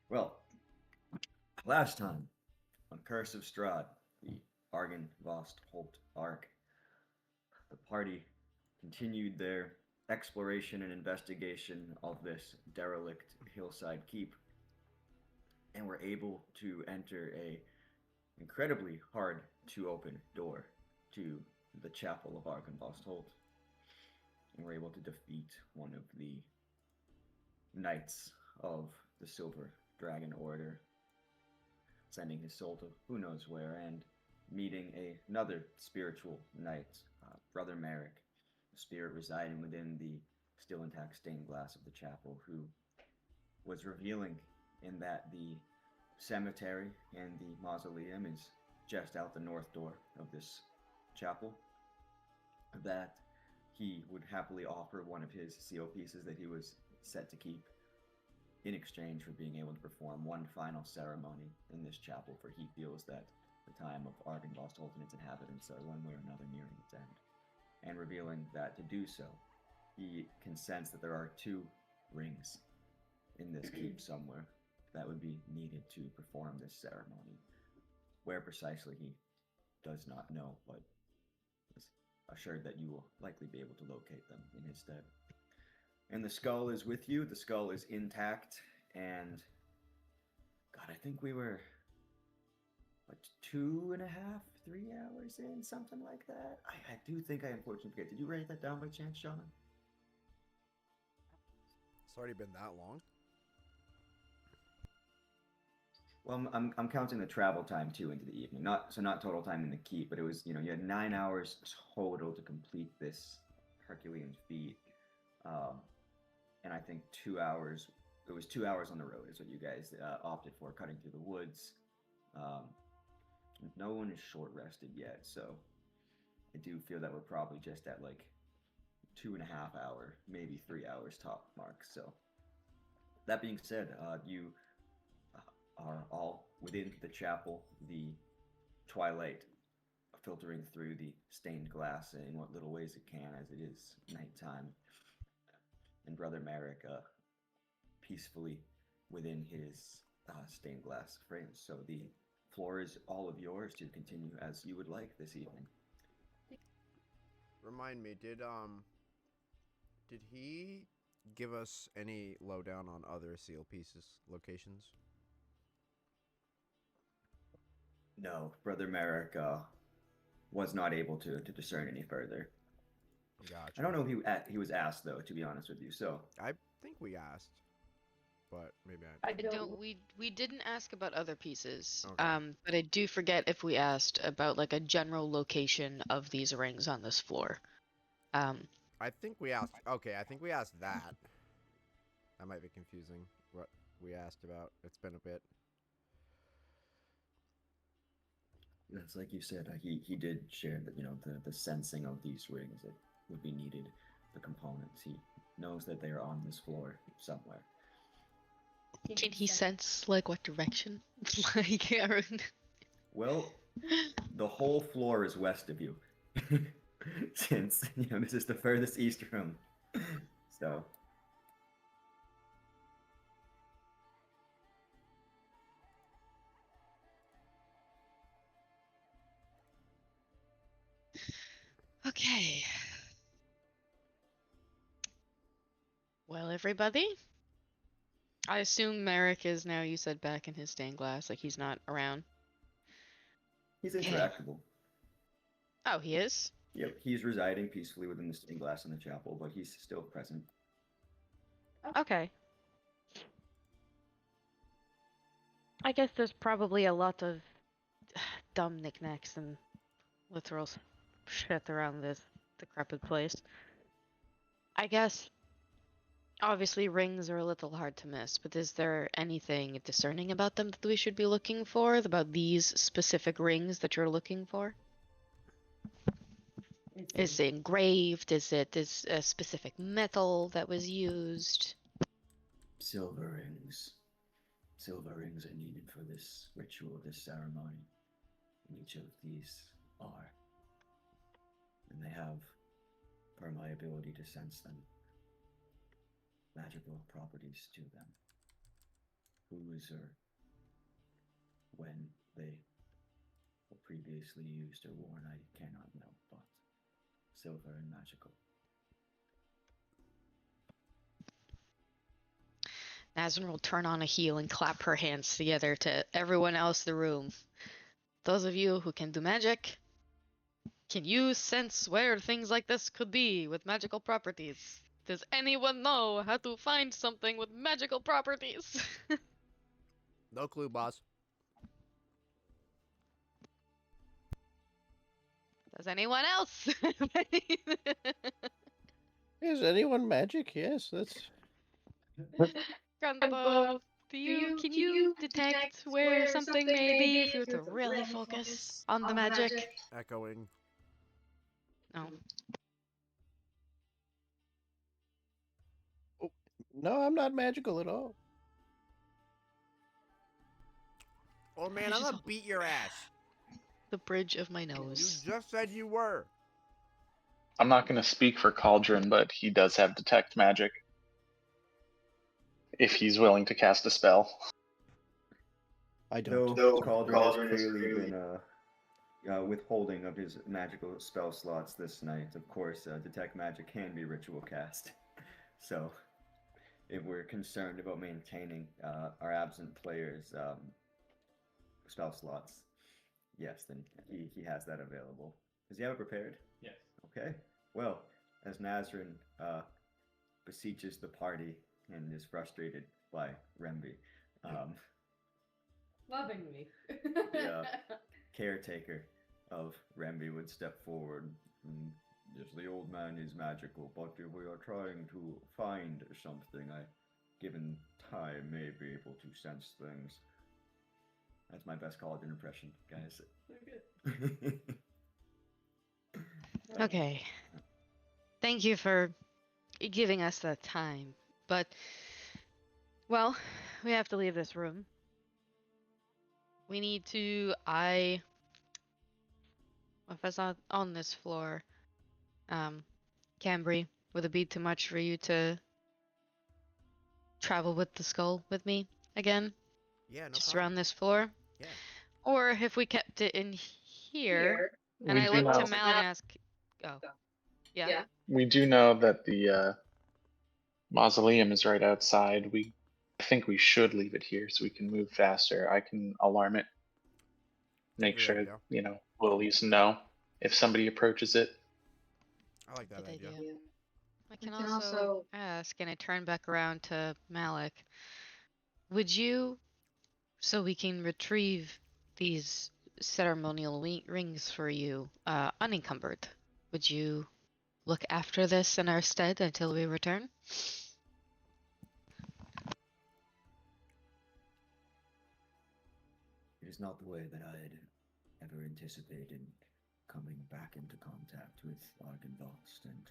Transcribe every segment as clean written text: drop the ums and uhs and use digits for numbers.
Well, last time on Curse of Strahd, the Argonvost Holt Ark, the party continued their exploration and investigation of this derelict hillside keep and were able to enter a incredibly hard to open door to the chapel of Argonvost Holt, and were able to defeat one of the knights of the Silver Dragon Order, sending his soul to who knows where, and meeting another spiritual knight, Brother Merrick, a spirit residing within the still intact stained glass of the chapel, who was revealing in that the cemetery and the mausoleum is just out the north door of this chapel, that he would happily offer one of his seal pieces that he was set to keep in exchange for being able to perform one final ceremony in this chapel, for he feels that the time of Argonvost Holt and its inhabitants are one way or another nearing its end. And revealing that to do so, he can sense that there are two rings in this keep somewhere that would be needed to perform this ceremony. Where precisely he does not know, but is assured that you will likely be able to locate them in his stead. And the skull is with you. The skull is intact. And God, I think we were like 2.5, 3 hours in, something like that. I do think I unfortunately forget. Did you write that down by chance, Sean? It's already been that long. Well, I'm counting the travel time too into the evening. Not total time in the keep, but it was, you had 9 hours total to complete this Herculean feat. Um, and I think 2 hours. It was 2 hours on the road is what you guys opted for, cutting through the woods. Um, no one is short rested yet, so I do feel that we're probably just at like 2.5 hour, maybe 3 hours top mark. So that being said, you are all within the chapel. The twilight filtering through the stained glass in what little ways it can, as it is nighttime. And Brother Merrick peacefully within his stained glass frame. So the floor is all of yours to continue as you would like this evening. Remind me, did he give us any lowdown on other seal pieces locations? No, Brother Merrick was not able to discern any further. I don't Gotcha. know if he was asked though, to be honest with you. So I think we asked, but maybe I. I I don't. don't. We didn't ask about other pieces. Okay. But I do forget if we asked about like a general location of these rings on this floor. Um, I think we asked. Okay, I think we asked that. That might be confusing. What we asked about. It's been a bit. it's like you said, he did share that the sensing of these rings that would be needed, the components. He knows that they are on this floor somewhere. can he sense like what direction? Like, Aaron. Well, the whole floor is west of you, since this is the furthest east room. So Okay. Well, everybody. I assume Merrick is now. You said back in his stained glass, like he's not around. he's Okay. interactable. Oh, he is. Yep, he's residing peacefully within the stained glass in the chapel, but he's still present. Okay. I guess there's probably a lot of dumb knickknacks and literal shit around this decrepit place. I guess obviously rings are a little hard to miss, but is there anything discerning about them that we should be looking for? About these specific rings that you're looking for? Is it engraved? Is a specific metal that was used? Silver rings. Silver rings are needed for this ritual, this ceremony. And each of these are. And they have, per my ability to sense them, magical properties to them. whose or when they were previously used or worn, I cannot know, but silver and magical. Nazrin will turn on a heel and clap her hands together to everyone else in the room. Those of you who can do magic, can you sense where things like this could be with magical properties? Does anyone know how to find something with magical properties? No clue, boss. Does anyone else? Is anyone magic? Yes, that's. Grandpa, can you detect where something may be if you were to really focus on the magic? Echoing. No. No, I'm not magical at all. Oh man, I'm gonna beat your ass. The bridge of my You nose. just said you were. I'm not going to speak for Cauldron, but he does have detect magic. If he's willing to cast a spell. I don't. Though Cauldron has clearly been withholding of his magical spell slots this night, of course, detect magic can be ritual cast. So, if we're concerned about maintaining our absent players' spell slots, yes, then he has that available. Does he have it prepared? Yes. Okay. Well, as Nazrin beseeches the party and is frustrated by Remby, Lovingly. the caretaker of Remby would step forward. Yes, the old man is magical, but if we are trying to find something, given time, may be able to sense things. That's my best Cauldron impression, guys. Good. Okay. Thank you for giving us that time. But, well, we have to leave this room. We need to, if I saw on this floor, Cambry, would it be too much for you to travel with the skull with me again? Yeah, no Just problem. around this floor? Yeah. Or if we kept it in here, and We I do look to know- Mal and ask, oh, yeah? We do know that the mausoleum is right outside. I think we should leave it here so we can move faster. I can alarm it. Make Good sure, idea. we'll at least know if somebody approaches it. I like that Good idea. I can also ask, and I turn back around to Malik. Would you, so we can retrieve these ceremonial rings for you, unencumbered, would you look after this in our stead until we return? It is not the way that I had ever anticipated coming back into contact with Argonvost, and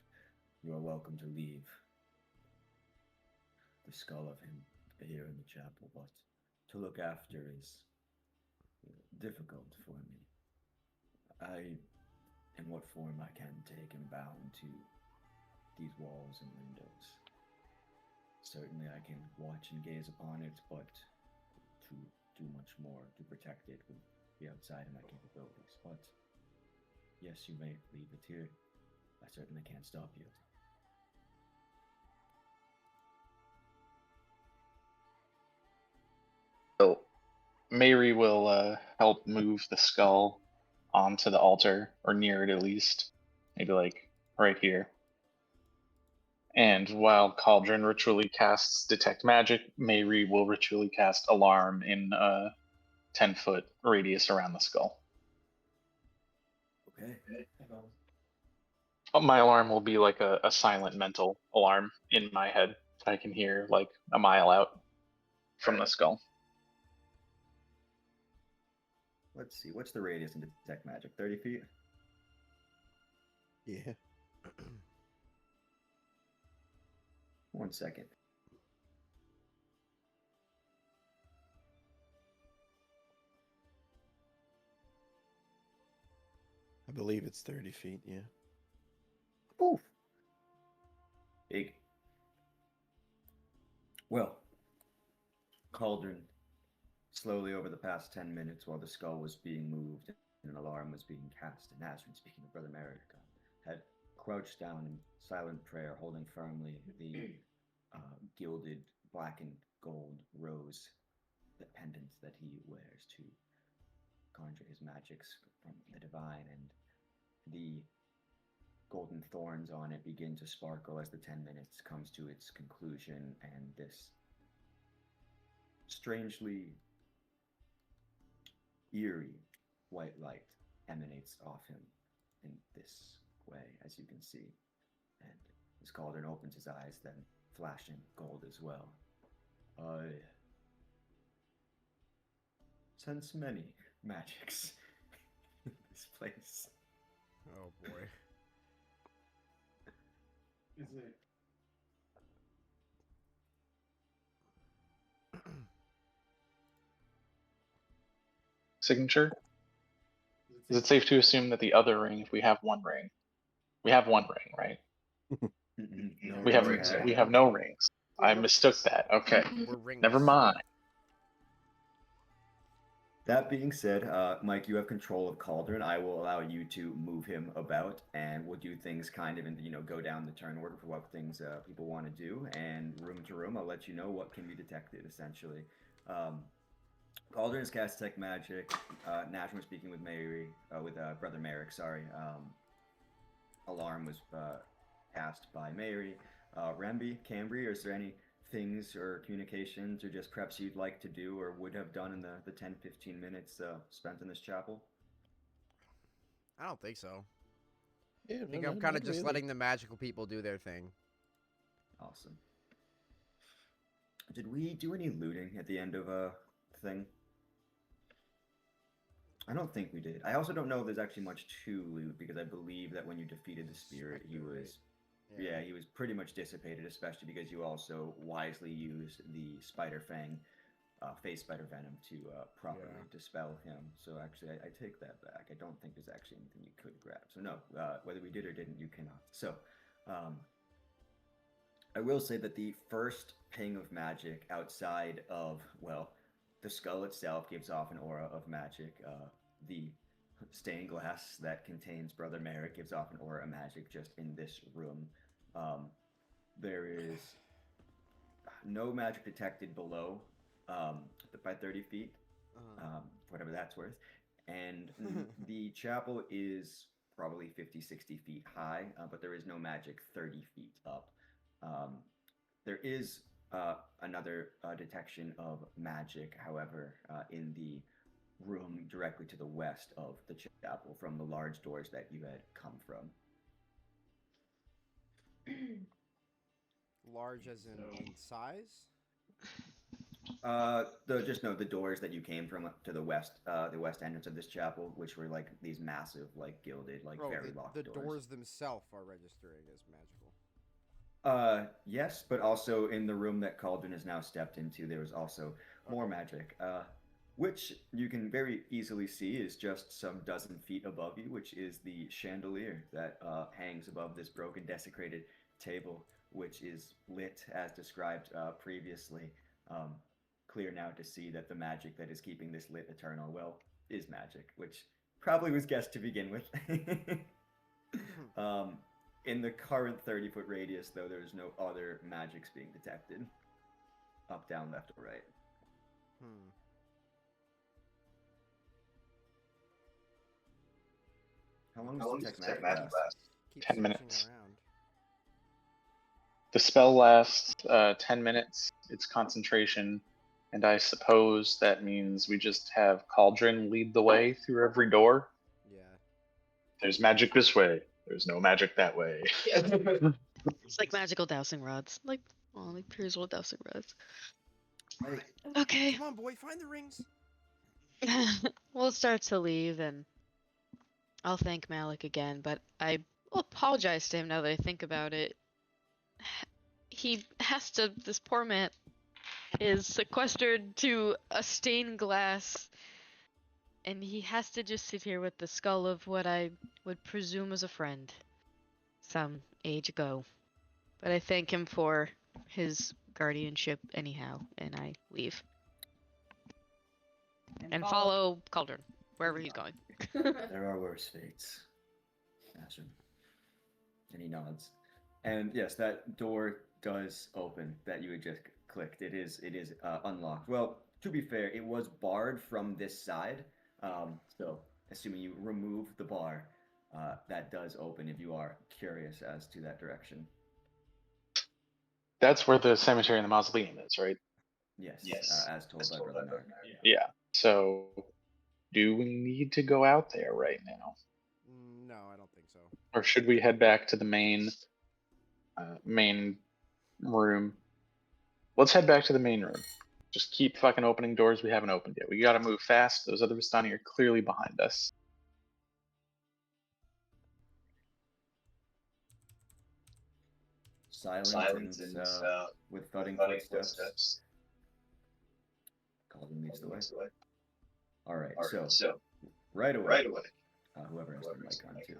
you are welcome to leave the skull of him here in the chapel, but to look after is difficult for me. In what form I can take, am bound to these walls and windows. Certainly I can watch and gaze upon it, but to do much more to protect it would be outside of my capabilities. But yes, you may leave it here. I certainly can't stop you. So Mary will help move the skull onto the altar, or near it at least. Maybe like right here. And while Cauldron ritually casts Detect Magic, Mary will ritually cast Alarm in a 10-foot radius around the skull. Okay. My alarm will be like a silent mental alarm in my head that I can hear like a mile out from the skull. Let's see. What's the radius in Detect Magic? 30 feet? Yeah. 1 second. I believe it's 30 feet, yeah. Oof. Big. Well, cauldron slowly over the past 10 minutes while the skull was being moved and an alarm was being cast. And Nazrin, speaking of Brother Merrick, had crouched down in silent prayer, holding firmly the gilded black and gold rose, the pendant that he wears to conjure his magics from the divine, and the golden thorns on it begin to sparkle as the 10 minutes comes to its conclusion, and this strangely eerie white light emanates off him in this way, as you can see. And this cauldron opens his eyes, then flashing gold as well. I sense many magics in this place. Oh boy. Is it? Signature? Is it safe to assume that the other ring, if we have one ring, we have one ring, right? No We have rings are we had. have no rings. I mistook that. Okay, We're ringless. never mind. That being said, Mike, you have control of Cauldron. I will allow you to move him about, and we'll do things kind of in, go down the turn order for what things people want to do, and room to room, I'll let you know what can be detected, essentially. Cauldron is cast Detect Magic. Nash was speaking with Brother Merrick, sorry. Alarm was cast by Mary. Remby, Cambry, is there any things or communications or just preps you'd like to do or would have done in the 10-15 minutes spent in this chapel? I don't think so. Yeah, I think no, I'm kind of not just really. letting the magical people do their thing. Awesome. Did we do any looting at the end of a thing? I don't think we did. I also don't know if there's actually much to loot because I believe that when you defeated the spirit, he Spectre, right? was yeah, he was pretty much dissipated, especially because you also wisely used the spider fang, phase spider venom to properly Yeah. dispel him. So actually, I take that back. I don't think there's actually anything you could grab. So no, whether we did or didn't, you cannot. So, I will say that the first ping of magic outside of, well, the skull itself gives off an aura of magic. The stained glass that contains Brother Merrick gives off an aura of magic just in this room. There is no magic detected below by 30 feet, whatever that's worth. And the chapel is probably 50, 60 feet high, but there is no magic 30 feet up. There is another detection of magic, however, in the room directly to the west of the chapel from the large doors that you had come from. Large as in size? The doors that you came from to the west entrance of this chapel, which were like these massive, like gilded, like Bro, very locked the doors. doors themselves are registering as magical. Yes, but also in the room that Cauldron has now stepped into, there was also more magic, which you can very easily see is just some dozen feet above you, which is the chandelier that hangs above this broken, desecrated table, which is lit as described previously. Clear now to see that the magic that is keeping this lit eternal, well, is magic, which probably was guessed to begin with. In the current 30-foot radius, though, there's no other magics being detected. Up, down, left, or right. How long does detect magic last? Keep 10 switching minutes. around. The spell lasts 10 minutes. It's concentration. And I suppose that means we just have Cauldron lead the way through every door. Yeah. There's magic this way. There's no magic that way. It's like magical dowsing rods. Like pure little dowsing rods. Okay. Come on, boy, find the rings. We'll start to leave and I'll thank Malik again, but I will apologize to him now that I think about it. This poor man is sequestered to a stained glass and he has to just sit here with the skull of what I would presume was a friend some age ago. But I thank him for his guardianship anyhow, and I leave. and follow Cauldron wherever he's going. There are worse fates. Ashen. And he nods. And yes, that door does open that you had just clicked. It is unlocked. Well, to be fair, it was barred from this side. So assuming you remove the bar, that does open if you are curious as to that direction. That's where the cemetery and the mausoleum is, right? Yes, as told by Brother Nard. Yeah. So, do we need to go out there right now, No, I don't think so. or should we head back to the main room? Let's head back to the main room. Just keep fucking opening doors we haven't opened yet. We gotta move fast. Those other Vistani are clearly behind us. Silence and with thudding footsteps. Cauldron leads the way. All right, so right away, whoever has the mic on too.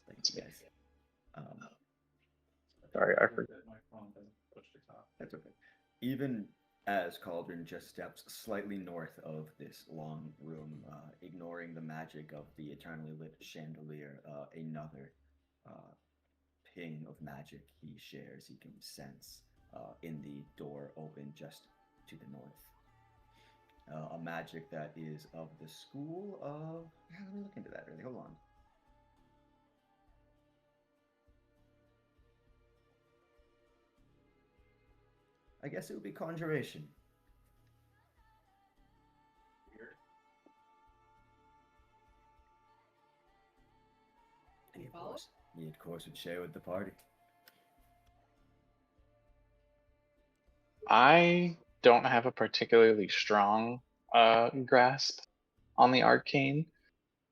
Thank you guys. Sorry, I forgot. That's okay. Even as Cauldron just steps slightly north of this long room, ignoring the magic of the eternally lit chandelier, another ping of magic he shares, he can sense in the door open just to the north. A magic that is of the school of... Let me look into that really. Hold on. I guess it would be conjuration. He of course would share with the party. I don't have a particularly strong grasp on the arcane,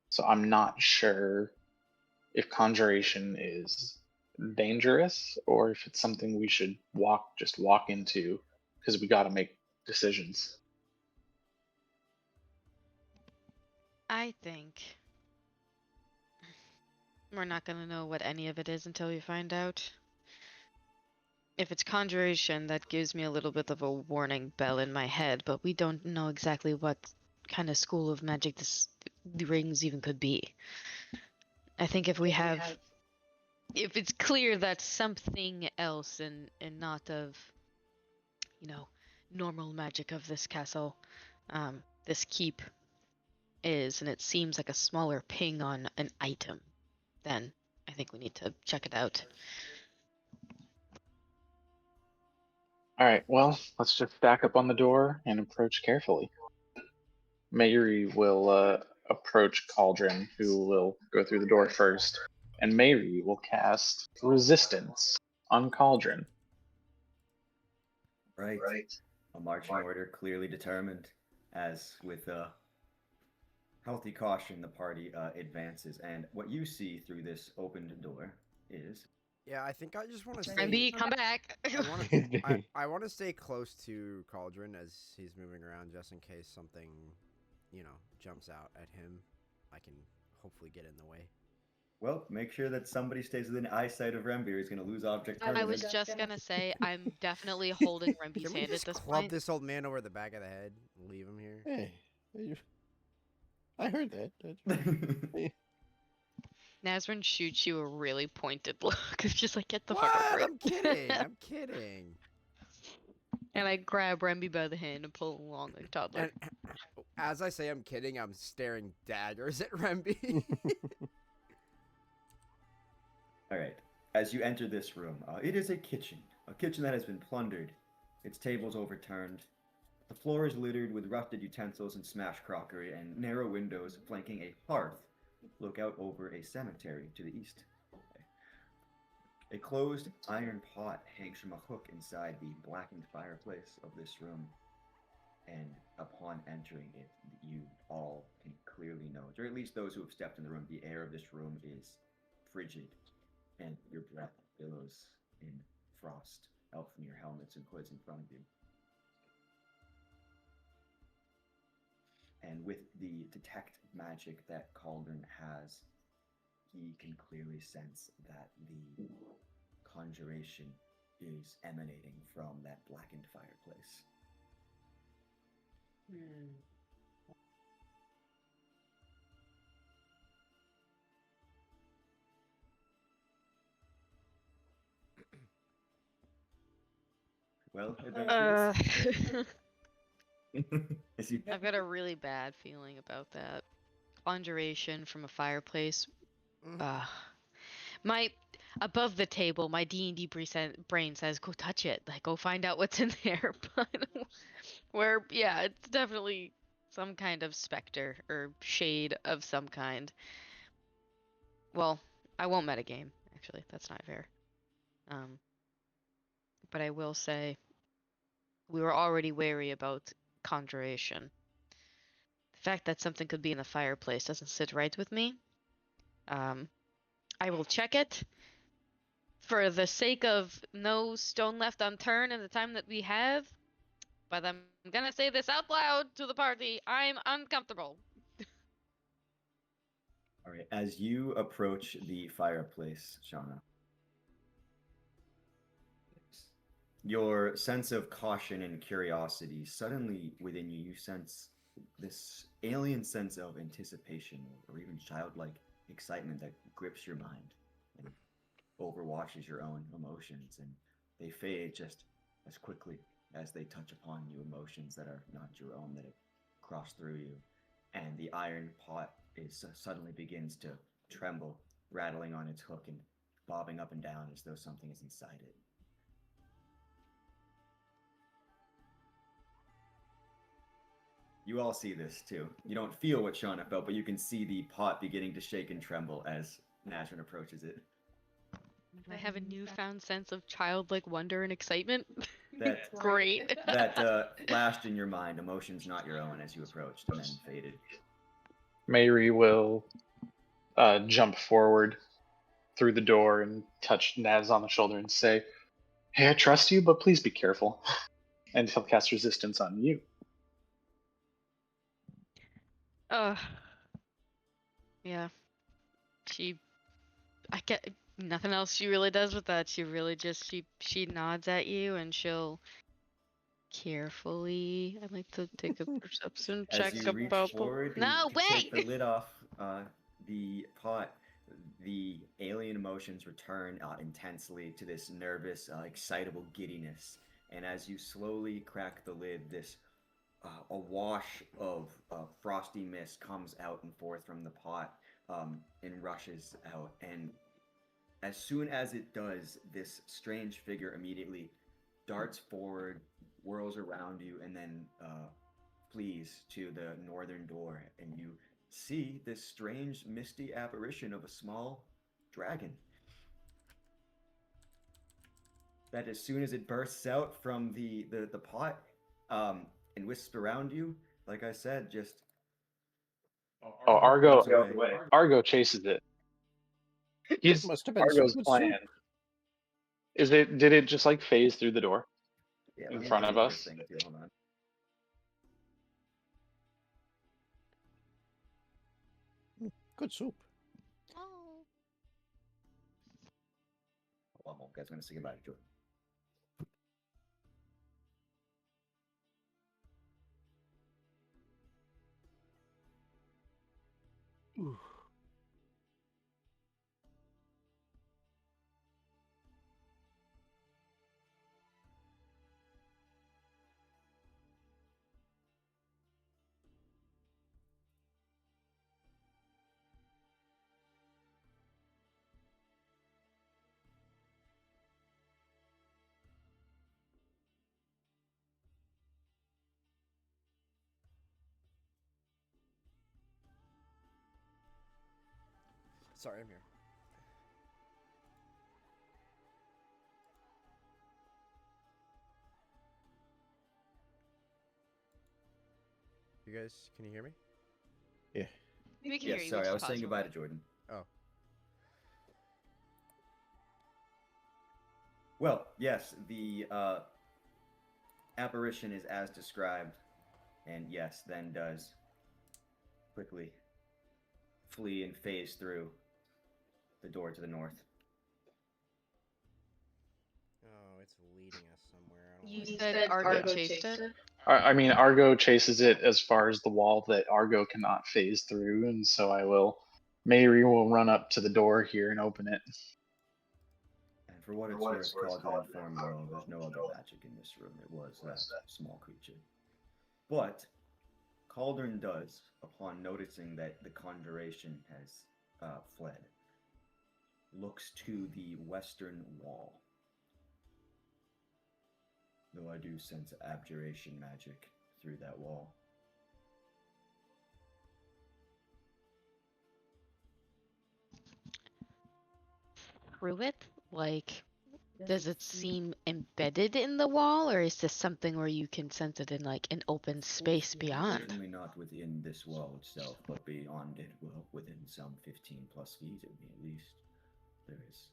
so I'm not sure if conjuration is dangerous or if it's something we should just walk into because we got to make decisions. I think we're not gonna know what any of it is until we find out. If it's conjuration, that gives me a little bit of a warning bell in my head, but we don't know exactly what kind of school of magic the rings even could be. I think if it's clear that something else and not of, normal magic of this castle, this keep is, and it seems like a smaller ping on an item, then I think we need to check it out. All right, well, let's just stack up on the door and approach carefully. Mary will approach Cauldron, who will go through the door first, and Mary will cast Resistance on Cauldron. Right. A marching order clearly determined, as with healthy caution the party advances. And what you see through this opened door is... Yeah, I think I just want to stay. Randy, come back! I want to stay close to Cauldron as he's moving around, just in case something, jumps out at him. I can hopefully get in the way. Well, make sure that somebody stays within eyesight of Rembi, or he's going to lose object I coverage. was just gonna say, I'm definitely holding Rembi's Can we hand just at this club point. this old man over the back of the head and leave him here? Hey, I heard that. Nazrin shoots you a really pointed look. It's just like, get the What? fuck over it. I'm kidding. I'm kidding. And I grab Rembi by the hand and pull him along like a toddler. And as I say I'm kidding, I'm staring daggers at Rembi. All right. As you enter this room, it is a kitchen that has been plundered, its tables overturned. The floor is littered with rusted utensils and smashed crockery, and narrow windows flanking a hearth look out over a cemetery to the east. A closed iron pot hangs from a hook inside the blackened fireplace of this room, and upon entering it, you all can clearly note, or at least those who have stepped in the room, the air of this room is frigid, and your breath billows in frost out from your helmets and hoods in front of you. And with the detect magic that Cauldron has, he can clearly sense that the conjuration is emanating from that blackened fireplace. Well, adventurous. As you I've got a really bad feeling about that. Conjuration from a fireplace. Mhm. My above the table, my D&D brain says, "Go touch it. Like, go find out what's in there." But where, yeah, it's definitely some kind of specter or shade of some kind. Well, I won't metagame. Actually, that's not fair. But I will say we were already wary about conjuration. The fact that something could be in the fireplace doesn't sit right with me. I will check it for the sake of no stone left unturned in the time that we have. But I'm gonna say this out loud to the party. I'm uncomfortable. All right. As you approach the fireplace, Shauna, your sense of caution and curiosity suddenly within you, you sense this alien sense of anticipation or even childlike excitement that grips your mind and overwashes your own emotions, and they fade just as quickly as they touch upon you, emotions that are not your own that have crossed through you. And the iron pot is suddenly begins to tremble, rattling on its hook and bobbing up and down as though something is inside it. You all see this too. You don't feel what Shauna felt, but you can see the pot beginning to shake and tremble as Nazrin approaches it. I have a newfound sense of childlike wonder and excitement. That Great. that flashed in your mind, emotions not your own, as you approached, and then faded. Mary will jump forward through the door and touch Naz on the shoulder and say, "Hey, I trust you, but please be careful." And he'll cast resistance on you. Uh, yeah. I get nothing else she really does with that. She really just she nods at you and she'll carefully. I'd like to take a perception check As you reach about. forward No, to take the wait. lid off the pot, the alien emotions return intensely to this nervous, excitable giddiness. And as you slowly crack the lid, this a wash of frosty mist comes out and forth from the pot and rushes out. And as soon as it does, this strange figure immediately darts forward, whirls around you, and then flees to the northern door. And you see this strange, misty apparition of a small dragon. That as soon as it bursts out from the pot and wisps around you, like I said, just Oh, runs away. Argo chases it. That He's must have been some Argo's good plan. soup. Did it just like phase through the door Yeah, in let me front take a of look at us? this thing too. Hold on. Good soup. Oh. One more. Guys, gonna say goodbye to Jordan. Ooh. Sorry, I'm here. You guys, can you hear me? Yeah. We can Yeah, hear you. sorry, We I just was saying paused for a goodbye to moment. Jordan. Oh. Well, yes, the apparition is as described, and yes, then does quickly flee and phase through the door to the north. Oh, it's leading us somewhere. I don't You like said it. Argo chased it? I mean, Argo chases it as far as the wall that Argo cannot phase through, and so Mayri will run up to the door here and open it. And for what it's worth, Cauldron informed you all there's no other magic in this room. It was that small creature. But Cauldron does, upon noticing that the conjuration has fled, looks to the western wall. Though I do sense abjuration magic through that wall. Through it? Like, does it seem embedded in the wall, or is this something where you can sense it in like an open space beyond? Certainly not within this wall itself, but beyond it, well, within some 15 plus feet of me at least, there is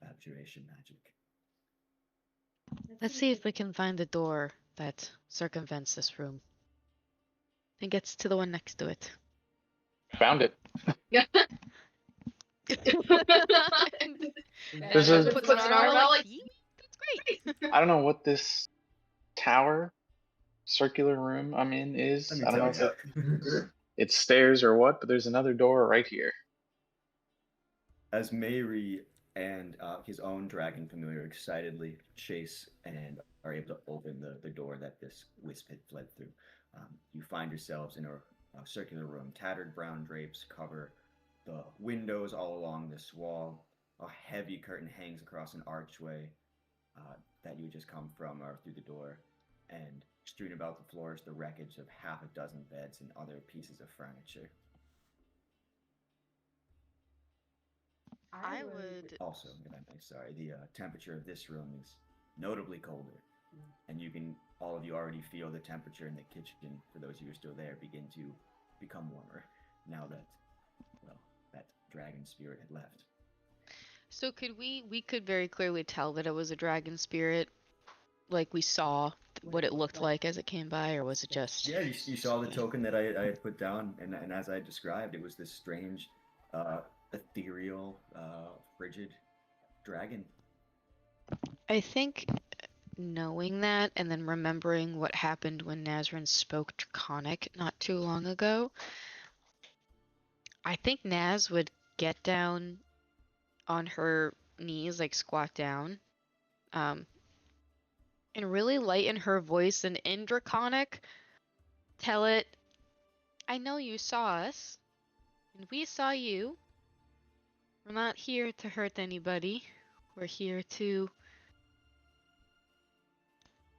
abjuration magic. Let's see if we can find the door that circumvents this room and gets to the one next to it. Found it. Yeah. There's a- Puts an arm out like, that's great. I don't know what this tower, circular room I'm in is. I don't know if it's stairs or what, but there's another door right here. As Mayri and his own dragon familiar excitedly chase and are able to open the door that this wisp had fled through, you find yourselves in a circular room. Tattered brown drapes cover the windows all along this wall. A heavy curtain hangs across an archway that you just come from or through the door, and strewn about the floor is the wreckage of half a dozen beds and other pieces of furniture. I would. Also, if I may, sorry, the temperature of this room is notably colder, and you can, all of you already feel the temperature in the kitchen, for those of you who are still there, begin to become warmer now that, well, that dragon spirit had left. So could we could very clearly tell that it was a dragon spirit, like we saw what it looked like as it came by, or was it just? Yeah, you saw the token that I had put down, and as I described, it was this strange, ethereal, frigid dragon. I think knowing that and then remembering what happened when Nazrin spoke Draconic not too long ago, I think Naz would get down on her knees, like squat down, and really lighten her voice and in Draconic tell it, I know you saw us, and we saw you. We're not here to hurt anybody. We're here to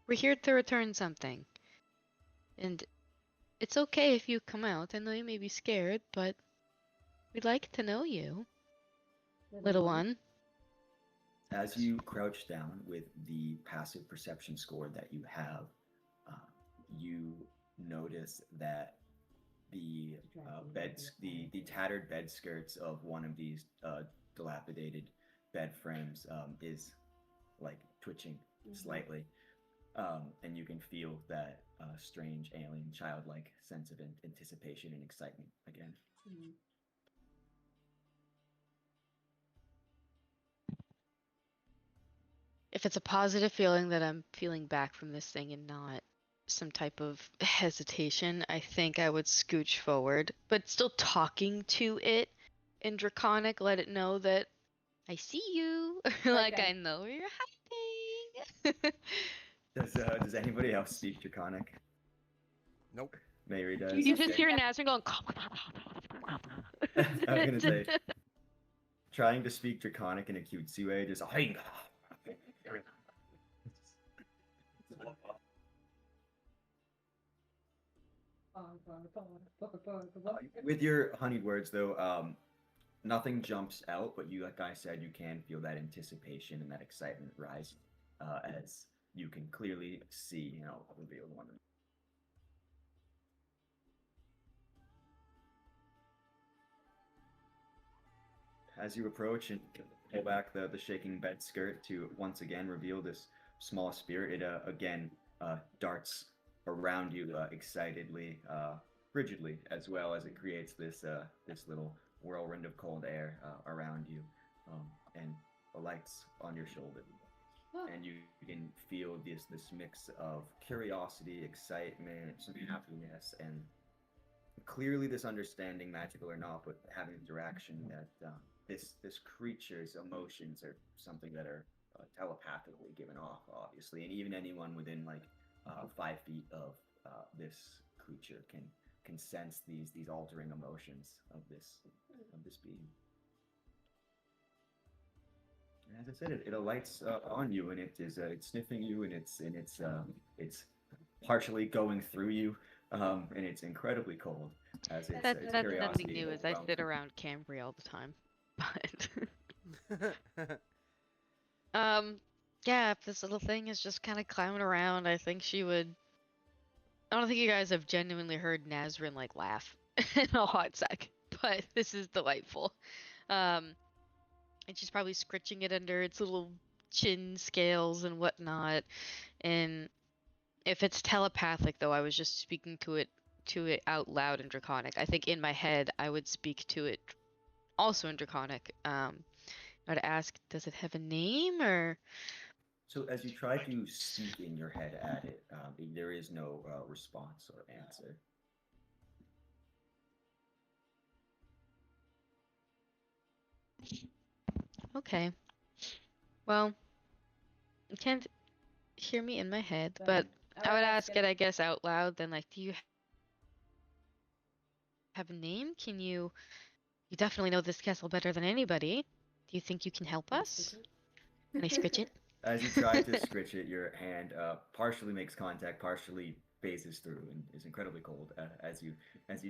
return something. And it's okay if you come out. I know you may be scared, but we'd like to know you, little one. As you crouch down with the passive perception score that you have, you notice that the the tattered bed skirts of one of these dilapidated bed frames is like twitching slightly, and you can feel that strange alien childlike sense of anticipation and excitement again. If it's a positive feeling that I'm feeling back from this thing and not some type of hesitation, I think I would scooch forward, but still talking to it in Draconic, let it know that I see you, like I know where you're hiding. Does anybody else speak Draconic? Nope. Mayri does. You just hear Nazrin going. I was gonna say, trying to speak Draconic in a cutesy way, just with your honeyed words, though, nothing jumps out, but you, like I said, you can feel that anticipation and that excitement rise as you can clearly see, reveal one. As you approach and pull back the shaking bed skirt to once again reveal this small spirit, it again darts around you excitedly, frigidly, as well as it creates this little whirlwind of cold air around you, and alights on your shoulder. and you can feel this mix of curiosity, excitement, some happiness, and clearly this understanding, magical or not, but having interaction that this creature's emotions are something that are telepathically given off, obviously, and even anyone within like 5 feet of this creature can sense these altering emotions of this being. And as I said, it alights on you, and it is it's sniffing you, and it's partially going through you, and it's incredibly cold. As its, That's its that's nothing curiosity new. As I overwhelms sit you. around Cambria all the time, but That's yeah, if this little thing is just kind of climbing around, I think she would. I don't think you guys have genuinely heard Nazrin like laugh in a hot sec, but this is delightful. Um, and she's probably scritching it under its little chin scales and whatnot. And if it's telepathic, though, I was just speaking to it out loud in Draconic. I think in my head I would speak to it also in Draconic. I'd ask, does it have a name or? So as you try to speak in your head at it, there is no response or answer. Okay. Well, you can't hear me in my head, but I would ask it, I guess, out loud. Then, like, do you have a name? Can you? You definitely know this castle better than anybody. Do you think you can help us? Can I scritch it? As you try to scritch it, your hand partially makes contact, partially phases through, and is incredibly cold as you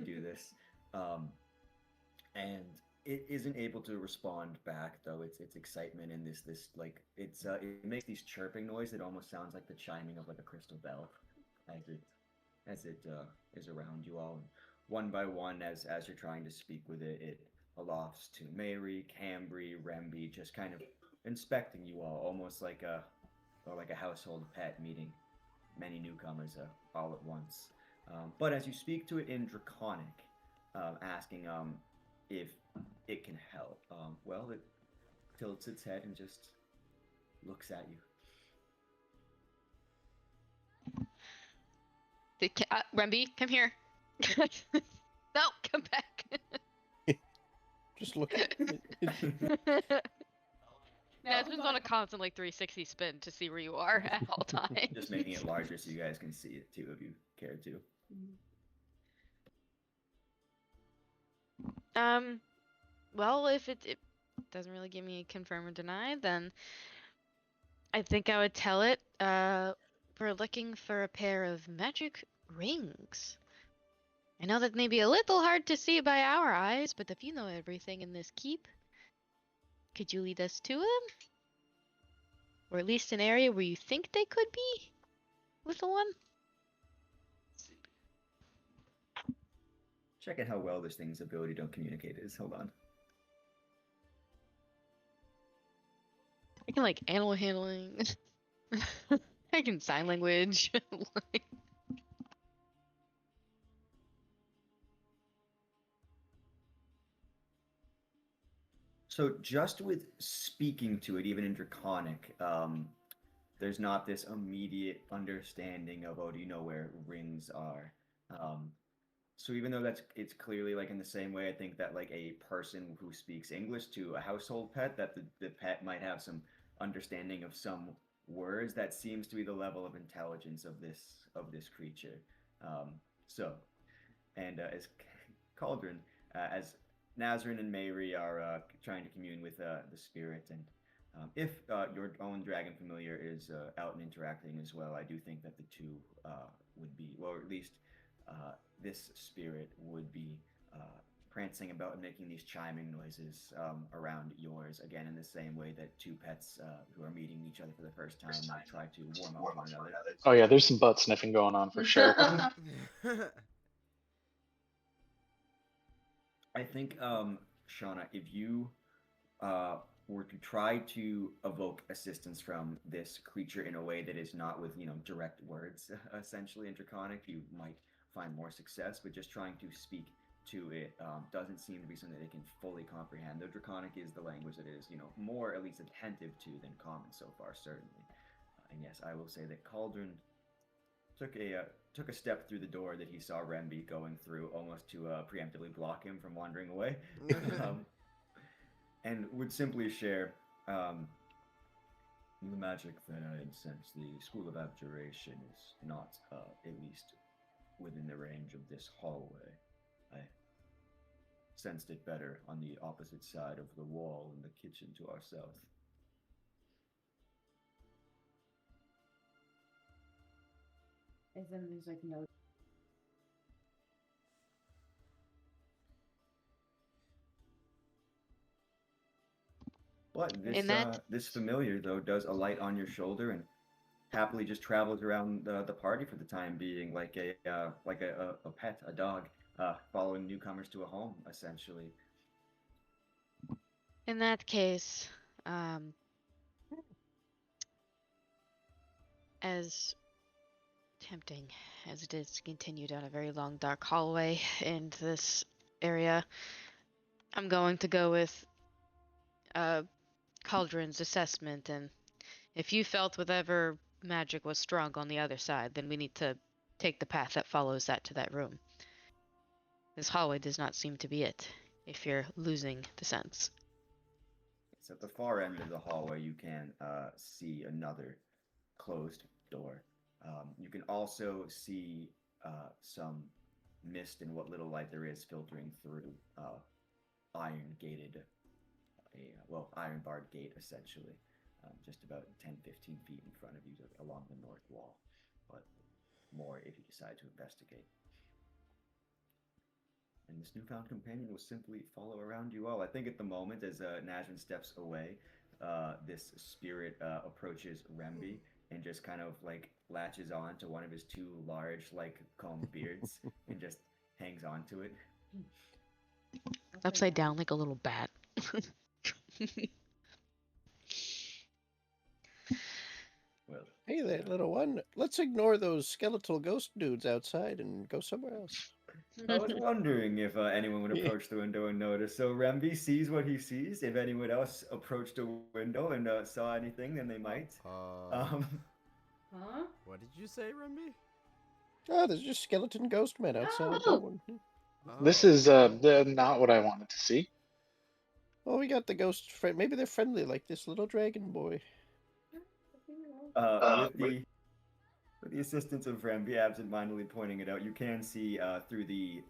do this. Um, and it isn't able to respond back, though its excitement and this like it makes these chirping noise that almost sounds like the chiming of like a crystal bell as it is around you all. And one by one, as you're trying to speak with it, it alofts to Mary, Cambry, Remby, just kind of inspecting you all, almost like a household pet meeting many newcomers all at once. But as you speak to it in Draconic, asking if it can help, well, it tilts its head and just looks at you. Remby, come here. No, come back. Just look. Nazrin's on a constant like 360 spin to see where you are at all times. Just making it larger so you guys can see it too, if you care to. Well, if it doesn't really give me a confirm or deny, then I think I would tell it, we're looking for a pair of magic rings. I know that may be a little hard to see by our eyes, but if you know everything in this keep, could you lead us to them? Or at least an area where you think they could be? Little one? Check out how well this thing's ability to communicate is. Hold on. I can like animal handling. I can sign language. Like, So just with speaking to it, even in Draconic, there's not this immediate understanding of, oh, do you know where rings are? Um, so even though it's clearly like in the same way, I think that like a person who speaks English to a household pet, that the pet might have some understanding of some words. That seems to be the level of intelligence of this creature. So, and as Cauldron, as Nazrin and Mary are trying to commune with the spirit, and if your own dragon familiar is out and interacting as well, I do think that the two would be, well, or at least this spirit would be prancing about and making these chiming noises around yours, again in the same way that two pets who are meeting each other for the first time might try to warm up to one another. Oh yeah, there's some butt sniffing going on for sure. I think, Shauna, if you were to try to evoke assistance from this creature in a way that is not with, direct words, essentially in Draconic, you might find more success. But just trying to speak to it doesn't seem to be something they can fully comprehend. Though Draconic is the language that is, more at least attentive to than Common so far, certainly. And yes, I will say that Cauldron took a step through the door that he saw Remby going through, almost to preemptively block him from wandering away, and would simply share the magic that I sense. The School of Abjuration is not, at least, within the range of this hallway. I sensed it better on the opposite side of the wall in the kitchen to our south. And then there's like no. But In that- this familiar though does alight on your shoulder and happily just travels around the party for the time being, like a pet, a dog, following newcomers to a home, essentially. In that case, as tempting as it is to continue down a very long dark hallway into this area, I'm going to go with Cauldron's assessment, and if you felt whatever magic was strong on the other side, then we need to take the path that follows that to that room. This hallway does not seem to be it, if you're losing the sense. It's at the far end of the hallway. You can see another closed door. You can also see some mist and what little light there is filtering through iron barred gate, essentially, just about 10, 15 feet in front of you along the north wall, but more if you decide to investigate. And this newfound companion will simply follow around you all. I think at the moment, as Najrin steps away, this spirit approaches Remby and just kind of like latches on to one of his two large, like, combed beards and just hangs on to it. Upside down like a little bat. Well, Hey there, little one. Let's ignore those skeletal ghost dudes outside and go somewhere else. I was wondering if anyone would approach the window and notice. So Remby sees what he sees. If anyone else approached a window and saw anything, then they might. Huh? What did you say, Remby? Oh, there's just skeleton ghost men outside. Oh. No one. This Oh. is not what I wanted to see. Oh, we got the ghost friend. Maybe they're friendly like this little dragon boy. With the assistance of Remby absentmindedly pointing it out, you can see through the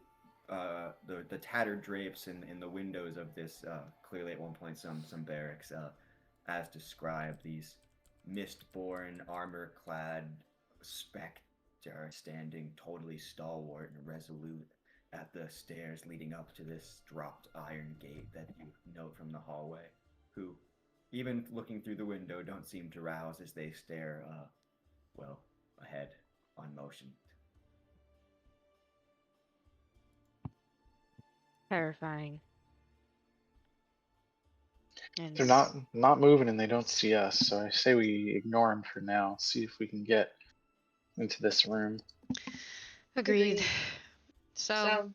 tattered drapes in the windows of this clearly at one point some barracks, as described, these mist-born, armor-clad spectre standing totally stalwart and resolute at the stairs leading up to this dropped iron gate that you note from the hallway, who, even looking through the window, don't seem to rouse as they stare, ahead, unmotioned. Terrifying. And They're not moving and they don't see us, so I say we ignore them for now. See if we can get into this room. agreed. So,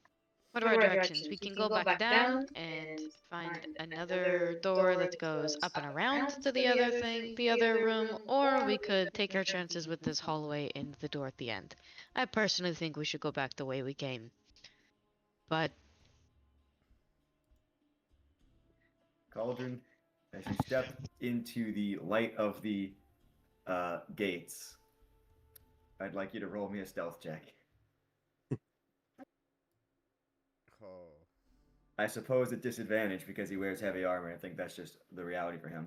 what are our directions? We can go back down and find another door that goes up and around to the other room, or we could take our chances with this hallway and the door at the end. I personally think we should go back the way we came. But Cauldron, as you step into the light of the gates, I'd like you to roll me a stealth check. Oh. I suppose at disadvantage because he wears heavy armor. I think that's just the reality for him.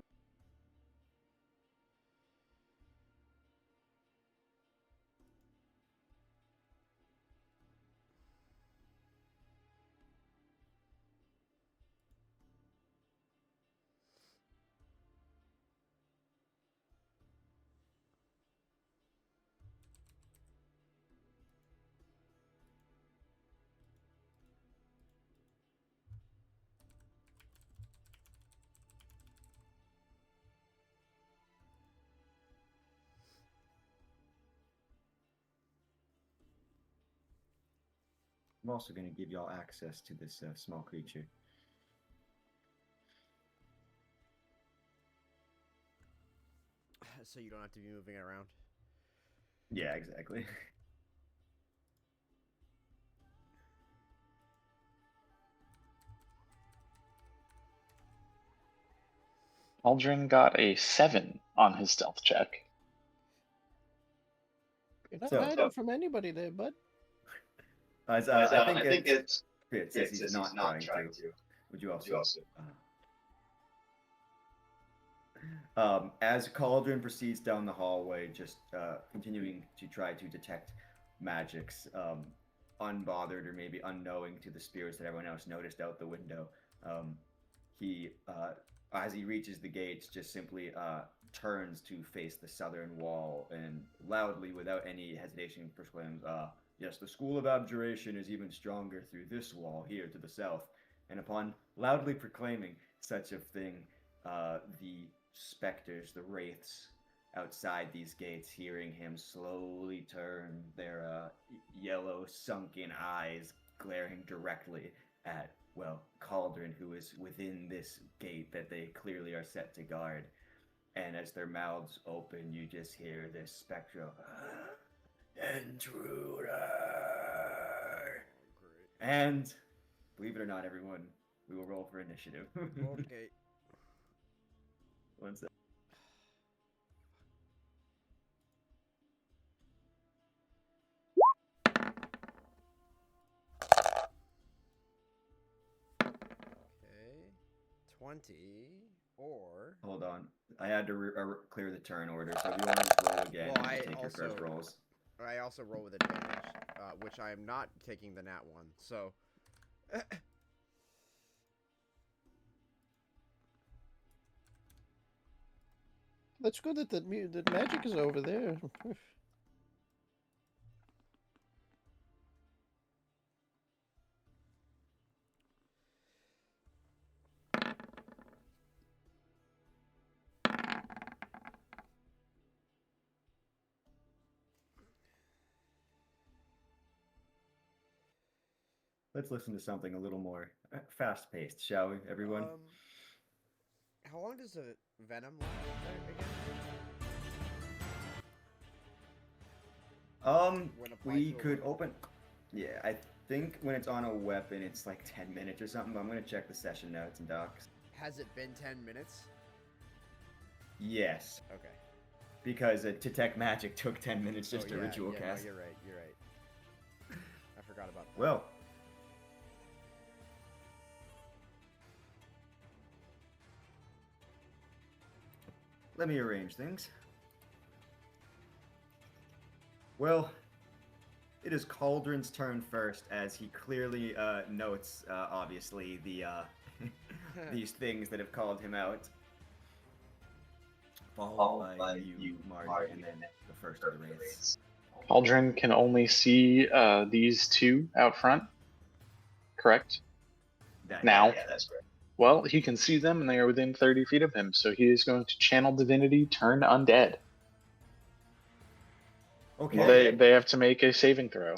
I'm also going to give y'all access to this small creature. So you don't have to be moving it around. Yeah, exactly. Aldrin got a 7 on his stealth check. You're not So- hiding from anybody there, bud. I think it's Fitz, as he's not trying to. Would you also? As Cauldron proceeds down the hallway, just continuing to try to detect magics, unbothered or maybe unknowing to the spirits that everyone else noticed out the window, he, as he reaches the gates, just simply turns to face the southern wall and loudly, without any hesitation, proclaims, "Yes, the School of Abjuration is even stronger through this wall here to the south." And upon loudly proclaiming such a thing, the specters, the wraiths outside these gates, hearing him slowly turn their yellow, sunken eyes glaring directly at, well, Cauldron, who is within this gate that they clearly are set to guard. And as their mouths open, you just hear this spectral intruder. Great. And believe it or not, everyone, we will roll for initiative. Okay. One sec. Okay. 20 or. Hold on. I had to clear the turn order, so if you want to just roll again, Well, you I just take your first also- rolls. I also roll with advantage, which I am not taking the nat one. So. That's good that that magic is over there. Let's listen to something a little more fast-paced, shall we, everyone? How long does a venom last again? When applied We to a could weapon? open. Yeah, I think when it's on a weapon, it's like 10 minutes or something. But I'm gonna check the session notes and docs. Has it been 10 minutes? Yes, Okay. because Detect Magic took 10 minutes just to ritual yeah, cast. No, you're right. You're right. I forgot about that. Well, let me arrange things. Well, it is Cauldron's turn first, as he clearly notes, obviously, the these things that have called him out. Followed by you, Marty, and then the first of the wraiths. Aldrin can only see these two out front, correct? Now. Yeah, that's correct. Well, he can see them and they are within 30 feet of him, so he is going to channel divinity, turn undead. Okay. They have to make a saving throw.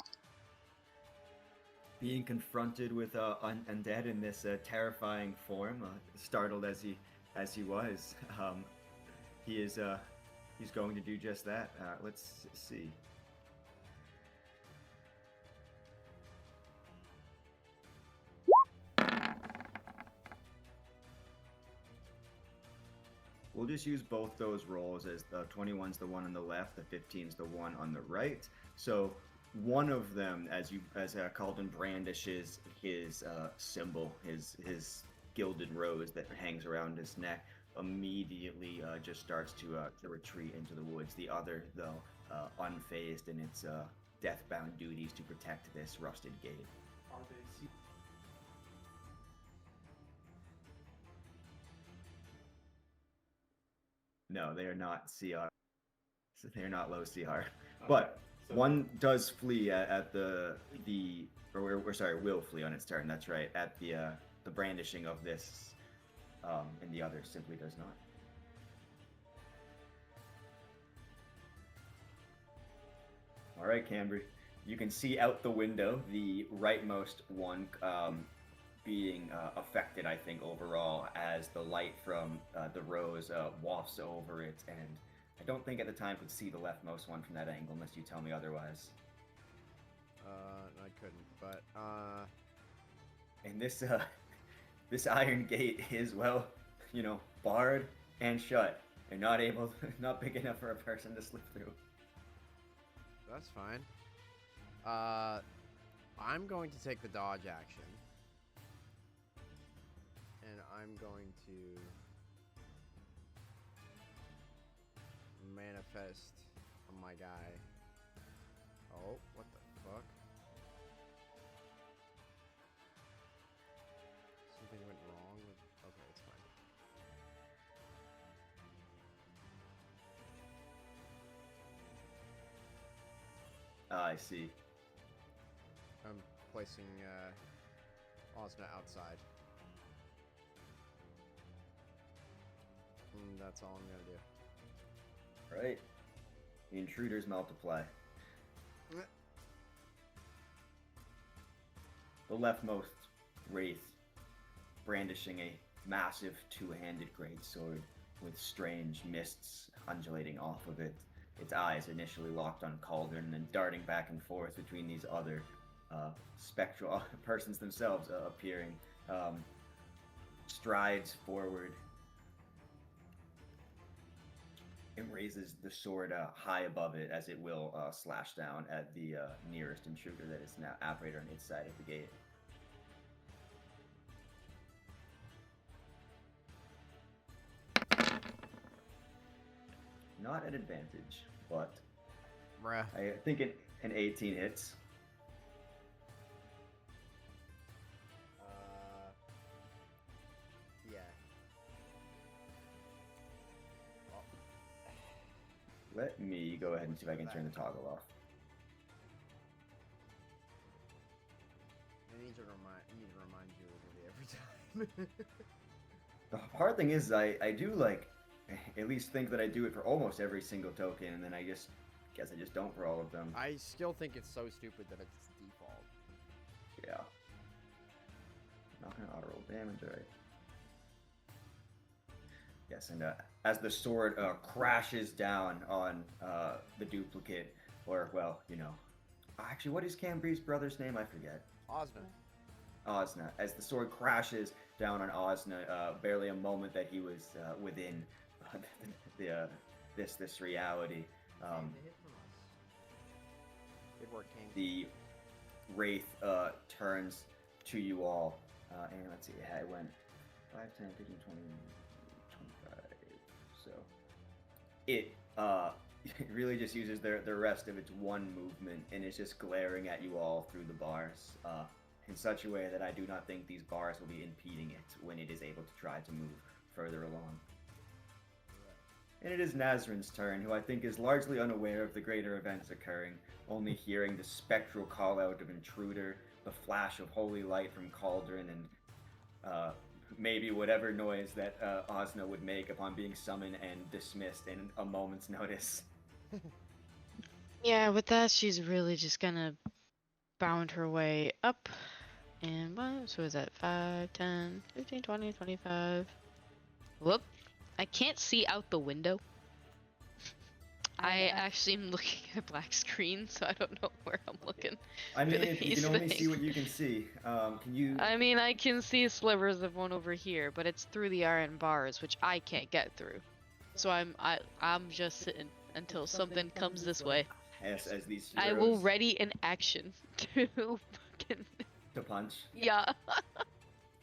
Being confronted with undead in this terrifying form, startled as he was, he's going to do just that. Let's see. We'll just use both those rolls, as the 21's the one on the left, the 15's the one on the right. So one of them, as Cauldron brandishes his symbol, his gilded rose that hangs around his neck, immediately just starts to retreat into the woods. The other, though, unfazed in its deathbound duties to protect this rusted gate. No, they are not CR. They are not low CR. Okay. But so one does flee at will flee on its turn. That's right, at the brandishing of this, and the other simply does not. All right, Cambry, you can see out the window the rightmost one being affected, I think, overall, as the light from the rose wafts over it and I don't think at the time could see the leftmost one from that angle unless you tell me otherwise. I couldn't, but And this iron gate is, well, barred and shut, and not big enough for a person to slip through. that's fine. I'm going to take the dodge action. And I'm going to manifest on my guy. Oh, what the fuck? Something went wrong with... Okay, it's fine. I see. I'm placing Osna outside. And that's all I'm gonna do. Right. The intruders multiply. The leftmost wraith, brandishing a massive two-handed greatsword with strange mists undulating off of it. Its eyes initially locked on Cauldron and darting back and forth between these other spectral persons themselves appearing. Strides forward and raises the sword high above it as it will slash down at the nearest intruder that is now operator on its side of the gate. Not an advantage, but Bruh. I think an 18 hits. Yeah. Let me go ahead and see if I can turn the toggle off. I need to remind you literally every time. The hard thing is I do at least think that I do it for almost every single token, and then I guess I just don't for all of them. I still think it's so stupid that it's default. Yeah. Not gonna auto roll damage, right? Yes, and as the sword crashes down on the duplicate, or actually, what is Cambri's brother's name? I forget. Osna. As the sword crashes down on Osna, barely a moment that he was within this reality, the wraith turns to you all, and let's see, it went 5, 10, 15, 20, 25. So it it really just uses the rest of its one movement, and it's just glaring at you all through the bars in such a way that I do not think these bars will be impeding it when it is able to try to move further along. And it is Nazrin's turn, who I think is largely unaware of the greater events occurring, only hearing the spectral call-out of Intruder, the flash of holy light from Cauldron, and maybe whatever noise that Osna would make upon being summoned and dismissed in a moment's notice. Yeah, with that, she's really just gonna bound her way up. And so is that 5, 10, 15, 20, 25. Whoop. I can't see out the window. I actually am looking at a black screen, so I don't know where I'm looking. I mean, for if you these can only see things. what you can see, can you... I mean, I can see slivers of one over here, but it's through the iron bars, which I can't get through. So I'm just sitting until something comes this way. As these I heroes will ready an action to fucking... to punch. Yeah.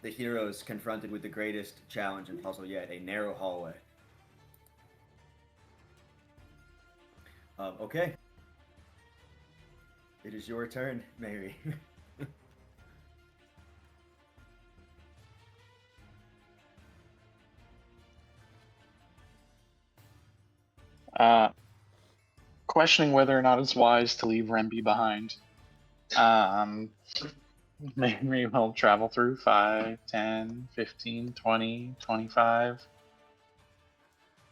The heroes confronted with the greatest challenge and puzzle yet, a narrow hallway. Okay. It is your turn, Mary. Questioning whether or not it's wise to leave Remby behind. Maybe we'll travel through 5, 10, 15, 20, 25.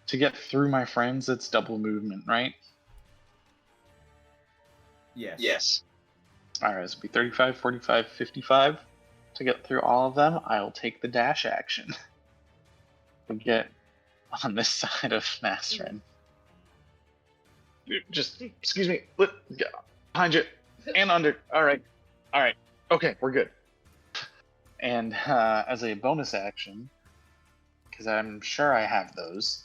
To get through my friends, it's double movement, right? Yes. Alright, so it'll be 35, 45, 55. To get through all of them, I will take the dash action. To get on this side of Masterin. Just excuse me. Behind you and under. All right. Okay, we're good. And as a bonus action, because I'm sure I have those.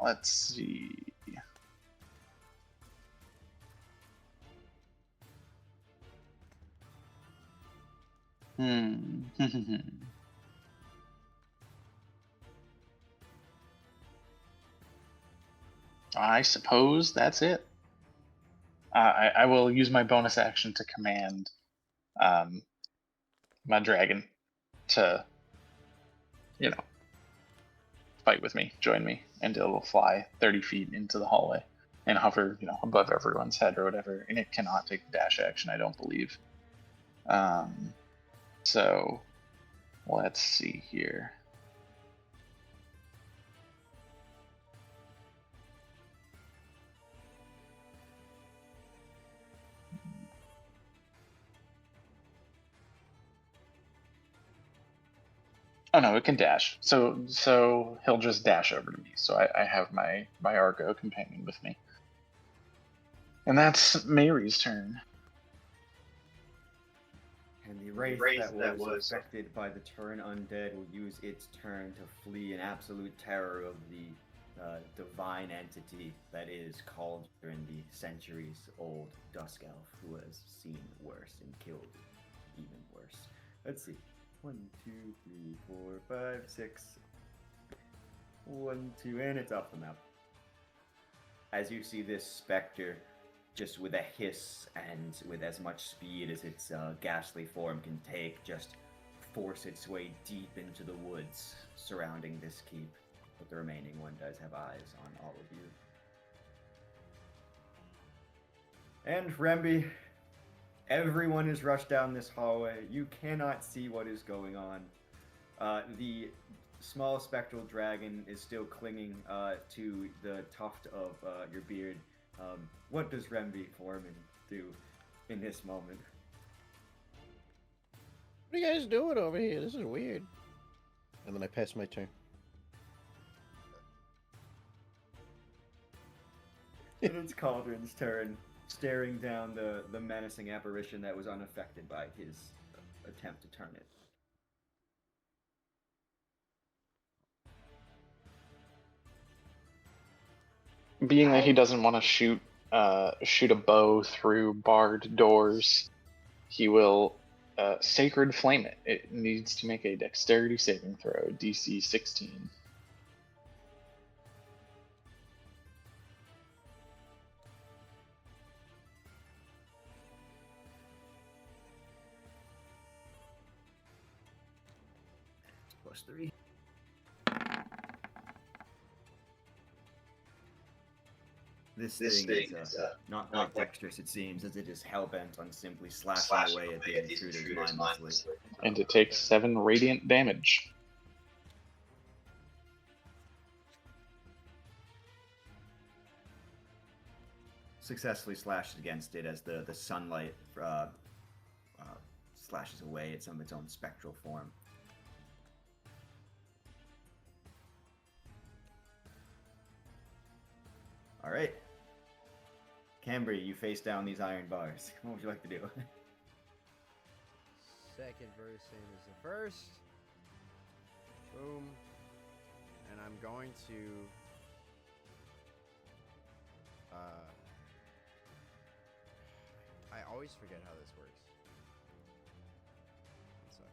Let's see. I suppose that's it. I will use my bonus action to command my dragon to, fight with me, join me, and it'll fly 30 feet into the hallway and hover, above everyone's head or whatever. And it cannot take dash action, I don't believe. So let's see here. Oh no, it can dash. So he'll just dash over to me. So I have my Argo companion with me. And that's Mary's turn. And the wraith that was affected by the turn undead will use its turn to flee in absolute terror of the divine entity that is Cauldron, the centuries-old Dusk Elf, who has seen worse and killed even worse. Let's see. 1, 2, 3, 4, 5, 6. 1, 2, and it's off the map. As you see this specter, just with a hiss and with as much speed as its ghastly form can take, just force its way deep into the woods surrounding this keep. But the remaining one does have eyes on all of you. And Remby, everyone is rushed down this hallway. You cannot see what is going on. The small spectral dragon is still clinging to the tuft of your beard. What does Remby Foreman do in this moment? What are you guys doing over here? This is weird. And then I pass my turn. And it's Cauldron's turn, staring down the menacing apparition that was unaffected by his attempt to turn it. Being that he doesn't want to shoot a bow through barred doors, he will sacred flame it. It needs to make a dexterity saving throw, DC 16. +3. This thing is not quite dexterous, it seems, as it is hell-bent on simply slashing away at the intruders mindlessly. And it takes 7 radiant damage. Successfully slashed against it as the sunlight slashes away at some of its own spectral form. Alright. Cambry, you face down these iron bars. What would you like to do? Second verse, same as the first. Boom. And I'm going to... I always forget how this works. One sec.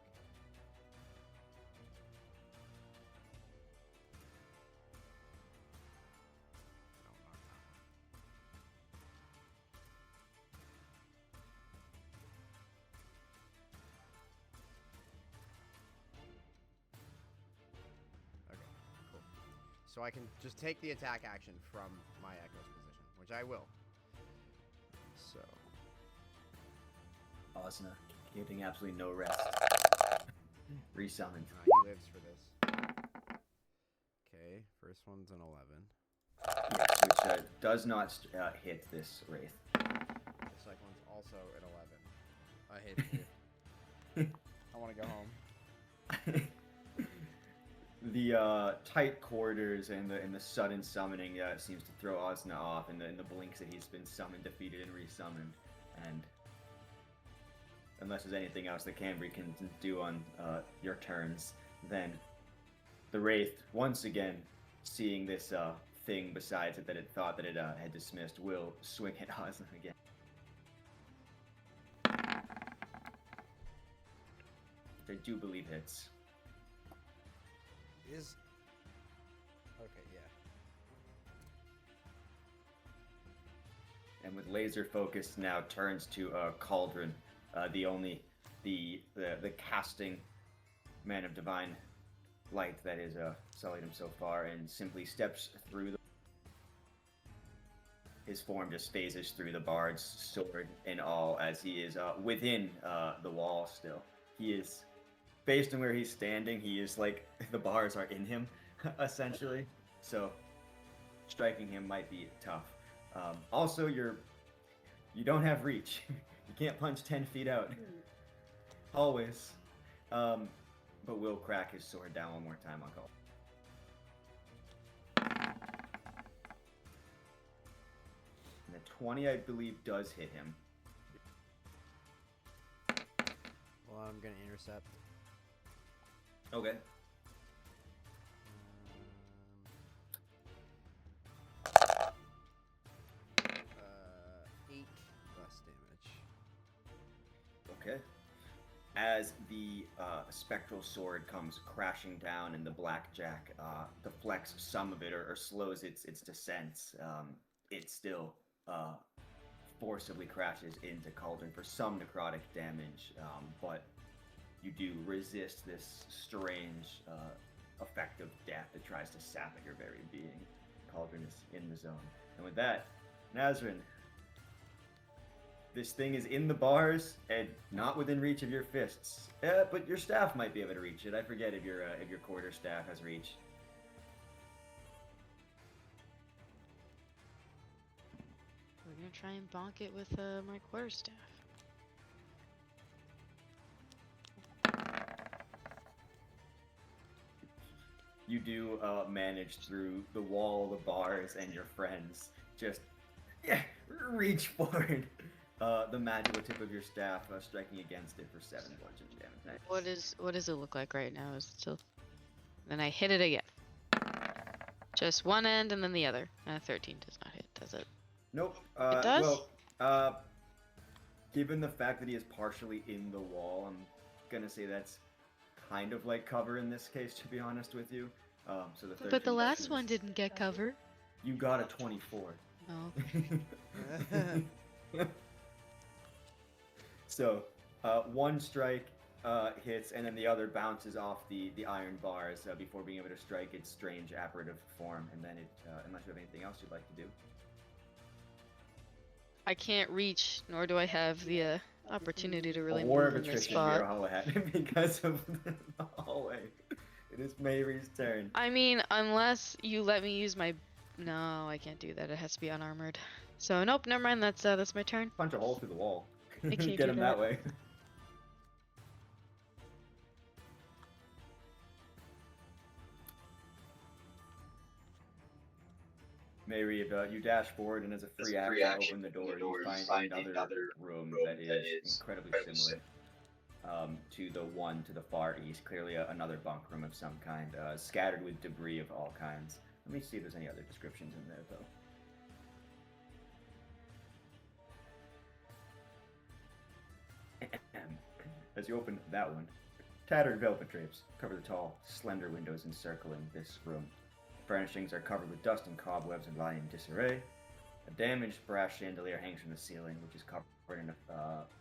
No, not that one. Okay, cool. So I can just take the attack action from my Echo's position, which I will. So... Asuna, getting absolutely no rest. Resummoned. he lives for this. Okay, first one's an 11. Yes, which does not hit this wraith. The second one's also an 11. I hate you. I want to go home. the tight quarters and the sudden summoning seems to throw Osna off in the blinks that he's been summoned, defeated, and resummoned. And unless there's anything else that Cambry can do on your turns, then the Wraith, once again, seeing this thing besides it that it thought that it had dismissed, will swing at Osna again. Which I do believe hits. Is okay, yeah. And with laser focus now turns to Cauldron, the casting man of divine light that is sullied him so far, and simply steps through his form just phases through the bard's sword and all as he is within the wall still. He is, based on where he's standing, he is like, the bars are in him, essentially. So striking him might be tough. Also, you don't have reach. You can't punch 10 feet out. Always. But will crack his sword down one more time on call. And the 20, I believe, does hit him. Well, I'm gonna intercept. Okay. 8 less damage. Okay. As the spectral sword comes crashing down and the blackjack deflects some of it or slows its descent, it still forcibly crashes into Cauldron for some necrotic damage, but you do resist this strange effect of death that tries to sap at your very being. Cauldron is in the zone. And with that, Nazrin, this thing is in the bars and not within reach of your fists. But your staff might be able to reach it. I forget if your quarter staff has reach. We're gonna try and bonk it with my quarterstaff. You do manage through the wall, the bars, and your friends just reach forward. The magical tip of your staff striking against it for 7 bludgeoning damage. What does it look like right now? Is it still? Then I hit it again. Just one end and then the other. 13 does not hit, does it? Nope. It does? Well, given the fact that he is partially in the wall, I'm gonna say that's kind of like cover in this case, to be honest with you. So the 13 But the last doesn't- one didn't get cover. You got a 24. Oh. So, one strike hits, and then the other bounces off the iron bars before being able to strike its strange apparative form, and then it, unless you have anything else you'd like to do. I can't reach, nor do I have the opportunity to really A war of move in this attrition here, spot. Hollow Hat, because of the hallway. It is Mary's turn. I mean, unless you let me use my... No, I can't do that. It has to be unarmored. So, nope, never mind. That's my turn. Punch a hole through the wall. I can't Get do him that that. way. Mary, if you dash forward and as a free action open the door, you find another room that is incredibly similar to the one to the far east. Clearly another bunk room of some kind, scattered with debris of all kinds. Let me see if there's any other descriptions in there, though. As you open that one, tattered velvet drapes cover the tall, slender windows encircling this room. Furnishings are covered with dust and cobwebs and lie in disarray. A damaged brass chandelier hangs from the ceiling, which is covered in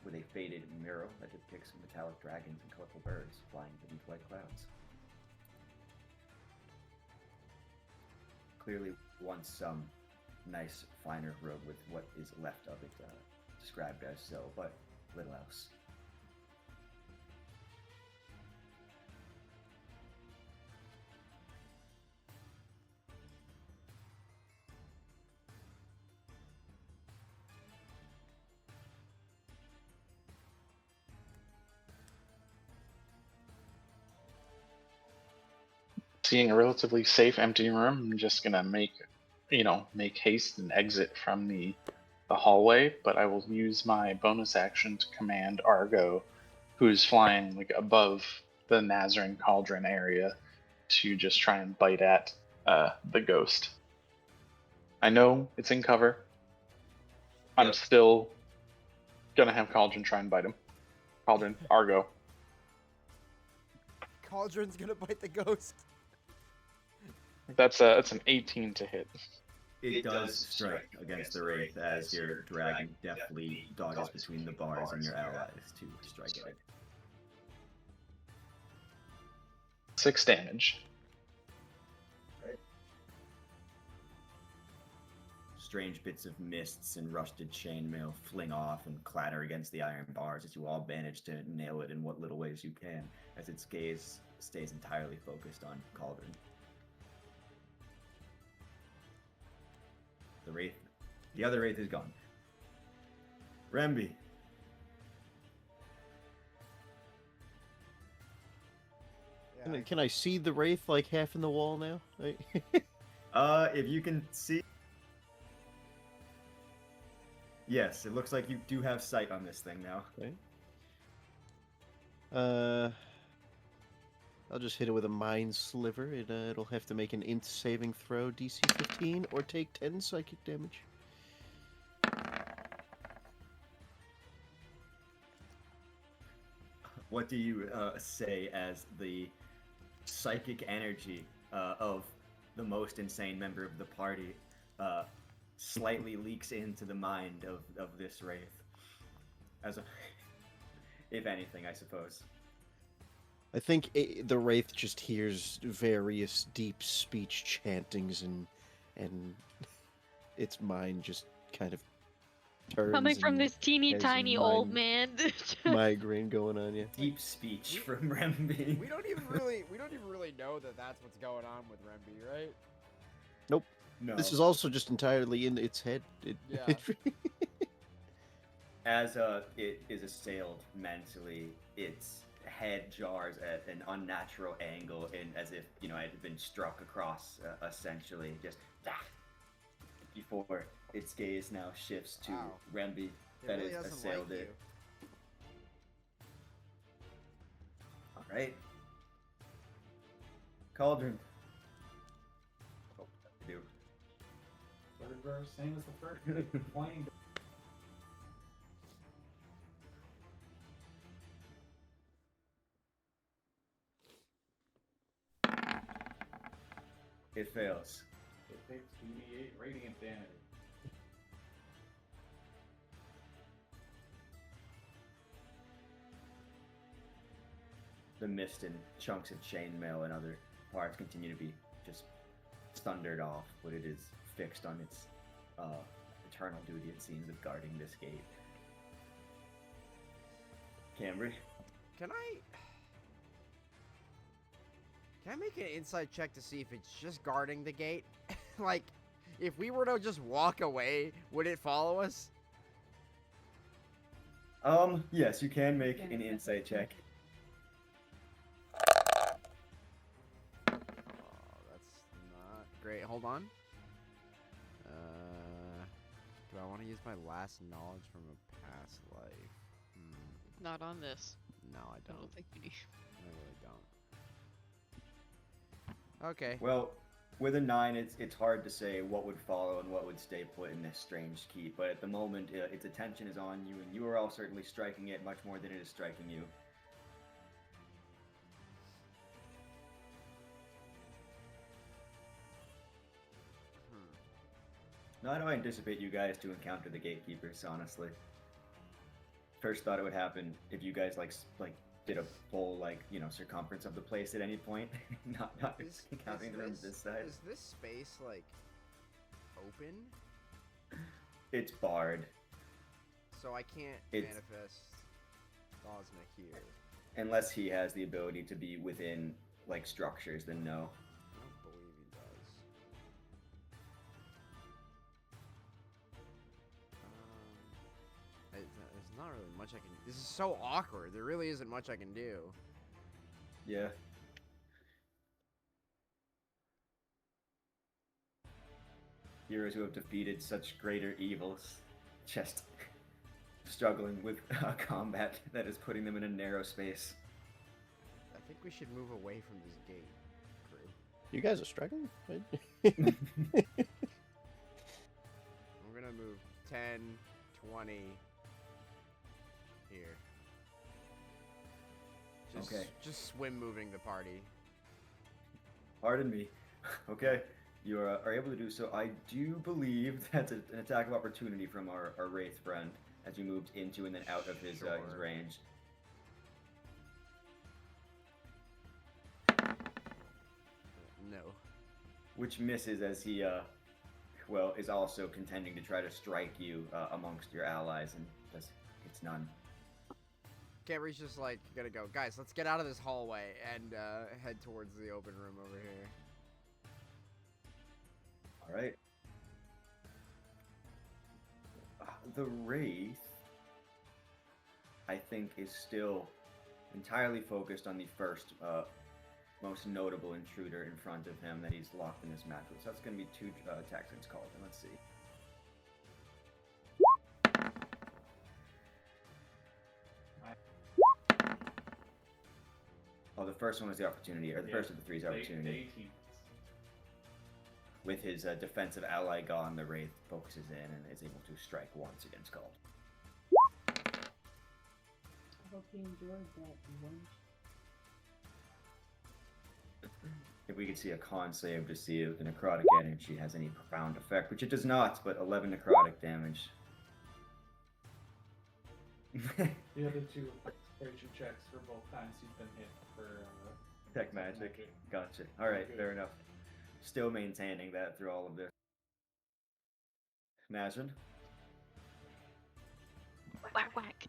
with a faded mural that depicts metallic dragons and colorful birds flying beneath white clouds. Clearly once some nice, finer room with what is left of it described as so, but little else. Seeing a relatively safe, empty room, I'm just gonna make haste and exit from the hallway. But I will use my bonus action to command Argo, who's flying like above the Nazarene Cauldron area, to just try and bite at the ghost. I know it's in cover. I'm Yep. still gonna have Cauldron try and bite him. Cauldron, Argo. Cauldron's gonna bite the ghost. That's an 18 to hit. It does strike against the Wraith as your dragon deftly dodges between the bars and your allies to strike at it. 6 damage. Strange bits of mists and rusted chainmail fling off and clatter against the iron bars as you all manage to nail it in what little ways you can, as its gaze stays entirely focused on Cauldron. The other Wraith is gone. Remby. Can I see the wraith like half in the wall now? If you can see. Yes, it looks like you do have sight on this thing now. Okay. I'll just hit it with a mind sliver. It'll have to make an int saving throw, DC 15, or take 10 psychic damage. What do you say as the psychic energy of the most insane member of the party slightly leaks into the mind of this wraith? If anything, I suppose. I think the wraith just hears various deep speech chantings, and its mind just kind of turns. Coming from and this teeny has tiny old man. migraine going on, yeah. Deep speech from Remby. We don't even really know that that's what's going on with Remby, right? Nope. No. This is also just entirely in its head. Yeah. As it is assailed mentally, its head jars at an unnatural angle, and as if it had been struck across, essentially, just before its gaze now shifts to Wow. Remby that really has doesn't assailed like it. All right, Cauldron. Oh, I do. Third verse, same as the first. Pointing. It fails. It takes 2d8 radiant damage. The mist and chunks of chainmail and other parts continue to be just thundered off, but it is fixed on its eternal duty, it seems, of guarding this gate. Cambry? Can I make an insight check to see if it's just guarding the gate? Like, if we were to just walk away, would it follow us? Yes, you can make an insight check. Oh, that's not great. Hold on. Do I want to use my last knowledge from a past life? Not on this. No, I I don't. don't think you need. I really don't. Okay. Well, with a 9, it's hard to say what would follow and what would stay put in this strange keep, but at the moment, its attention is on you, and you are all certainly striking it much more than it is striking you. No, I don't anticipate you guys to encounter the gatekeepers, honestly. First thought it would happen if you guys like did a full circumference of the place at any point, not counting the rooms this side. Is this space like open? It's barred. So I can't It's- manifest Osmic here. Unless he has the ability to be within structures, then no. I don't believe he does. There's not really much I can. This is so awkward. There really isn't much I can do. Yeah. heroes who have defeated such greater evils, just struggling with a combat that is putting them in a narrow space. I think we should move away from this gate, crew. You guys are struggling? I'm gonna move 10, 20 here. Just swim moving the party. Pardon me. Okay, you are able to do so. I do believe that's an attack of opportunity from our Wraith friend as you moved into and then out of his range. No. Which misses as he, is also contending to try to strike you amongst your allies and just gets none. Gary's just like, gonna go, guys, let's get out of this hallway and head towards the open room over here. Alright. The Wraith, I think, is still entirely focused on the first, most notable intruder in front of him that he's locked in this match with. So that's going to be 2 attacks against Cauldron. Let's see. Oh, the first one was the opportunity, or the first of the 3 is the opportunity. With his defensive ally gone, the Wraith focuses in and is able to strike once against Cauldron. I hope he enjoyed that one. If we could see a con save to see if the necrotic energy has any profound effect, which it does not, but 11 necrotic damage. The other 2 exposure checks for both times he's been hit for Tech magic. Gotcha. Alright, fair enough. Still maintaining that through all of this. Imagine. Whack whack.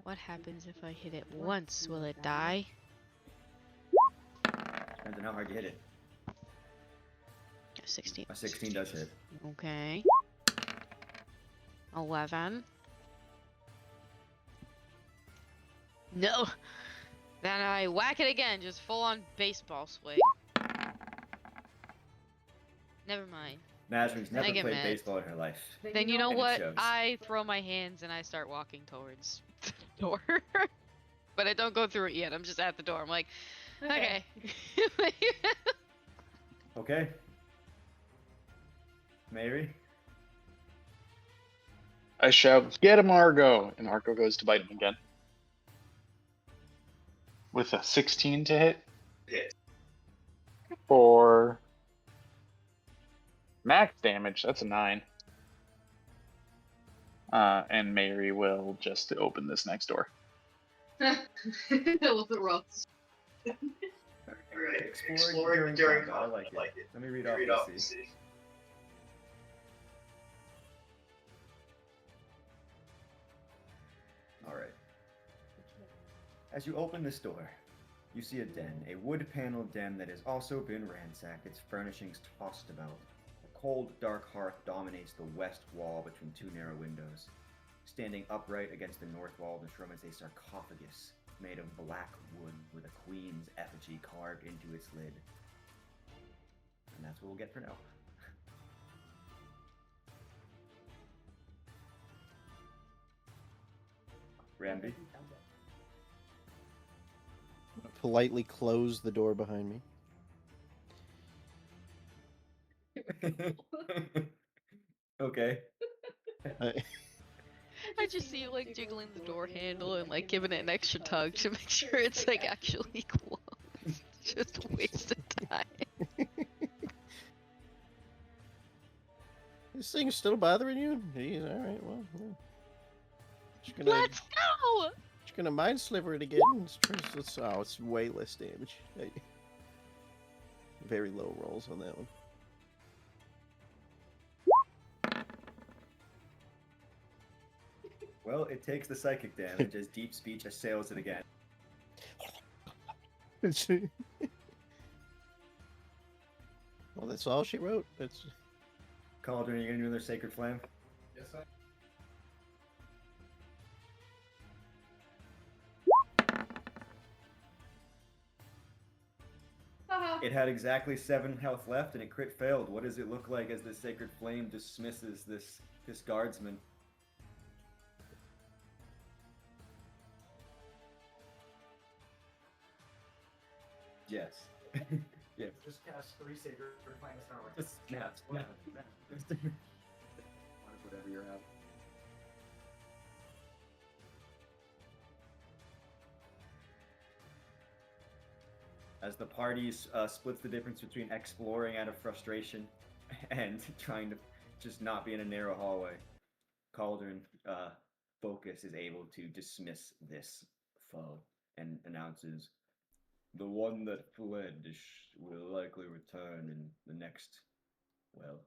What happens if I hit it once? Will it die? Depends on how hard you hit it. 16. A 16 does hit. Okay. 11. No! Then I whack it again, just full on baseball swing. Never mind. Imagine never I get played mad. baseball in her life. Then you know And it what? shows. I throw my hands and I start walking towards the door. But I don't go through it yet. I'm just at the door. I'm like, okay. Okay. Mary? I shout, "Get him, Argo!" And Argo goes to bite him again. With a 16 to hit. For max damage, that's a 9. And Mary will just open this next door. With the rolls. Exploring during combat. I like it. Let me read off and see. Alright. As you open this door, you see a den, a wood-paneled den that has also been ransacked, its furnishings tossed about. A cold, dark hearth dominates the west wall between 2 narrow windows. Standing upright against the north wall of this room is a sarcophagus made of black wood with a queen's effigy carved into its lid. And that's what we'll get for now. Ramby? Politely close the door behind me. Okay. I just see you like jiggling the door handle and like giving it an extra tug to make sure it's like actually closed. Just a waste of time. This thing's still bothering you? Jeez, alright, well, yeah. Let's go! Just gonna mind sliver it again. It's way less damage. Very low rolls on that one. Well, it takes the psychic damage as deep speech assails it again. Well, that's all she wrote. That's Cauldron, are you gonna do another sacred flame? Yes, I. It had exactly 7 health left, and it crit failed. What does it look like as the sacred flame dismisses this guardsman? Yes. Yes. Just cast 3 Sacred Flames Tower. Just whatever you're at. As the party splits the difference between exploring out of frustration and trying to just not be in a narrow hallway, Cauldron Focus is able to dismiss this foe and announces, "The one that fled will likely return in the next, well,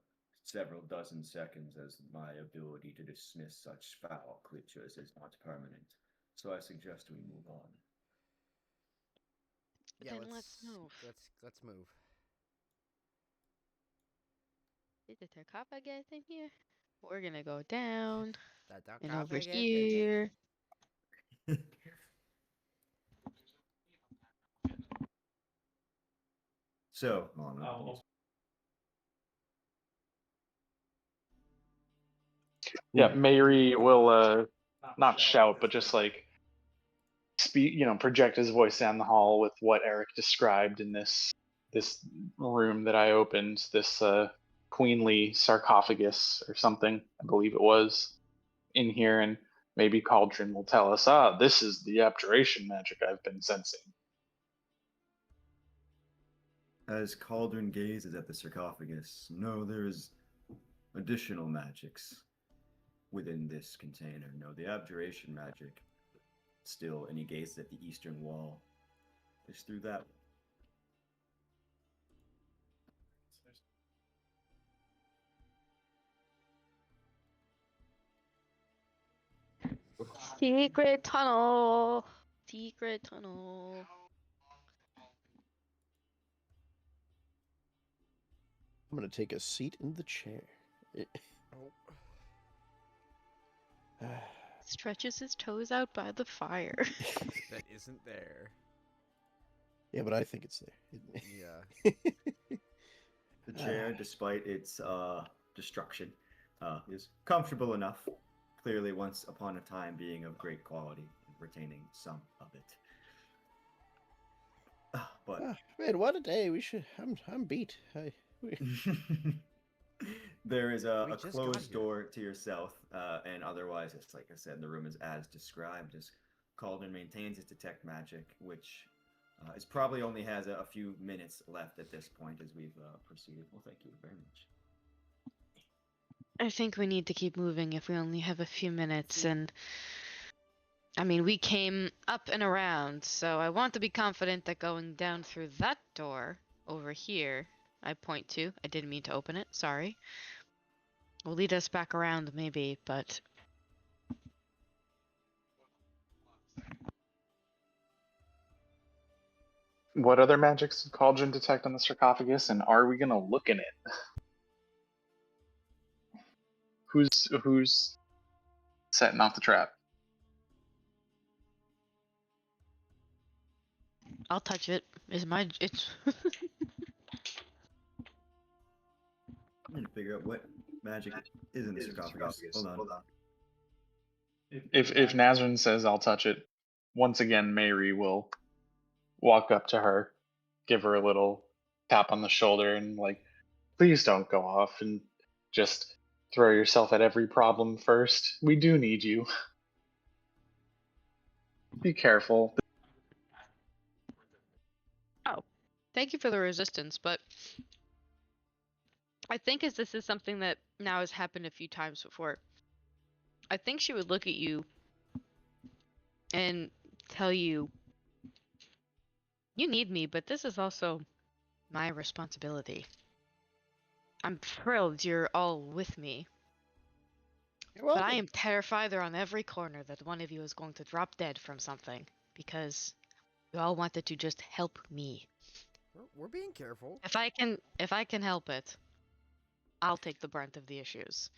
several dozen seconds, as my ability to dismiss such foul creatures is not permanent. So I suggest we move on." Yeah, Then let's move. Let's move. Is the sarcophagus in here? We're gonna go down That and over sarcophagus, here. So, Yeah, Mary will not shout, but just like speak, project his voice down the hall with what Eric described in this room that I opened, this queenly sarcophagus or something, I believe it was, in here, and maybe Cauldron will tell us, this is the abjuration magic I've been sensing. as Cauldron gazes at the sarcophagus, no, there is additional magics within this container. No, the abjuration magic still, and he gazes at the eastern wall, is through that. Secret tunnel. Secret tunnel. I'm gonna take a seat in the chair. Stretches his toes out by the fire. That isn't there. Yeah, but I think it's there. Yeah. The chair, despite its destruction, is comfortable enough. Clearly, once upon a time, being of great quality, retaining some of it. But man, what a day! I'm beat. there is a just got closed here. door to your south, and otherwise, it's like I said, the room is as described. As Cauldron maintains its detect magic, which is probably only has a few minutes left at this point as we've proceeded. Well, thank you very much. I think we need to keep moving if we only have a few minutes, and I mean, we came up and around, so I want to be confident that going down through that door over here, I point to, I didn't mean to open it, sorry, will lead us back around maybe, but What other magics did Cauldron detect on the sarcophagus, and are we gonna look in it? Who's setting off the trap? I'll touch it. It's I'm gonna figure out what magic is in the sarcophagus. Hold on. If Nazrin says I'll touch it, once again Mary will walk up to her, give her a little tap on the shoulder, and like, please don't go off and just throw yourself at every problem first. We do need you. Be careful. Oh, thank you for the resistance, but I think as this is something that now has happened a few times before, I think she would look at you and tell you, you need me, but this is also my responsibility. I'm thrilled you're all with me, but I am terrified they're on every corner that one of you is going to drop dead from something, because you all wanted to just help me. We're being careful. If I can help it, I'll take the brunt of the issues.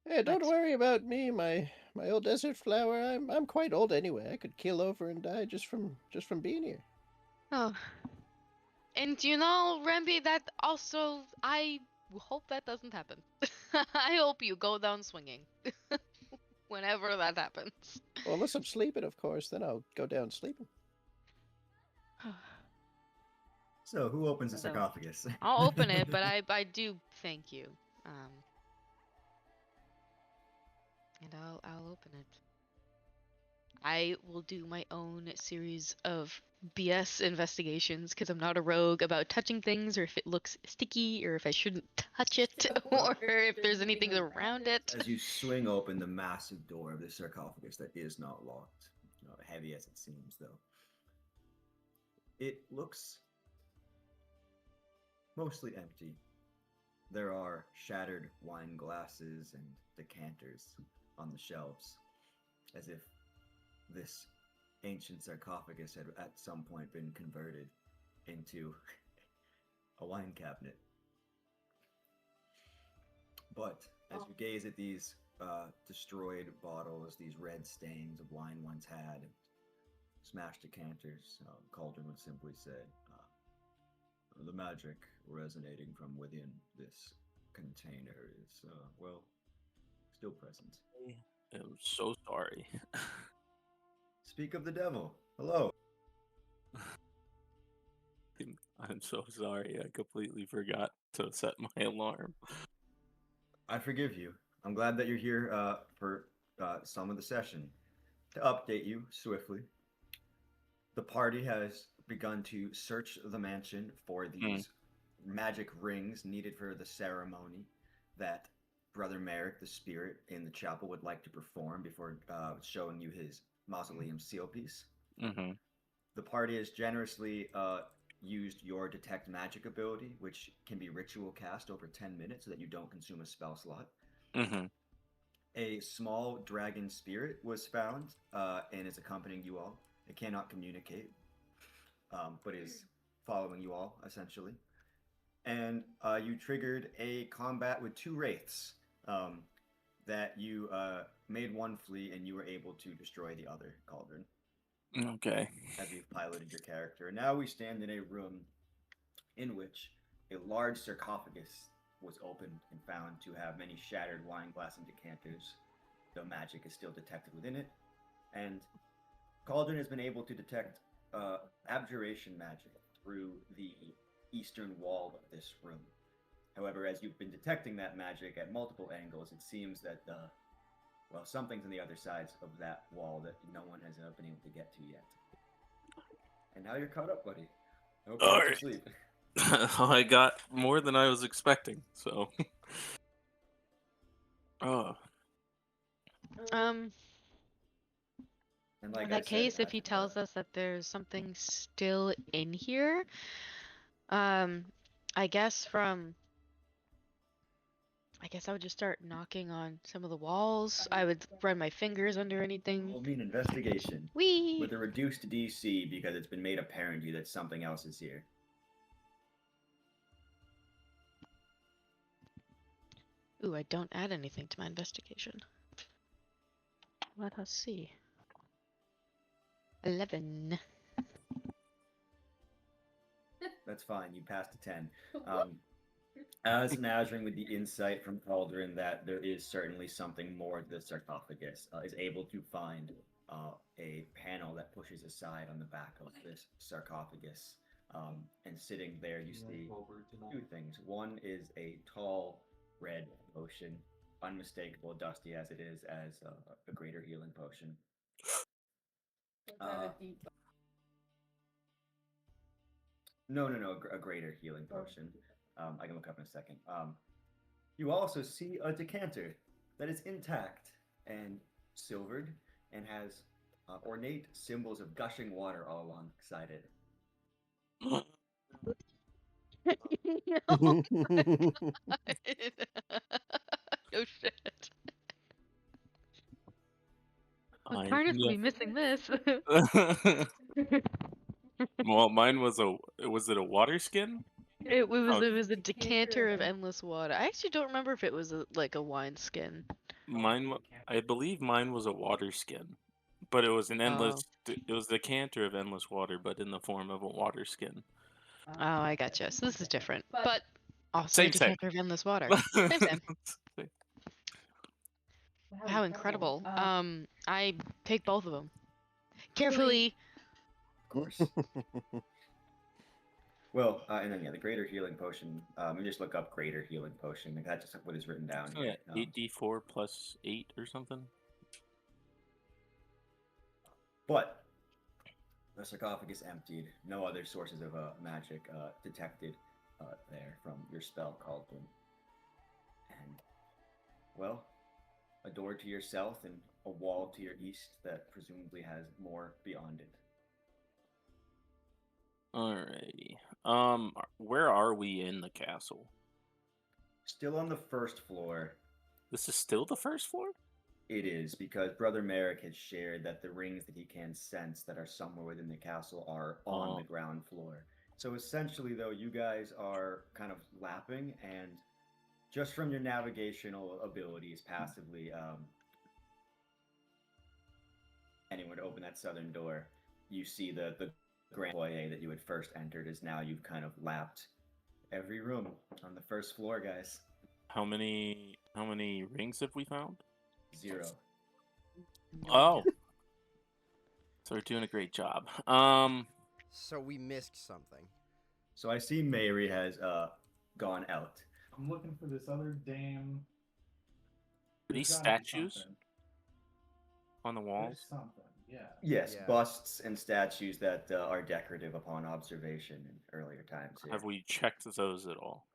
Hey, don't worry about me, my old desert flower. I'm quite old anyway. I could keel over and die just from being here. Oh, And you know, Remby, that also, I hope that doesn't happen. I hope you go down swinging. Whenever that happens. Well, unless I'm sleeping, of course, then I'll go down sleeping. So, who opens the So, sarcophagus? I'll open it, but I do thank you. And I'll open it. I will do my own series of BS investigations because I'm not a rogue about touching things or if it looks sticky or if I shouldn't touch it or if there's anything around it. As you swing open the massive door of the sarcophagus that is not locked, heavy as it seems, though, it looks mostly empty. There are shattered wine glasses and decanters on the shelves, as if this ancient sarcophagus had at some point been converted into a wine cabinet. But as you gaze at these destroyed bottles, these red stains of wine once had, smashed decanters, Cauldron would simply say, the magic resonating from within this container is, well, still present. I'm so sorry. Speak of the devil. Hello. I'm so sorry. I completely forgot to set my alarm. I forgive you. I'm glad that you're here for some of the session. To update you swiftly, the party has begun to search the mansion for these magic rings needed for the ceremony that Brother Merrick, the spirit in the chapel, would like to perform before showing you his mausoleum seal piece. Mm-hmm. The party has generously used your detect magic ability, which can be ritual cast over 10 minutes so that you don't consume a spell slot. Mm-hmm. A small dragon spirit was found and is accompanying you all. It cannot communicate, but is following you all, essentially. And you triggered a combat with 2 wraiths that you made one flee and you were able to destroy the other, Cauldron. Okay. As you've piloted your character. Now we stand in a room in which a large sarcophagus was opened and found to have many shattered wine glass and decanters, though magic is still detected within it. And Cauldron has been able to detect abjuration magic through the eastern wall of this room. However, as you've been detecting that magic at multiple angles, it seems that something's on the other sides of that wall that no one has been able to get to yet. And now you're caught up, buddy. I hope you get to sleep. I got more than I was expecting, so. Oh. And like In that case, if he tells us that there's something still in here, I guess I would just start knocking on some of the walls. I would run my fingers under anything. It'll be an investigation. Whee! With a reduced DC because it's been made apparent to you that something else is here. Ooh, I don't add anything to my investigation. Let us see. 11. That's fine. You passed a 10. As measuring with the insight from Cauldron that there is certainly something more to the sarcophagus, is able to find a panel that pushes aside on the back of this sarcophagus. And sitting there, you see 2 things. One is a tall red potion, unmistakable, dusty as it is, as a greater healing potion. No, a greater healing potion. I can look up in a second. You also see a decanter that is intact and silvered and has ornate symbols of gushing water all alongside it. Oh my god. No shit. Karna's gonna be missing this. Well, mine was was it a water skin? It was a decanter of endless water. I actually don't remember if it was like a wine skin. I believe mine was a water skin, but it was an endless. It was the decanter of endless water, but in the form of a water skin. Oh, I gotcha. So this is different, but also Same, you just same. have to run this water. Same, same. How incredible. I take both of them. Carefully. Of course. Well, and then yeah, the greater healing potion. You just look up greater healing potion. Like that's just what is written down Yeah, here. 8d4 plus 8 or something. But the sarcophagus emptied. No other sources of magic detected there from your spell cauldron. And well, a door to your south and a wall to your east that presumably has more beyond it. Alrighty. Where are we in the castle? Still on the first floor. This is still the first floor? It is, because Brother Merrick has shared that the rings that he can sense that are somewhere within the castle are on the ground floor. So essentially, though, you guys are kind of lapping, and just from your navigational abilities passively, anyone to open that southern door, you see the grand foyer that you had first entered is now you've kind of lapped every room on the first floor, guys. How many rings have we found? 0. Oh. So we're doing a great job. So we missed something. So I see Mary has gone out. I'm looking for this other dame. These There's gotta be statues something. on the There's walls? something, yeah. Yes, Yeah. busts and statues that are decorative upon observation in earlier times. Here. Have we checked those at all?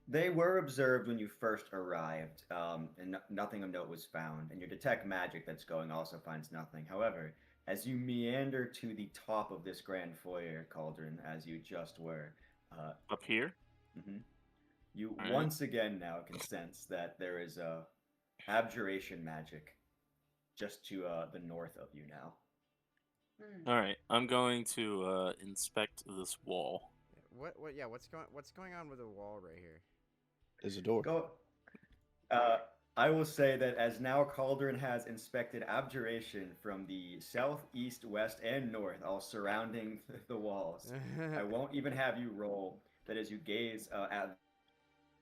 They were observed when you first arrived, and nothing of note was found. And your detect magic that's going also finds nothing. However, as you meander to the top of this grand foyer cauldron, as you just were, Up here? you All right. once again now can sense that there is abjuration magic just to the north of you now. Alright, I'm going to inspect this wall. What's going on with the wall right here? There's a door. Go. I will say that as now Cauldron has inspected abjuration from the south, east, west, and north, all surrounding the walls. I won't even have you roll. That as you gaze at the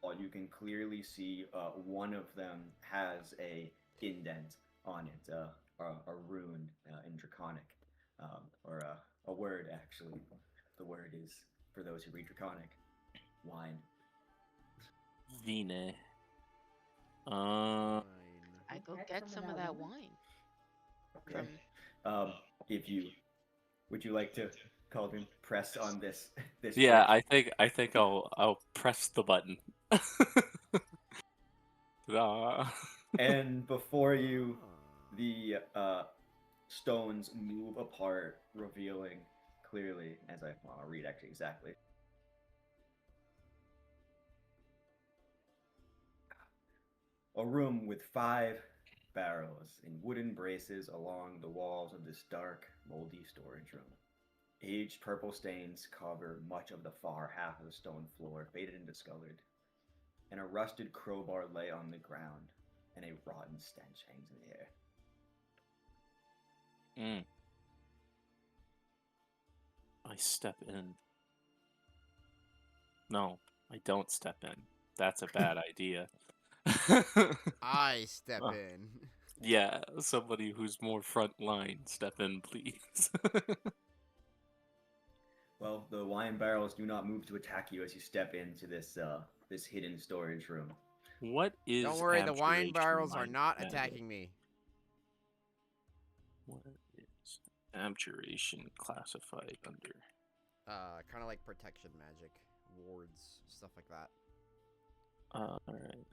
wall, you can clearly see one of them has a indent on it, a rune in Draconic, or a word actually. The word is, for those who read Draconic, wine. Vine. Fine. I go get some of that wine. Okay. Would you like to, Cauldron, press on this? Yeah, bridge? I think I'll press the button. Ta-da. And before you, the stones move apart, revealing clearly, as I'll read actually exactly. A room with 5 barrels in wooden braces along the walls of this dark, moldy storage room. Aged purple stains cover much of the far half of the stone floor, faded and discolored, and a rusted crowbar lay on the ground, and a rotten stench hangs in the air. I step in. No, I don't step in. That's a bad idea. I step in. Yeah, somebody who's more front line, step in, please. Well, the wine barrels do not move to attack you as you step into this this hidden storage room. What is Don't worry, the wine abjuration barrels are wine not magic? attacking me. What is abjuration classified under? Kind of like protection magic, wards, stuff like that. Alright.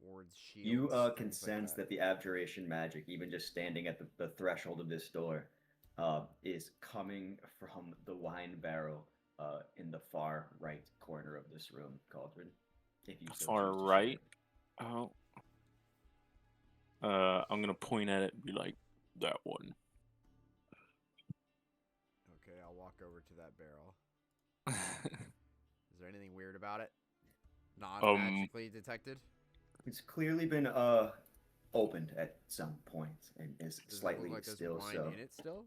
Wards, shields. You can things like sense that the abjuration magic, even just standing at the threshold of this door, is coming from the wine barrel in the far right corner of this room, Cauldron. If you so Far choose to right? share. Oh. I'm gonna point at it and be like, that one. Okay, I'll walk over to that barrel. Is there anything weird about it? Non-magically detected? It's clearly been opened at some point and is Does it slightly look like there's still wine so. in it still?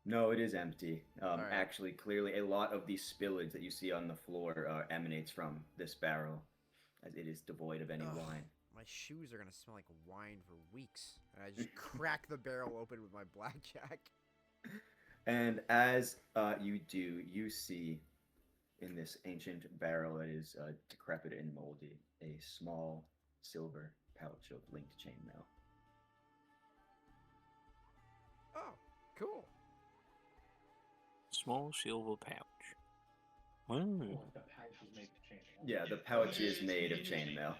No, it is empty. Alright. Actually, clearly, a lot of the spillage that you see on the floor emanates from this barrel, as it is devoid of any Ugh. wine. My shoes are gonna smell like wine for weeks. And I just crack the barrel open with my blackjack. And as you do, you see in this ancient barrel that is decrepit and moldy a small silver pouch of linked chainmail. Oh, cool. Small silver pouch. Oh. Oh, the pouch is made of chainmail. Yeah, the pouch is made of chainmail.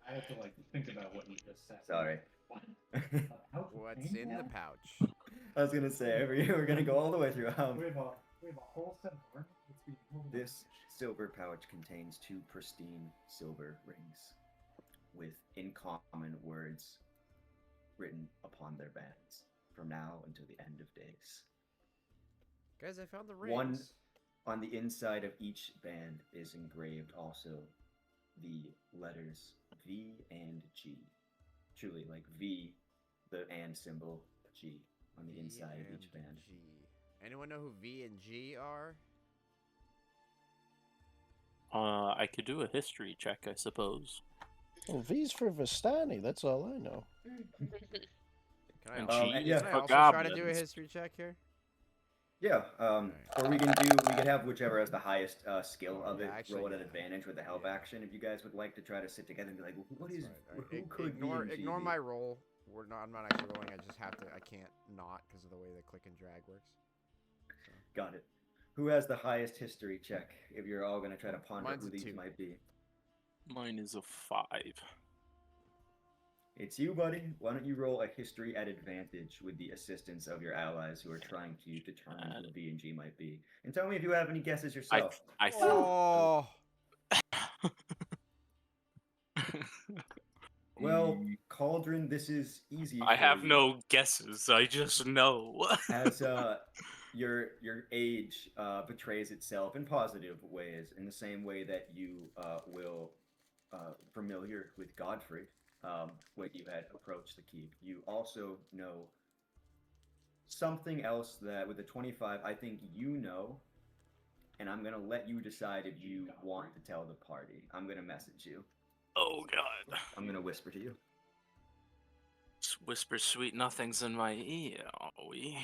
I have to like think about what you just said. Sorry. What? A pouch of What's in the chainmail? pouch? I was gonna say, we're gonna go all the way through. We have a whole set of armor that's being held in This silver pouch contains 2 pristine silver rings with in common words written upon their bands from now until the end of days. Guys, I found the rings. One on the inside of each band is engraved also the letters V and G. Truly, like V, the and symbol, G on the V inside of each and band. G. Anyone know who V and G are? I could do a history check, I suppose. Well, V's for Vistani. That's all I know. Can I And also, G is can I for also try to do a goblins. history check here? Yeah, or we could have whichever has the highest skill of it Yeah, actually, roll at an yeah. advantage with the help Yeah. action. If you guys would like to try to sit together and be like, what is, That's fine. who could ignore be in ignore GB? my roll. I'm not actually rolling. I just have to. I can't not because of the way the click and drag works. So. Got it. Who has the highest history check? If you're all gonna try to ponder Mine's who a these 2. might be. Mine is a 5. It's you, buddy. Why don't you roll a history at advantage with the assistance of your allies who are trying to determine who B and G might be, and tell me if you have any guesses yourself. I think. Oh. Well, Cauldron, this is easy. I for have you. no guesses. I just know. As your age betrays itself in positive ways, in the same way that you will familiar with Godfrey when you had approached the keep. You also know something else that with the 25, I think you know, and I'm gonna let you decide if you want to tell the party. I'm gonna message you. Oh God! I'm gonna whisper to you. Just whisper sweet nothings in my ear, are we?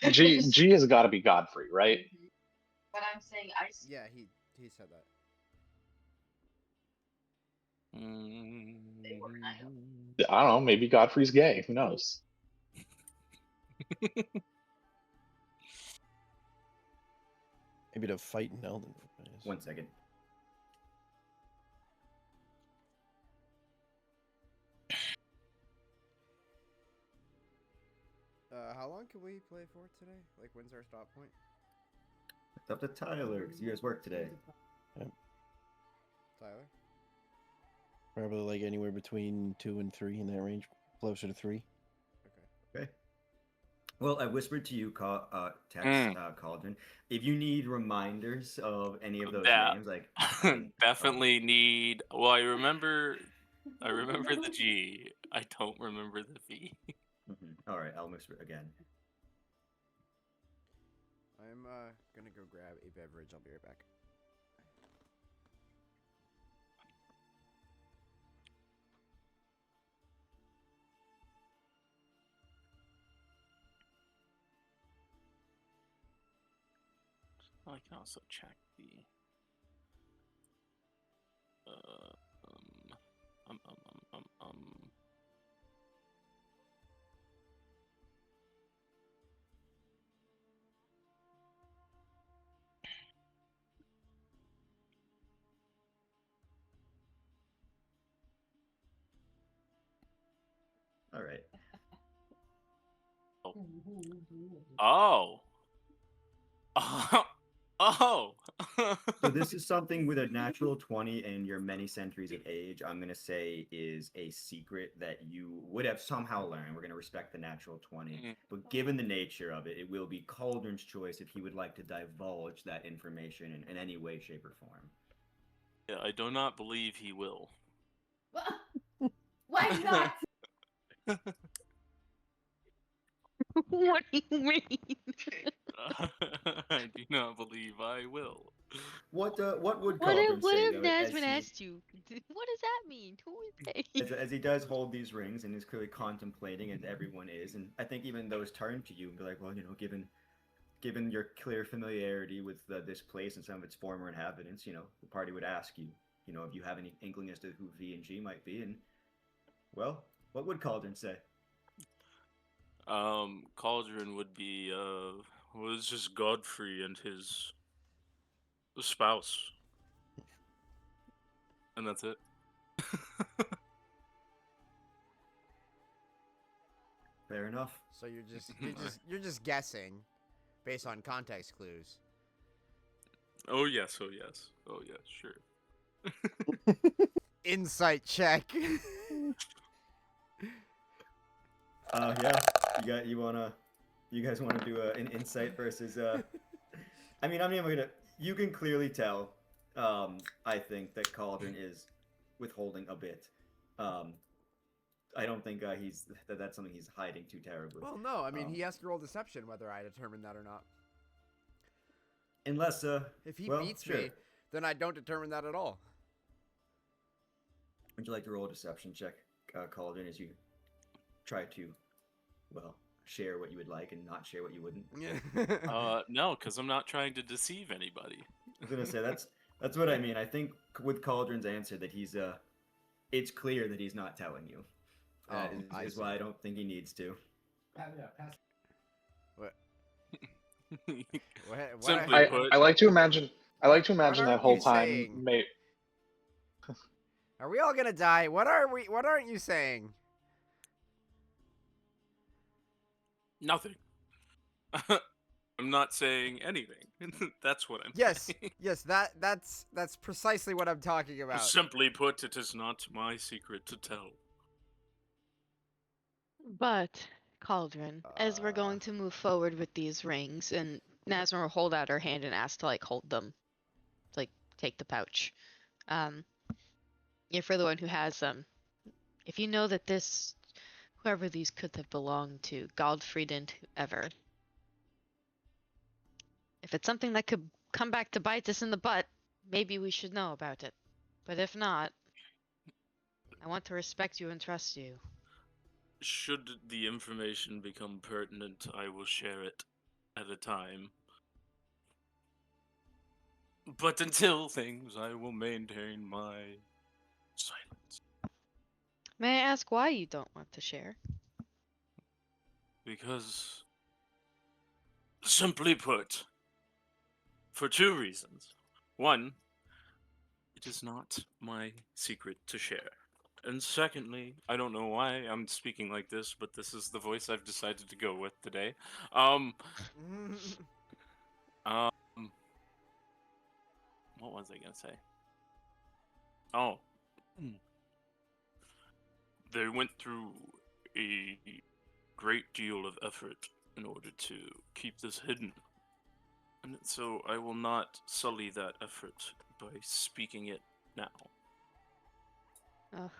Yeah. G has got to be Godfrey, right? But I'm saying ice. Yeah, he said that. They were not. I don't know. Maybe Godfrey's gay. Who knows? Maybe to fight in Elden Ring. 1 second. How long can we play for today? Like, when's our stop point? It's up to Tyler because you guys work today. Tyler? Probably like anywhere between 2 and 3 in that range. Closer to 3. Okay. Well, I whispered to you, Cauldron. If you need reminders of any of those names, like definitely need. Well, I remember the G. I don't remember the V. All right, I'll whisper again. I'm gonna go grab a beverage. I'll be right back. I can also check the. All right. Oh. Oh. So this is something with a natural 20 and your many centuries of age, I'm going to say is a secret that you would have somehow learned. We're going to respect the natural 20. But given the nature of it, it will be Cauldron's choice if he would like to divulge that information in any way, shape, or form. Yeah, I do not believe he will. Why not? What do you mean? I do not believe I will. What would What Cauldron if, what say if though as Nazman he asked you? What does that mean? Who is they? as he does hold these rings and is clearly contemplating, as everyone is, and I think even those turn to you and be like, well, given your clear familiarity with this place and some of its former inhabitants, the party would ask you, if you have any inkling as to who V and G might be, and well, what would Cauldron say? Cauldron would be was just Godfrey and his spouse, and that's it. Fair enough. So you're just guessing, based on context clues. Oh yes, oh yes, oh yes, sure. Insight check. Yeah. You guys wanna do an insight versus I mean, I'm not even gonna. You can clearly tell. I think that Cauldron is withholding a bit. I don't think that's something he's hiding too terribly. Well, no, I mean he has to roll deception whether I determine that or not. Unless If he well, beats sure. me, then I don't determine that at all. Would you like to roll a deception check, Cauldron, as you try to, well, share what you would like and not share what you wouldn't? No, because I'm not trying to deceive anybody. I was gonna say that's what I mean. I think with Cauldron's answer that he's it's clear that he's not telling you. Is why I don't think he needs to. Yeah, pass. What? Simply I, put, I like to imagine. I like to imagine that aren't whole you time. saying? May, Are we all gonna die? What aren't you saying? nothing. I'm not saying anything. That's what I'm Yes, saying. yes, that's precisely what I'm talking about. Simply put, it is not my secret to tell. But, Cauldron, as we're going to move forward with these rings, and Nazma will hold out her hand and ask to, hold them. Take the pouch. You're for the one who has them. If you know that whoever these could have belonged to, Godfried and whoever, if it's something that could come back to bite us in the butt, maybe we should know about it. But if not, I want to respect you and trust you. Should the information become pertinent, I will share it at a time. But until things, I will maintain my silence. May I ask why you don't want to share? Because, simply put, for two reasons. One, it is not my secret to share. And secondly, I don't know why I'm speaking like this, but this is the voice I've decided to go with today. What was I gonna say? Oh. They went through a great deal of effort in order to keep this hidden. And so I will not sully that effort by speaking it now. Ugh.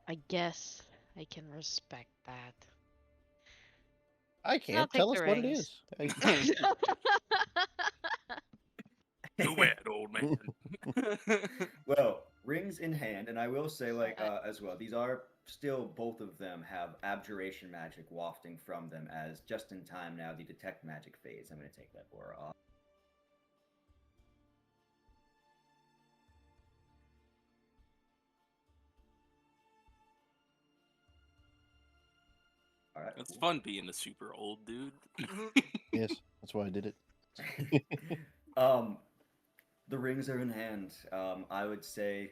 I guess I can respect that. I can't. I'll Tell take us the what it rings. is. Do it, old man. Well, rings in hand, and I will say, as well, these are still, both of them have abjuration magic wafting from them, as just in time now the detect magic phase. I'm going to take that aura off. All right. It's fun being a super old dude. Yes, that's why I did it. The rings are in hand. I would say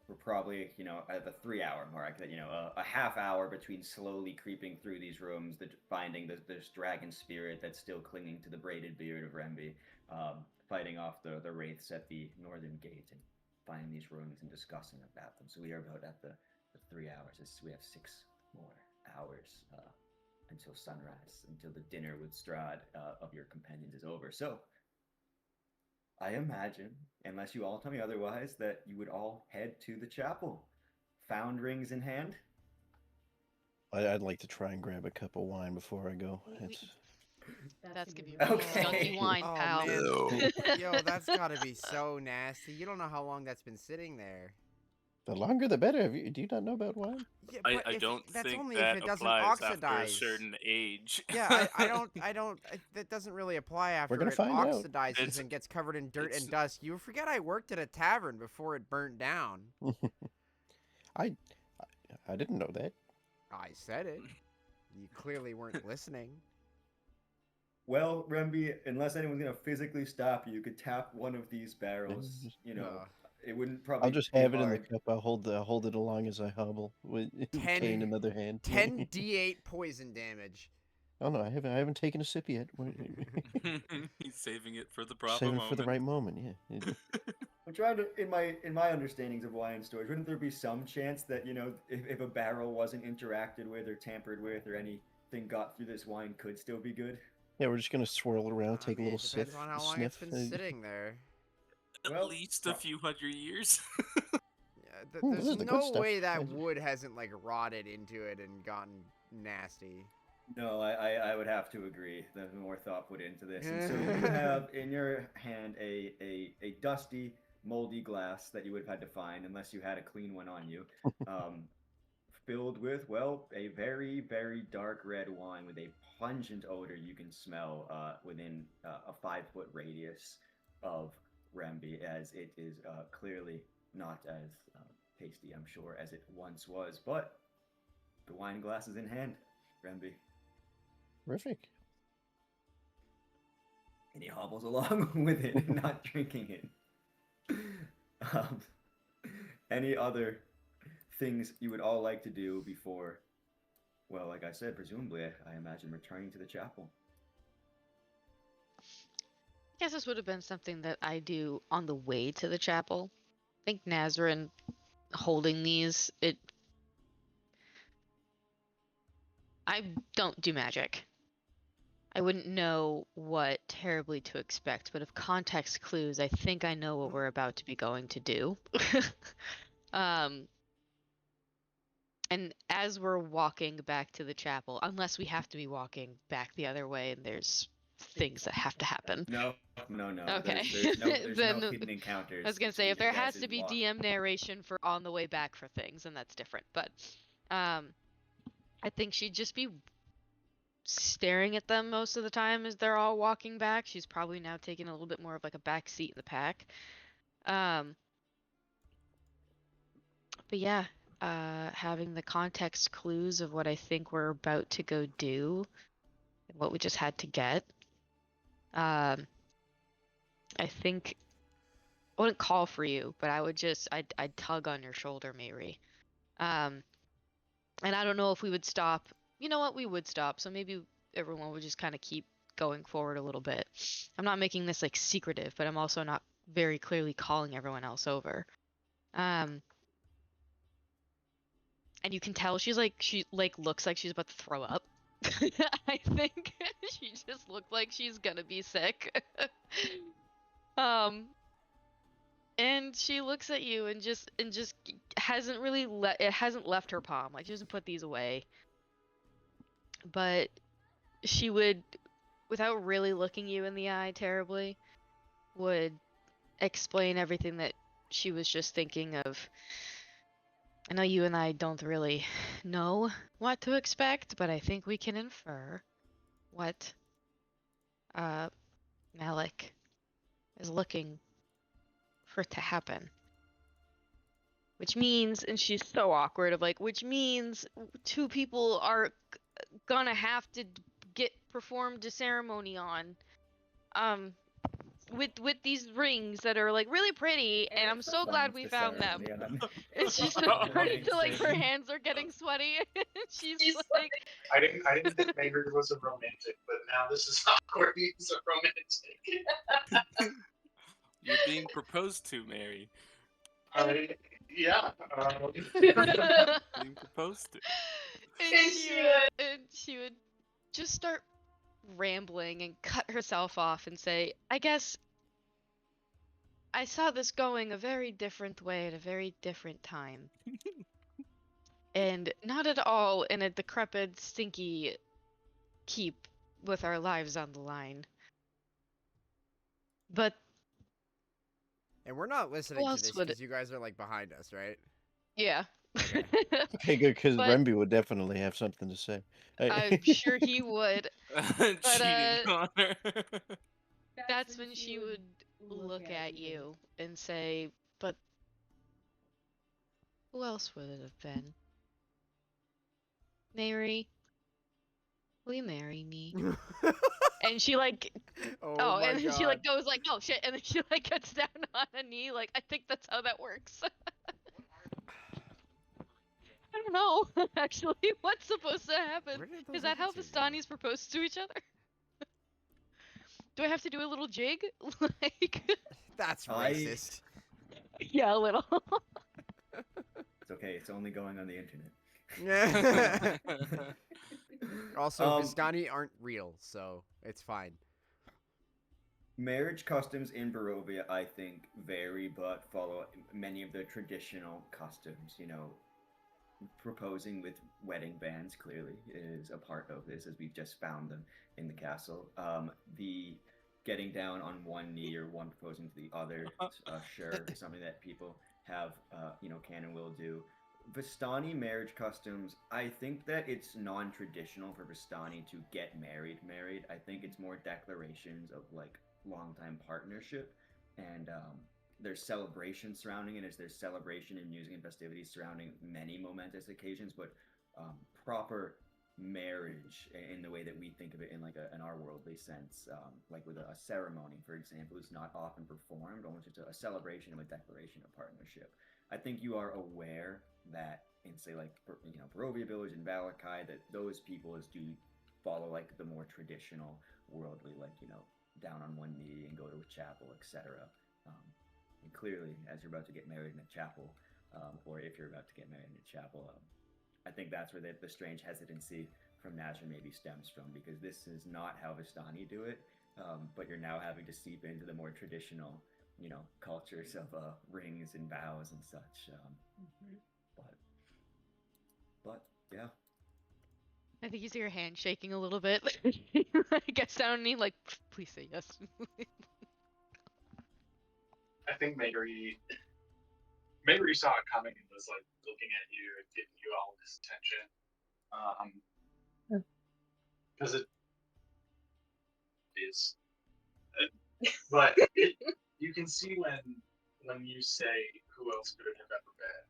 we're probably, at the 3 hour mark. That a half hour between slowly creeping through these rooms, finding this dragon spirit that's still clinging to the braided beard of Remby, fighting off the wraiths at the northern gate, and finding these rooms and discussing about them. So we are about at the 3 hours. We have 6 more hours until sunrise, until the dinner with Strahd of your companions is over. So I imagine, unless you all tell me otherwise, that you would all head to the chapel, found rings in hand? I'd like to try and grab a cup of wine before I go. It's... That's gonna be Okay. really skunky wine, Oh pal. man, yo, that's gotta be so nasty. You don't know how long that's been sitting there. The longer the better. Do you not know about wine? Yeah, I but don't that's think only that if it doesn't applies after a oxidize. certain age. Yeah, I don't. That doesn't really apply after gonna it find out. oxidizes and gets covered in dirt it's- and dust. You forget I worked at a tavern before it burnt down. I didn't know that. I said it. You clearly weren't listening. Well, Remby, unless anyone's gonna physically stop you, you could tap one of these barrels. You know, it wouldn't probably. I'll just be have it in the hard. cup. I'll hold it along as I hobble with 10 cane in the other hand. 10 d8 poison damage. Oh no, I haven't taken a sip yet. He's saving it for the proper Saving it moment. for the right moment. Yeah. I'm trying to, in my understandings of wine storage, wouldn't there be some chance that if a barrel wasn't interacted with or tampered with or anything got through this wine could still be good? Yeah, we're just gonna swirl it around, I take a mean, little it depends sniff. on how long sniff. it's been sitting there. At Well, least a few hundred years. Yeah, Ooh, this there's is the good no stuff. way that This is- wood hasn't like rotted into it and gotten nasty. No, I would have to agree. The more thought put into this, and so you have in your hand a dusty, moldy glass that you would have had to find unless you had a clean one on you, filled with a very very dark red wine with a pungent odor you can smell within a 5-foot radius of Remby, as it is clearly not as tasty, I'm sure, as it once was, but the wine glass is in hand, Remby. Terrific. And he hobbles along with it, not drinking it. Any other things you would all like to do before, well, like I said, presumably, I imagine returning to the chapel? I guess this would have been something that I do on the way to the chapel. I think Nazarene holding these, I don't do magic. I wouldn't know what terribly to expect, but if context clues, I think I know what we're about to be going to do. And as we're walking back to the chapel, unless we have to be walking back the other way and there's things that have to happen. No. Okay. There's Then no hidden encounters. I was gonna say, if between there you has guys' to be walk. DM narration for on the way back for things, then that's different. But I think she'd just be staring at them most of the time as they're all walking back. She's probably now taking a little bit more of like a back seat in the pack. But yeah, having the context clues of what I think we're about to go do, and what we just had to get. I think I wouldn't call for you, but I'd tug on your shoulder, Mary. And I don't know if we would stop. You know what? We would stop. So maybe everyone would just kind of keep going forward a little bit. I'm not making this like secretive, but I'm also not very clearly calling everyone else over. And you can tell she looks like she's about to throw up. I think she just looked like she's gonna be sick. And she looks at you and just hasn't really it hasn't left her palm. Like she doesn't put these away. But she would, without really looking you in the eye terribly, would explain everything that she was just thinking of. I know you and I don't really know what to expect, but I think we can infer what Malik is looking for it to happen. Which means, and she's so awkward of like, which means two people are gonna have to get performed a ceremony on. With these rings that are like really pretty, and I'm so glad we found them. And she's starting to like, her hands are getting sweaty. And she's like, I didn't think Mayberry was a romantic, but now this is awkward. He's a romantic. You're being proposed to, Mary. Yeah. Being proposed to. and she would just start rambling and cut herself off and say, I guess I saw this going a very different way at a very different time. and not at all in a decrepit, stinky keep with our lives on the line. But And we're not who listening to else this would? because you guys are like behind us, right? Yeah. Okay, good, because But Remby would definitely have something to say. I'm sure he would. But Cheating Connor. that's when she would look at you and say, "But who else would it have been? Mary, will you marry me?" And she like, Oh my and then she god. like goes like, "Oh shit," and then she like gets down on a knee. Like, I think that's how that works. I don't know, actually, what's supposed to happen? Where did those Is that other how two go? Vistanis propose to each other? Do I have to do a little jig? Like, That's I- racist. yeah, a little. It's okay. It's only going on the internet. Also, Um, Vistani aren't real, so it's fine. Marriage customs in Barovia, I think, vary but follow many of the traditional customs. You know, proposing with wedding bands clearly is a part of this, as we've just found them in the castle. The getting down on one knee or one proposing to the other, sure, is something that people have, can and will do. Vistani marriage customs, I think that it's non-traditional for Vistani to get married. I think it's more declarations of like long-time partnership, and there's celebration surrounding it, as there's celebration and music and festivities surrounding many momentous occasions, but proper marriage in the way that we think of it in like an our worldly sense, like with a ceremony, for example, is not often performed, almost just a celebration and a declaration of partnership. I think you are aware that in say like Barovia village and Valakai, that those peoples do follow like the more traditional worldly, like down on one knee and go to a chapel, etc. And clearly, as you're about to get married in a chapel, or if you're about to get married in a chapel, I think that's where the strange hesitancy from Nazir maybe stems from, because this is not how Vistani do it, but you're now having to seep into the more traditional, cultures of rings and vows and such. But yeah. I think you see her hand shaking a little bit. Gets down on her knee, like, please say yes. I think Mary saw it coming and was like looking at you and giving you all this attention. Because it is. But you can see when you say who else could it have ever been,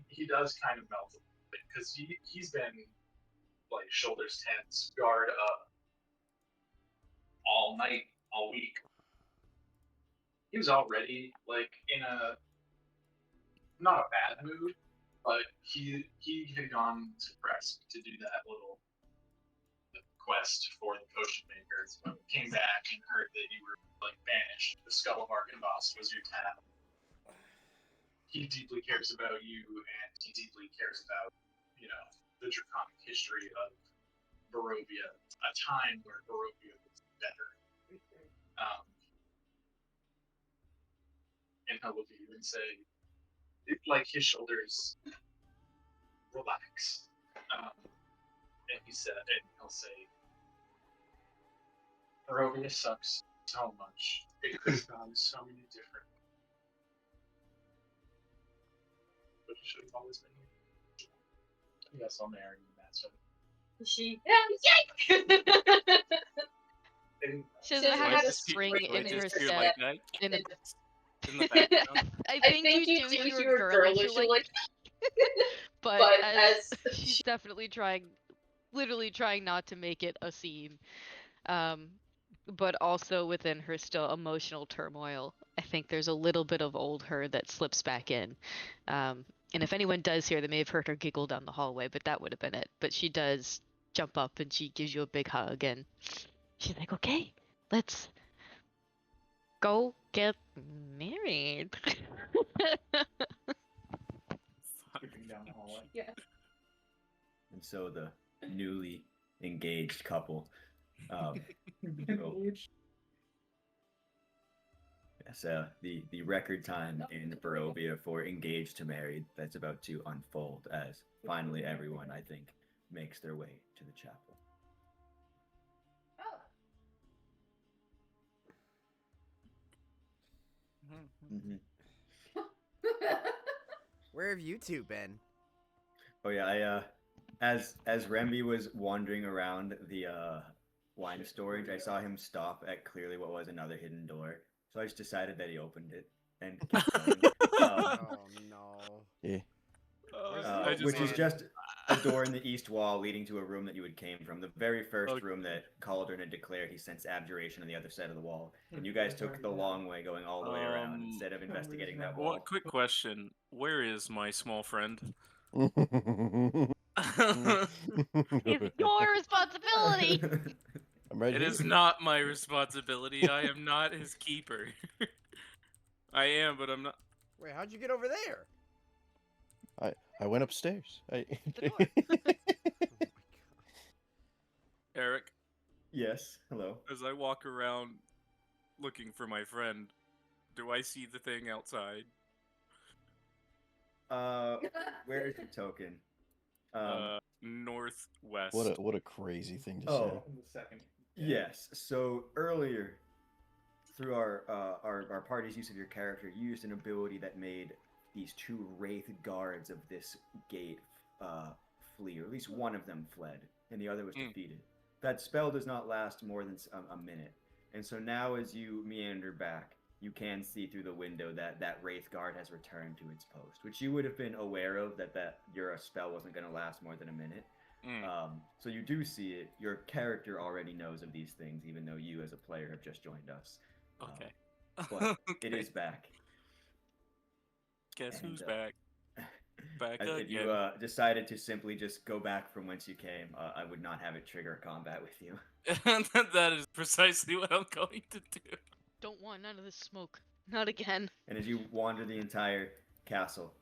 he does kind of melt a little bit, because he's been like shoulders tense, guard up all night, all week. He was already like in a not a bad mood, but he had gone to Kresk to do that little quest for the potion makers. When we came back and heard that you were like banished, the Skull of Argonvost was your town. He deeply cares about you, and he deeply cares about the draconic history of Barovia, a time where Barovia was better. And he'll look at you and say, like his shoulders relax, and he'll say, Barovia sucks so much. It could have gone so many different. But it should have always been you. Yes, I'll marry you, Master. She. Yay! She doesn't Does it have have a a spring Wait, in her just hear step. like that In a... in the background. I I think you do hear a girlish, like, but as she's definitely literally trying not to make it a scene. But also within her still emotional turmoil, I think there's a little bit of old her that slips back in. And if anyone does hear, they may have heard her giggle down the hallway, but that would have been it. But she does jump up and she gives you a big hug, and she's like, okay, let's go get married. Skipping down the hallway. Yeah. And so the newly engaged couple, will, Yes, the record time in Barovia for engaged to married that's about to unfold as finally everyone, I think, makes their way to the chapel. Mm-hmm. Where have you two been? Oh yeah, as Remby was wandering around the wine storage, I saw him stop at clearly what was another hidden door. So I just decided that he opened it and kept going. Oh no. Yeah. I just Which is wanted- just a door in the east wall leading to a room that you had came from. The very first Okay. room that Cauldron had declared he sensed abjuration on the other side of the wall. And you guys took the long way going all the way around instead of investigating that wall. What? Quick question: where is my small friend? It's your responsibility. I'm right It here. is not my responsibility. I am not his keeper. I am, but I'm not. Wait, how'd you get over there? I went upstairs. The door. Oh my god. Eric, Yes, hello. as I walk around looking for my friend, do I see the thing outside? Where is your token? Northwest. What a crazy thing to Oh. In the second. Yes. So earlier, through our party's use of your character, you used an ability that made these two wraith guards of this gate flee, or at least one of them fled, and the other was defeated. That spell does not last more than a minute, and so now as you meander back, you can see through the window that wraith guard has returned to its post, which you would have been aware of that your spell wasn't going to last more than a minute. So you do see it. Your character already knows of these things, even though you as a player have just joined us. Okay. But it Okay. is back. Guess and, who's back? Back If again. you decided to simply just go back from whence you came, I would not have it trigger combat with you. That is precisely what I'm going to do. Don't want none of this smoke. Not again. And as you wander the entire castle,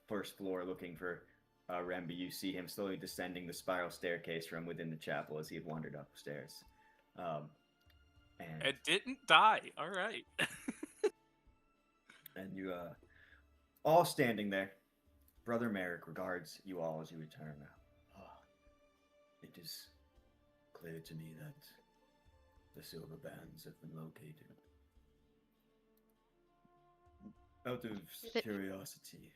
first floor, looking for Remby, you see him slowly descending the spiral staircase from within the chapel as he had wandered upstairs. And It didn't die. All right. and you all standing there. Brother Merrick regards you all as you return. It is clear to me that the silver bands have been located. Out of curiosity,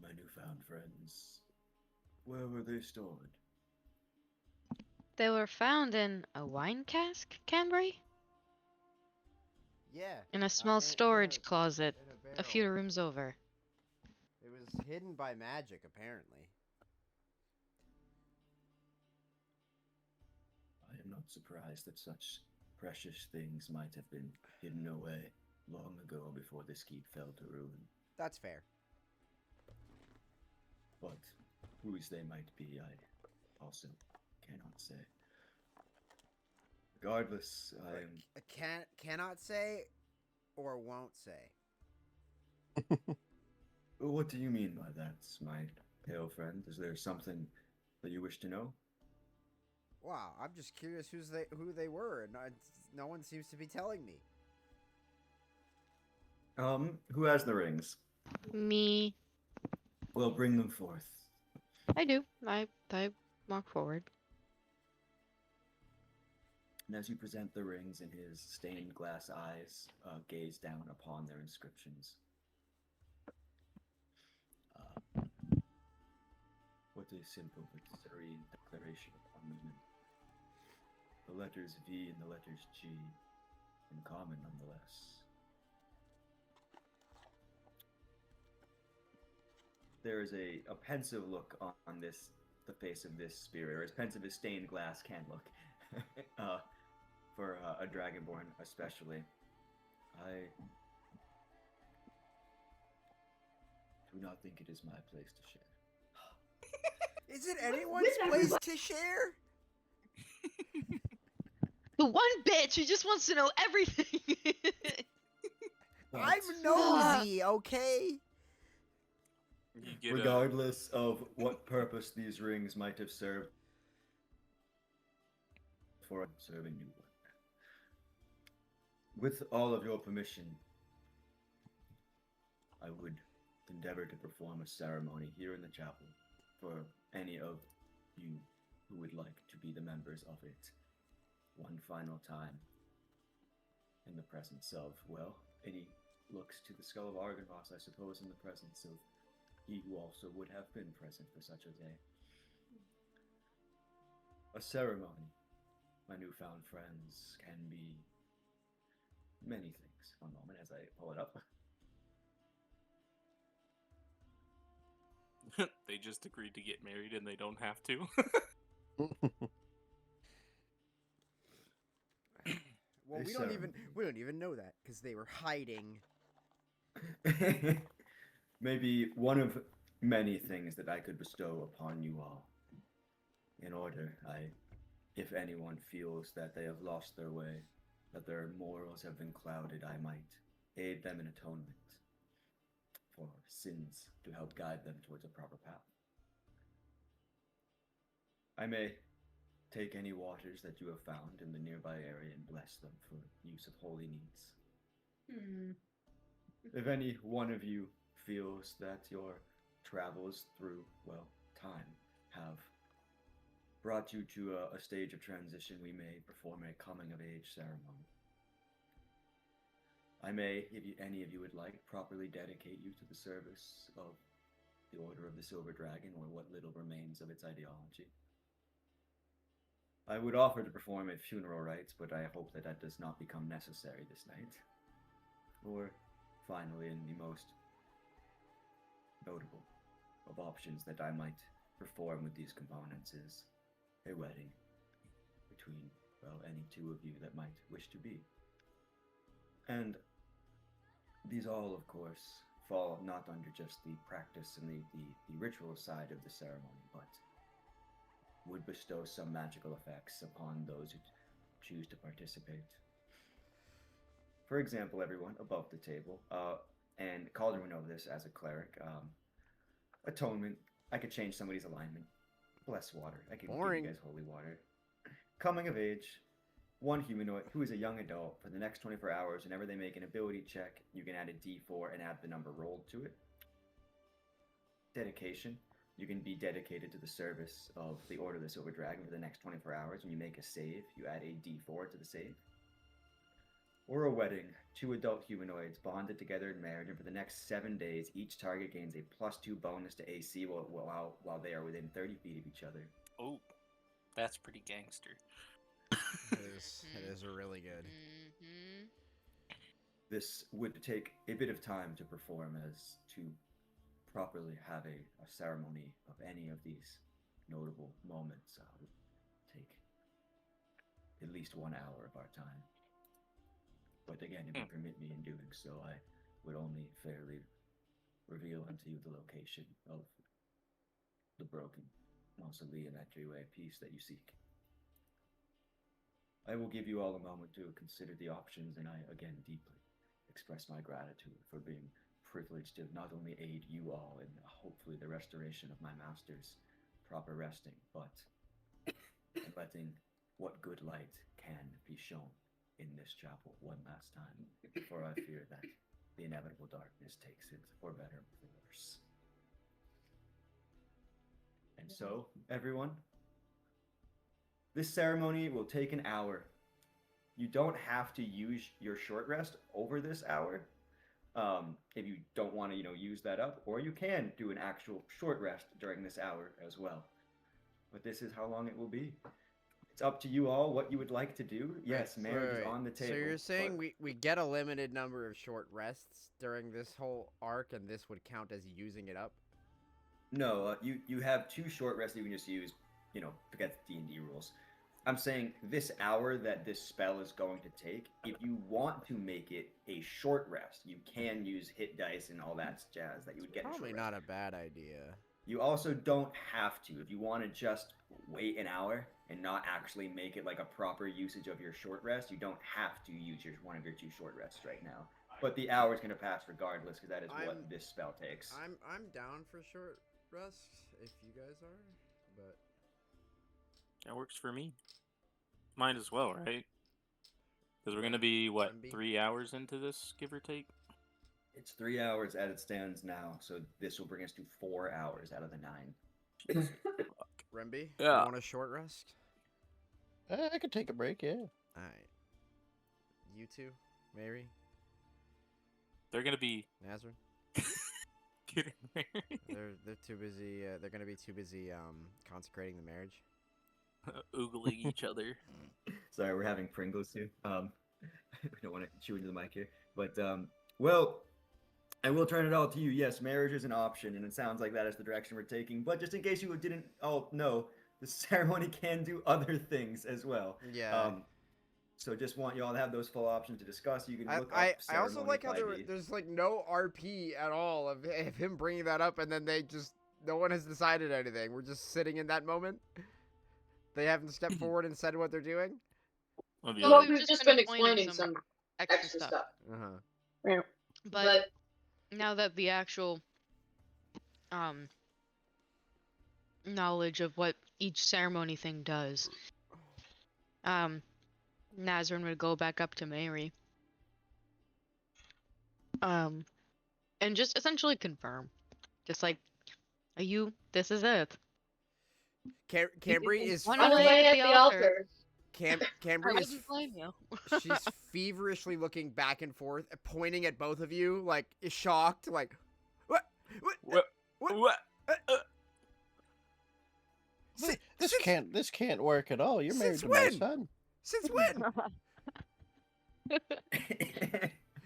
my newfound friends, where were they stored? They were found in a wine cask, Cambry? Yeah. In a small storage closet, in a few barrel. rooms over. It was hidden by magic, apparently. I am not surprised that such precious things might have been hidden away long ago before this keep fell to ruin. That's fair. But whose they might be, I also cannot say. Regardless, I am... Cannot say, or won't say. What do you mean by that, my pale friend? Is there something that you wish to know? Wow, I'm just curious who they were, and no one seems to be telling me. Who has the rings? Me. Well, bring them forth. I do. I walk forward. And as you present the rings in his stained glass eyes, gaze down upon their inscriptions. What a simple but serene declaration of commitment. The letters V and the letters G, in common nonetheless. There is a pensive look on the face of this spirit, or as pensive as stained glass can look, for a dragonborn especially. I do not think it is my place to share. Is it anyone's place to share? The one bitch who just wants to know everything. I'm nosy, okay? You get Regardless of what purpose these rings might have served for serving you. With all of your permission, I would endeavor to perform a ceremony here in the chapel for any of you who would like to be the members of it one final time in the presence of, well, and he looks to the skull of Argonvost, I suppose, in the presence of he who also would have been present for such a day. A ceremony, my newfound friends, can be many things. One moment as I pull it up. They just agreed to get married and they don't have to. Well, A we don't even know that because they were hiding. Maybe one of many things that I could bestow upon you all. In order, if anyone feels that they have lost their way, that their morals have been clouded, I might aid them in atonement for sins to help guide them towards a proper path. I may take any waters that you have found in the nearby area and bless them for use of holy needs. If any one of you feels that your travels through, well, time have brought you to a stage of transition, we may perform a coming-of-age ceremony. I may, if any of you would like, properly dedicate you to the service of the Order of the Silver Dragon, or what little remains of its ideology. I would offer to perform a funeral rites, but I hope that does not become necessary this night. Or, finally, in the most notable of options that I might perform with these components is a wedding between, well, any two of you that might wish to be. And these all, of course, fall not under just the practice and the ritual side of the ceremony, but would bestow some magical effects upon those who choose to participate. For example, everyone above the table, and Calder would know this as a cleric, atonement, I could change somebody's alignment. Bless water, I can give you guys holy water. Coming of age, one humanoid who is a young adult for the next 24 hours, whenever they make an ability check, you can add a d4 and add the number rolled to it. Dedication, you can be dedicated to the service of the Order of the Silver Dragon for the next 24 hours. When you make a save, you add a d4 to the save. Or a wedding, two adult humanoids bonded together in marriage, and for the next 7 days, each target gains a +2 bonus to AC while they are within 30 feet of each other. Oh, that's pretty gangster. It is really good. This would take a bit of time to perform, as to properly have a ceremony of any of these notable moments would take at least 1 hour of our time. But again, if you permit me in doing so, I would only fairly reveal unto you the location of the broken mausoleum entryway piece that you seek. I will give you all a moment to consider the options, and I again deeply express my gratitude for being privileged to not only aid you all in hopefully the restoration of my master's proper resting, but in letting what good light can be shown in this chapel one last time, for I fear that the inevitable darkness takes it, for better or for worse. And so, everyone, this ceremony will take an hour. You don't have to use your short rest over this hour, if you don't want to, use that up, or you can do an actual short rest during this hour as well. But this is how long it will be. It's up to you all what you would like to do. Yes, marriage is on the table. So you're saying we get a limited number of short rests during this whole arc, and this would count as using it up? No, you have 2 short rests you can just use, forget the D&D rules. I'm saying this hour that this spell is going to take, if you want to make it a short rest, you can use hit dice and all that jazz that you would get. Probably not a bad idea. You also don't have to. If you want to just wait an hour and not actually make it like a proper usage of your short rest, you don't have to use one of your 2 short rests right now. But the hour is going to pass regardless, because that is what this spell takes. I'm down for short rests if you guys are, but That works for me. Might as well, right? Because we're going to be, 3 hours into this, give or take? It's 3 hours as it stands now, so this will bring us to 4 hours out of the 9. Remby, Yeah. you want a short rest? I could take a break, yeah. All right. You two, Mary, They're gonna be Nazareth. getting married. They're too busy. They're gonna be too busy consecrating the marriage. Oogling each other. Sorry, we're having Pringles too. We don't want to chew into the mic here, but well, I will turn it all to you. Yes, marriage is an option, and it sounds like that is the direction we're taking. But just in case you didn't all know, the ceremony can do other things as well. Yeah. So just want you all to have those full options to discuss. You can look I up also ceremony like how 5e. there's like no RP at all of him bringing that up, and then no one has decided anything. We're just sitting in that moment. They haven't stepped forward and said what they're doing. Well, we've just been explaining some extra stuff. Uh-huh. But now that the actual knowledge of what each ceremony thing does, Nazarene would go back up to Mary. And just essentially confirm. Just like, this is it. Cambry is One Run away at the altar. Cambry I is wouldn't blame you. she's feverishly looking back and forth, pointing at both of you, like shocked, like what? This can't work at all. You're married Since to when? my son. Since when? You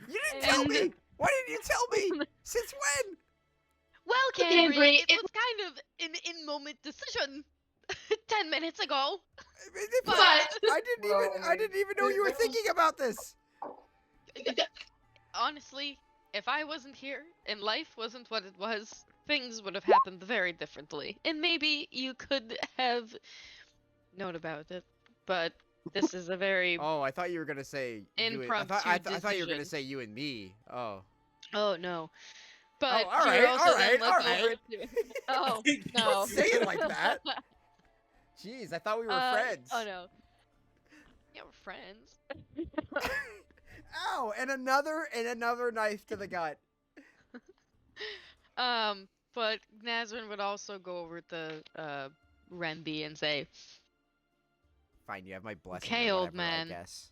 didn't tell And- me. Why didn't you tell me? Since when? Well, Cambry, Cambry, it it was kind of an in-moment decision 10 minutes ago. But I didn't even know you were thinking about this. Honestly, if I wasn't here and life wasn't what it was, things would have happened very differently. And maybe you could have known about it. But this is a very... Oh, I thought you were gonna say Impromptu I thought you were gonna decision. say you and me. Oh. Oh, no. But all you're right, also all then right, all looking over to... Oh, no. Don't say it like that. Jeez, I thought we were friends. Oh, no. Yeah, we're friends. Ow! And another knife to the gut. But Nazarene would also go over to Remby and say, Fine, you have my blessing. Okay, or old whatever, man. I guess.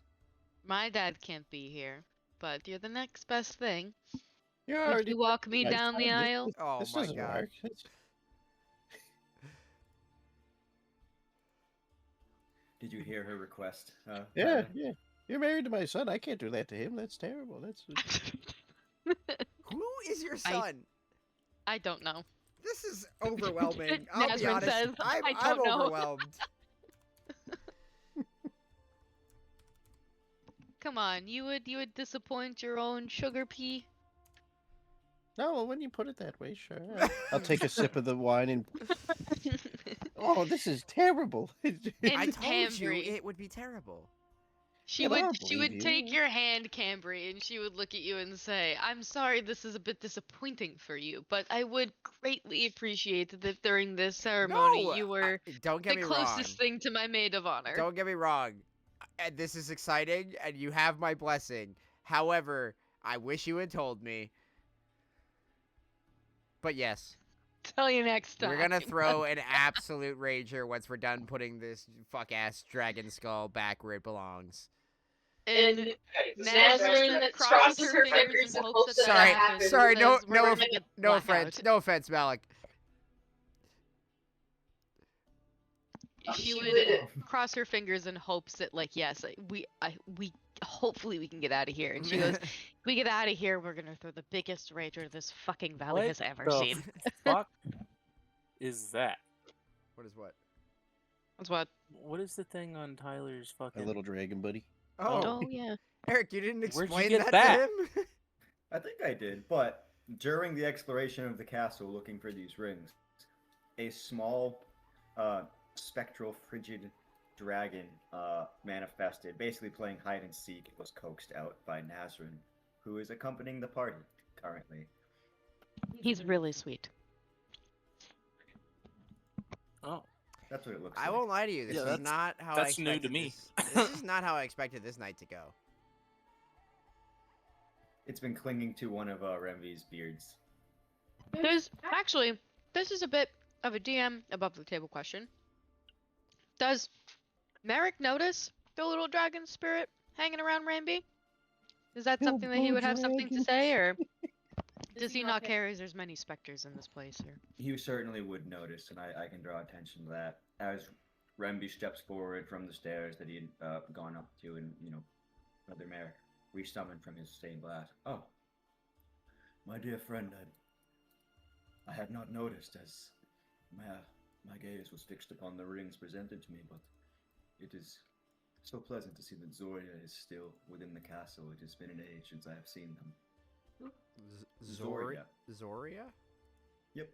my dad can't be here, but you're the next best thing. You're Would already you walk me my down the son. aisle? Oh This my doesn't god. work. Did you hear her request? Yeah, yeah. You're married to my son. I can't do that to him. That's terrible. That's Who is your son? I don't know. This is overwhelming. I'll be Nazarene honest. says, I'm "I don't know." overwhelmed. Come on, you would disappoint your own sugar pea? no. Well, when you put it that way, sure. I'll take a sip of the wine and. Oh, this is terrible. I And told you Cambry. it would be terrible. She Yeah, but I would don't she would believe take you. your hand, Cambry, and she would look at you and say, "I'm sorry this is a bit disappointing for you, but I would greatly appreciate that during this ceremony No, you were don't the get me wrong. closest thing to my maid of honor." Don't get me wrong. And this is exciting, and you have my blessing. However, I wish you had told me. But yes, Tell you next time. we're gonna throw an absolute rager once we're done putting this fuck-ass dragon skull back where it belongs. And Nazarene that crosses her fingers and hopes that Sorry, that happens. sorry, no, says we're no, gonna get no blackout. offense, no offense, Malik. She She would would- cross her fingers in hopes that, like, yes, we hopefully we can get out of here. And she goes, "We get out of here, we're gonna throw the biggest rager this fucking valley What has ever the seen." fuck is that? What is what? That's what. What is the thing on Tyler's My fucking? little dragon buddy. Oh, Oh yeah. Eric, you didn't Where'd you explain get that that? to him. I think I did, but during the exploration of the castle looking for these rings, a small spectral frigid dragon manifested, basically playing hide and seek. It was coaxed out by Nazarene, who is accompanying the party currently. He's really sweet. Oh, That's what it looks I like. won't lie to you. This Yeah, is that's- not how that's I new to expected me. This is not how I expected this night to go. It's been clinging to one of Remvy's beards. There's actually, this is a bit of a DM above the table question. Does Merrick notice the little dragon spirit hanging around Ramby? Is that something that he would have something to say, or does he not care as there's many specters in this place? Or You certainly would notice, and I can draw attention to that as Remby steps forward from the stairs that he had gone up to, and Brother Merrick resummoned from his stained glass. Oh, my dear friend, I had not noticed as my gaze was fixed upon the rings presented to me, but it is so pleasant to see that Zoria is still within the castle. It has been an age since I have seen them. Zoria? Zoria? Yep.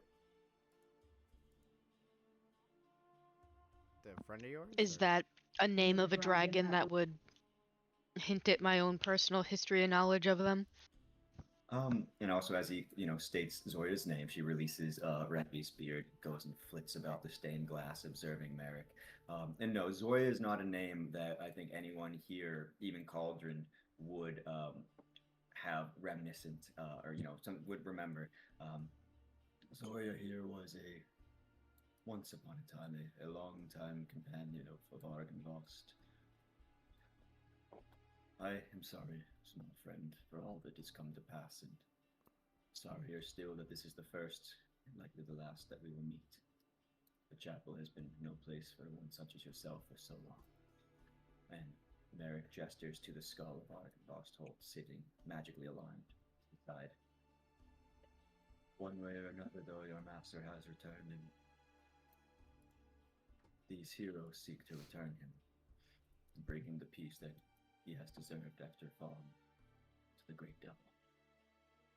The friend of yours? is or- that a name of a dragon that would hint at my own personal history and knowledge of them? And also as he, states Zoria's name, she releases Remvy's beard, goes and flits about the stained glass, observing Merrick. And no, Zoria is not a name that I think anyone here, even Cauldron, would have reminiscent, or some would remember. Zoria here was once upon a time, a long time companion of Argonvost. I am sorry, small friend, for all that has come to pass, and sorrier still that this is the first and likely the last that we will meet. The chapel has been no place for one such as yourself for so long. And Merrick gestures to the skull of Argonvost Holt, sitting magically aligned beside. One way or another, though, your master has returned, and these heroes seek to return him, bringing the peace that he has deserved after falling to the great devil.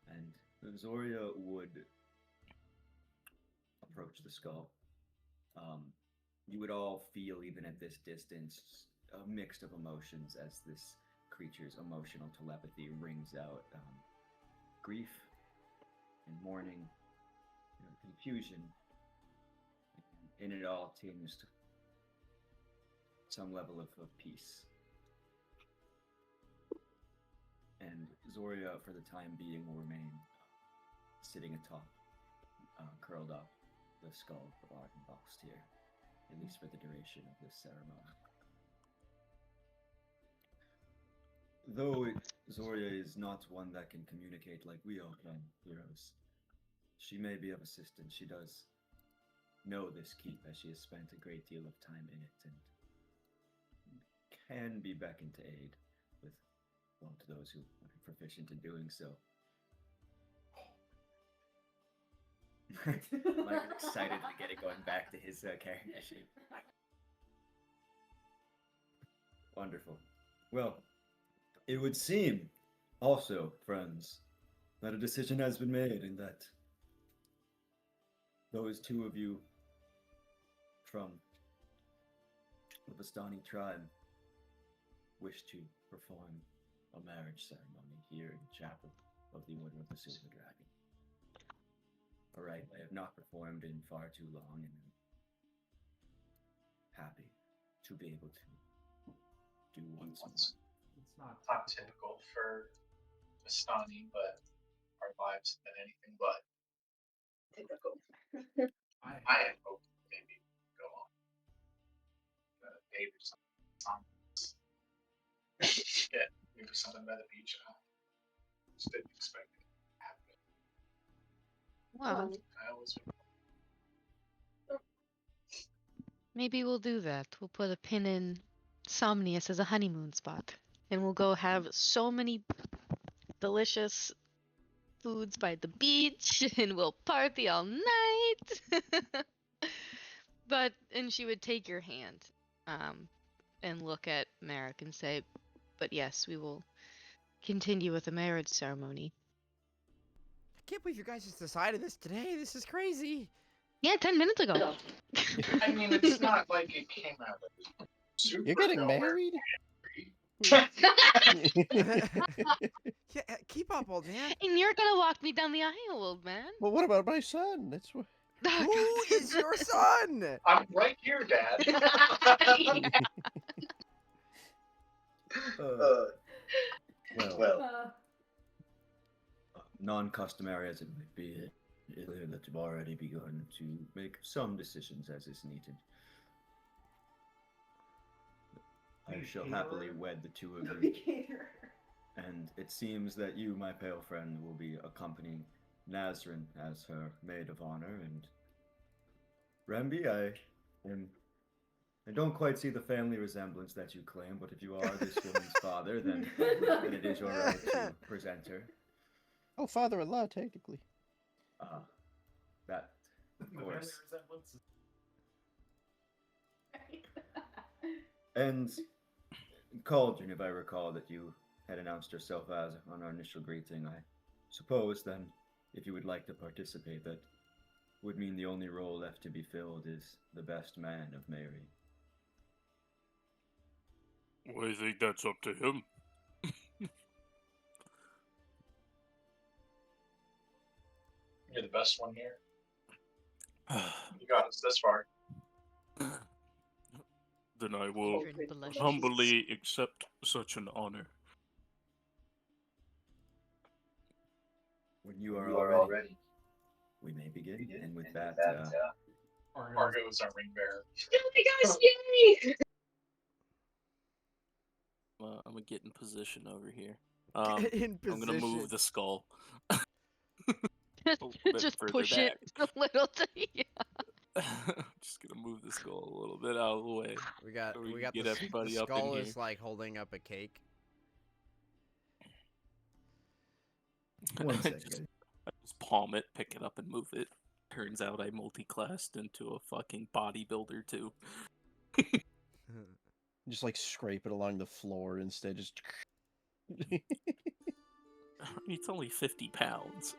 And Zoria would approach the skull. You would all feel, even at this distance, a mix of emotions as this creature's emotional telepathy rings out. Grief and mourning, confusion, and it all tinged some level of peace. And Zoria, for the time being, will remain sitting atop, curled up, the skull of Argonvost here, at least for the duration of this ceremony. Though Zoria is not one that can communicate like we all can, heroes, she may be of assistance. She does know this keep, as she has spent a great deal of time in it, and can be beckoned to aid with, well, to those who are proficient in doing so. Like excited to get it going back to his character sheet. Wonderful. Well, it would seem, also, friends, that a decision has been made, and that those two of you from the Vistani tribe wish to perform a marriage ceremony here in the chapel of the Order of the Silver Dragon. A rite I have not performed in far too long, and I'm happy to be able to do once more. It's not typical for Vistani, but our lives have been anything but Typical. I had hoped maybe go on a date or something. Yeah, maybe something by the beach. Just didn't expect it to happen. Well, I always Maybe we'll do that. We'll put a pin in Somnius as a honeymoon spot. And we'll go have so many delicious foods by the beach and we'll party all night. And she would take your hand and look at Merrick and say, but yes, we will continue with the marriage ceremony. I can't believe you guys just decided this today. This is crazy. Yeah, 10 minutes ago. I mean, it's not like it came out of super You're getting nowhere. married? Yeah, keep up, old man. And you're gonna walk me down the aisle, old man. Well, what about my son? That's what. Who is your son? I'm right here, Dad. Well, non-customary as it might be, it is clear that you've already begun to make some decisions as is needed. I shall happily wed the two of you. And it seems that you, my pale friend, will be accompanying Nazrin as her maid of honor. And Remby, I don't quite see the family resemblance that you claim, but if you are this woman's father, then it is your right to present her. Oh, father-in-law, technically. That, of course. And Cauldron, if I recall that you had announced yourself as on our initial greeting, I suppose then, if you would like to participate, that would mean the only role left to be filled is the best man of Mary. Well, I think that's up to him. You're the best one here. You got us this far. Then I will humbly accept such an honor. When you are all ready, we may begin. And with that, Margo is our ring bearer. Oh my gosh, yay! I'm gonna get in position over here. In I'm gonna move position. the skull. Just push it a little. Just gonna move the skull a little bit out of the way. We got get the everybody up in skull here. is like holding up a cake. one I second. just palm it, pick it up, and move it. Turns out I multi-classed into a fucking bodybuilder too. Just like scrape it along the floor instead. Just. It's only 50 pounds.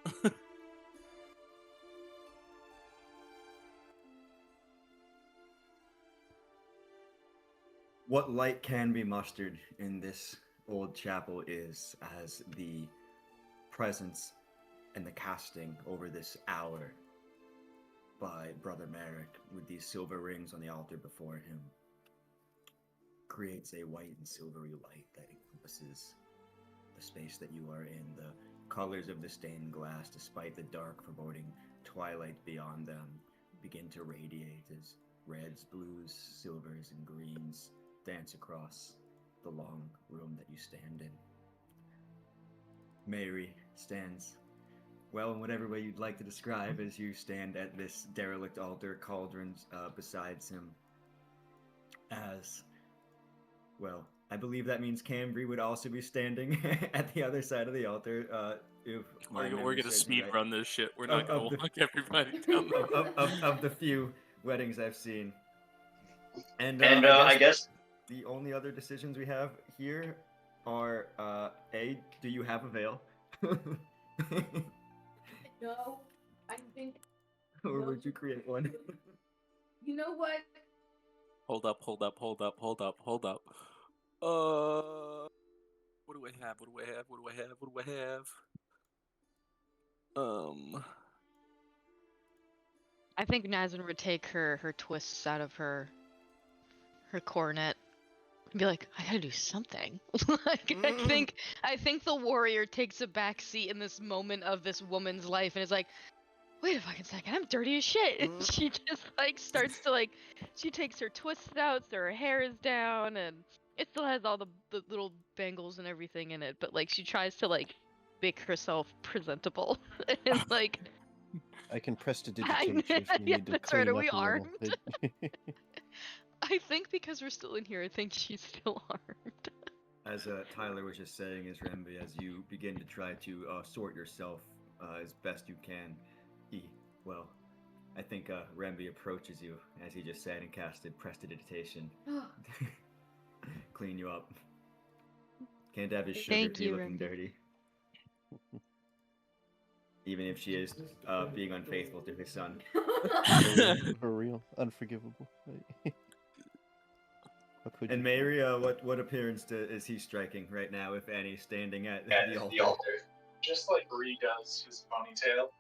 What light can be mustered in this old chapel is as the presence and the casting over this hour by Brother Merrick with these silver rings on the altar before him creates a white and silvery light that encompasses the space that you are in. The colors of the stained glass, despite the dark, foreboding twilight beyond them, begin to radiate as reds, blues, silvers, and greens dance across the long room that you stand in. Mary stands, well, in whatever way you'd like to describe, as you stand at this derelict altar, cauldrons besides him. As, well, I believe that means Cambry would also be standing at the other side of the altar. If We're gonna speed right. run this shit. We're not gonna walk everybody down of the few weddings I've seen. And, I guess the only other decisions we have here are, A, do you have a veil? No, I think. Or would you create one? You know what? Hold up. What do I have? I think Nazin would take her twists out of her coronet and be like, I gotta do something. Like, I think the warrior takes a back seat in this moment of this woman's life and is like, wait a fucking second, I'm dirty as shit. And she just like starts to like, she takes her twists out so her hair is down and it still has all the little bangles and everything in it, but like she tries to like make herself presentable and like. I can prestidigitate if you Yeah, need to that's clean right. Are up we a little armed? bit. I think because we're still in here, I think she's still armed. As Tyler was just saying, as Remby, as you begin to try to sort yourself as best you can, I think Remby approaches you, as he just said, and casted prestidigitation. Clean you up. Can't have his sugar Thank you, looking Remby. dirty. Even if she is being unfaithful to his son. For real. Unforgivable. And Mary, what appearance is he striking right now, if any, standing at the altar? Just like Bree does his ponytail,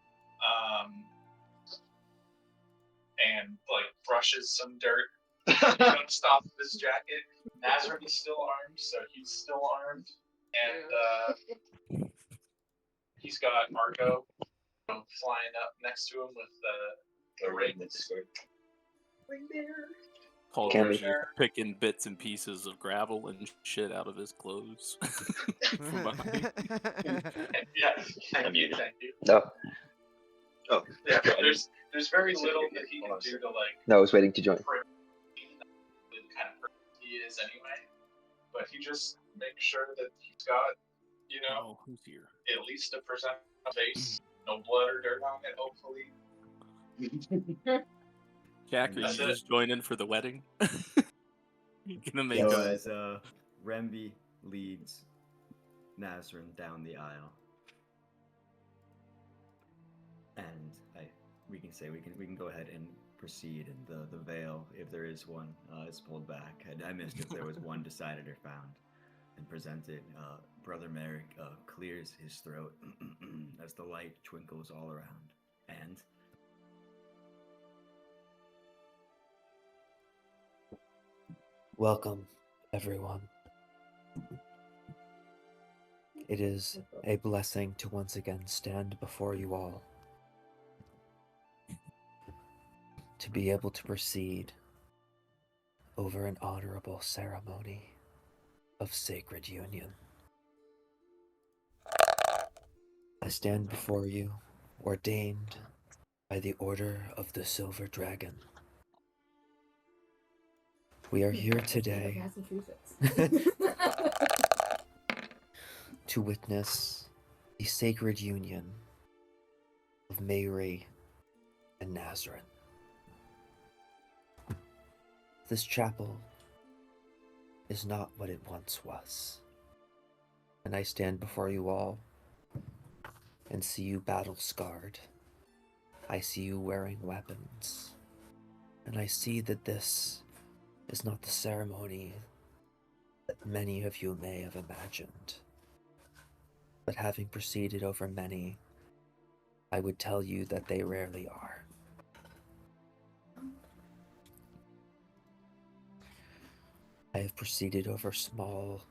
and like brushes some dirt against off of his jacket. Nazareth is still armed, so he's still armed, and he's got Marco flying up next to him with the ring. Ring bearer. Cauldron's just picking bits and pieces of gravel and shit out of his clothes from behind. Yeah, thank you. No. Oh, yeah. There's very little that he can do to like. No, I was waiting to join. The kind of person he is anyway, but he just makes sure that he's got, who's here? at least a % of face, no blood or dirt on it, hopefully. Jack, are you just joining for the wedding? You're gonna make So as Remby leads Nazrin down the aisle, and we can go ahead and proceed, and the veil, if there is one, is pulled back. I missed if there was one decided or found and presented. Brother Merrick clears his throat as the light twinkles all around, and welcome, everyone. It is a blessing to once again stand before you all, to be able to proceed over an honorable ceremony of sacred union. I stand before you, ordained by the Order of the Silver Dragon. We are here today to witness the sacred union of Mayri and Nazrin. This chapel is not what it once was, and I stand before you all and see you battle-scarred. I see you wearing weapons, and I see that this is not the ceremony that many of you may have imagined. But having proceeded over many, I would tell you that they rarely are. I have proceeded over small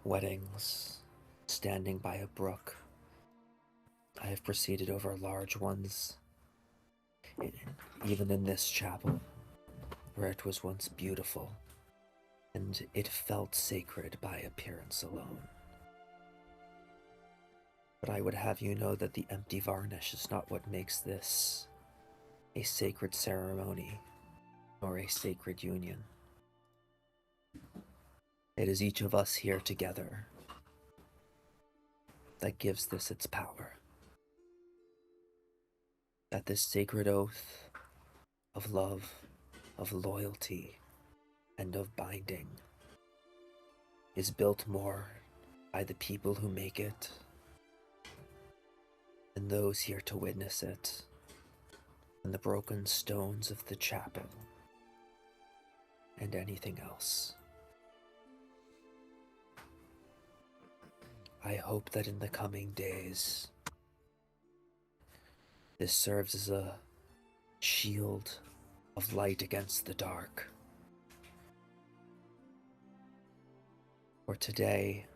weddings, standing by a brook. I have proceeded over large ones, even in this chapel, where it was once beautiful, and it felt sacred by appearance alone. But I would have you know that the empty varnish is not what makes this a sacred ceremony or a sacred union. It is each of us here together that gives this its power. That this sacred oath of love, of loyalty, and of binding is built more by the people who make it and those here to witness it, and the broken stones of the chapel, and anything else. I hope that in the coming days, this serves as a shield of light against the dark. For today,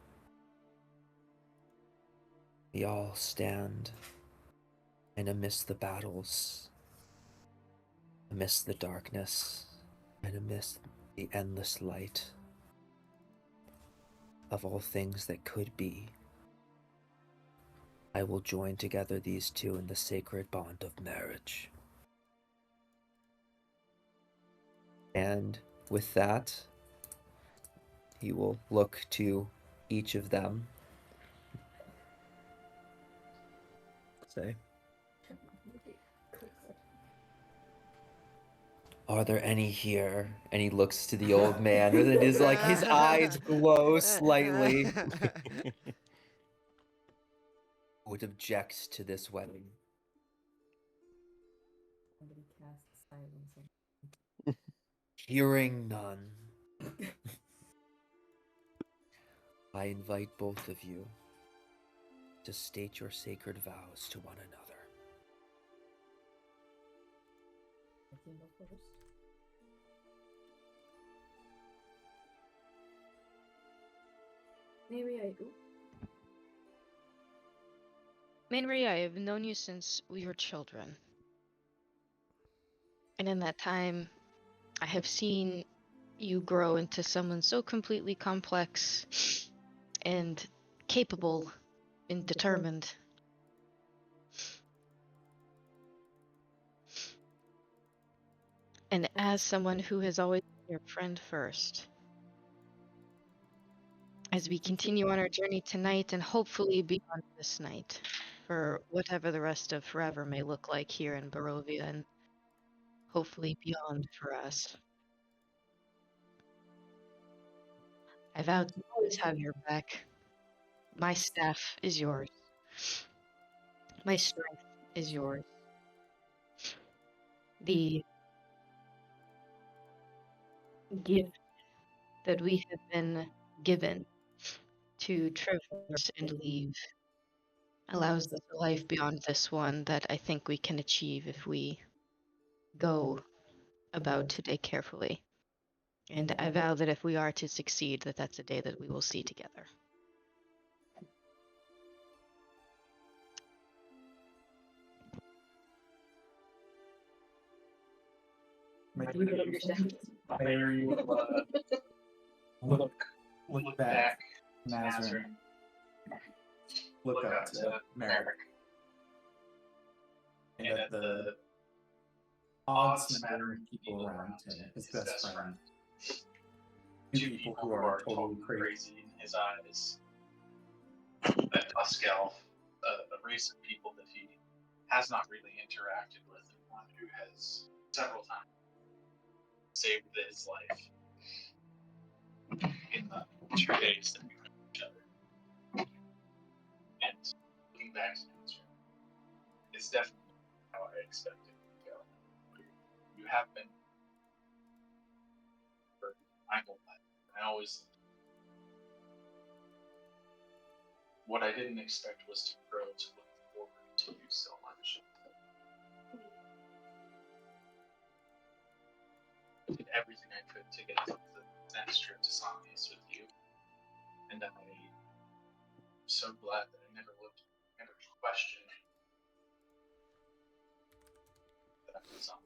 we all stand, and amidst the battles, amidst the darkness, and amidst the endless light of all things that could be, I will join together these two in the sacred bond of marriage. And with that, he will look to each of them. Say, are there any here? And he looks to the old man, and it is like his eyes glow slightly. Would object to this wedding. Hearing none, I invite both of you to state your sacred vows to one another. Maybe I do. Mainry, I have known you since we were children. And in that time, I have seen you grow into someone so completely complex and capable and determined. And as someone who has always been your friend first, as we continue on our journey tonight and hopefully beyond this night, for whatever the rest of forever may look like here in Barovia and hopefully beyond for us, I vow to always have your back. My staff is yours. My strength is yours. The gift that we have been given to traverse and leave allows us a life beyond this one that I think we can achieve if we go about today carefully. And I vow that if we are to succeed, that that's a day that we will see together. Mary will look back, Nazareth, look up to Merrick, and at the odd smattering people around him, his best friend, two people who are totally crazy in his eyes, that Pascal, a race of people that he has not really interacted with, and one who has several times saved his life in the 2 days that we met each other. And looking back to Nazareth, it's definitely how I expected it to go. You have been very mindful of that. I always, what I didn't expect was to grow to look forward to you so much. I did everything I could to get the next trip to Samius with you, and I'm so glad that I never questioned that I was on.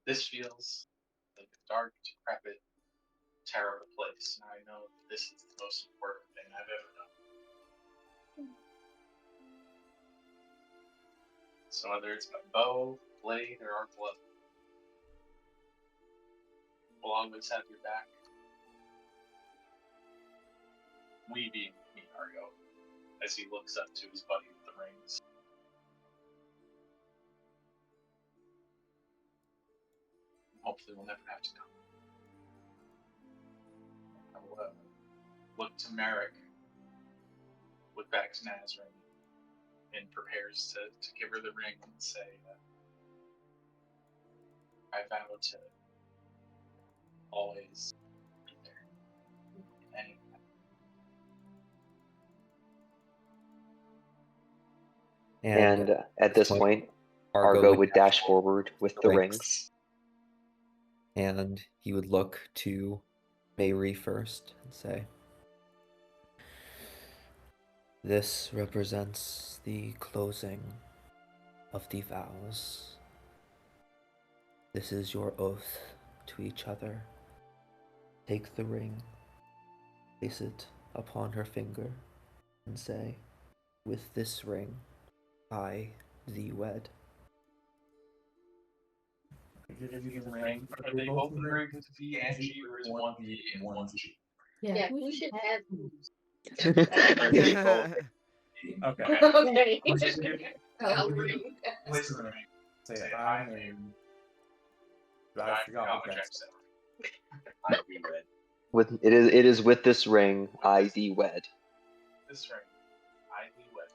This feels like a dark, decrepit, terrible place, and I know that this is the most important thing I've ever done. So whether it's my bow, blade, or our glove, we'll always have your back. We being me, Argo, as he looks up to his buddy with the rings. Hopefully we'll never have to come. I will look to Merrick, look back to Nazareth, and prepares to give her the ring and say, I vow to always be there. Anyway. And at this point, Argo would dash forward with the rings. And he would look to Mayri first and say, "This represents the closing of the vows. This is your oath to each other. Take the ring, place it upon her finger, and say, 'With this ring, I thee wed.'" Give you the ring. Are they both in ring to V and G, or is one V and one G? Yeah, who should have who's? Okay. Okay. Place the Ring. ring. Say, I am. I forgot what that's. I be wed. It is with this ring I thee wed. This ring, I be wed.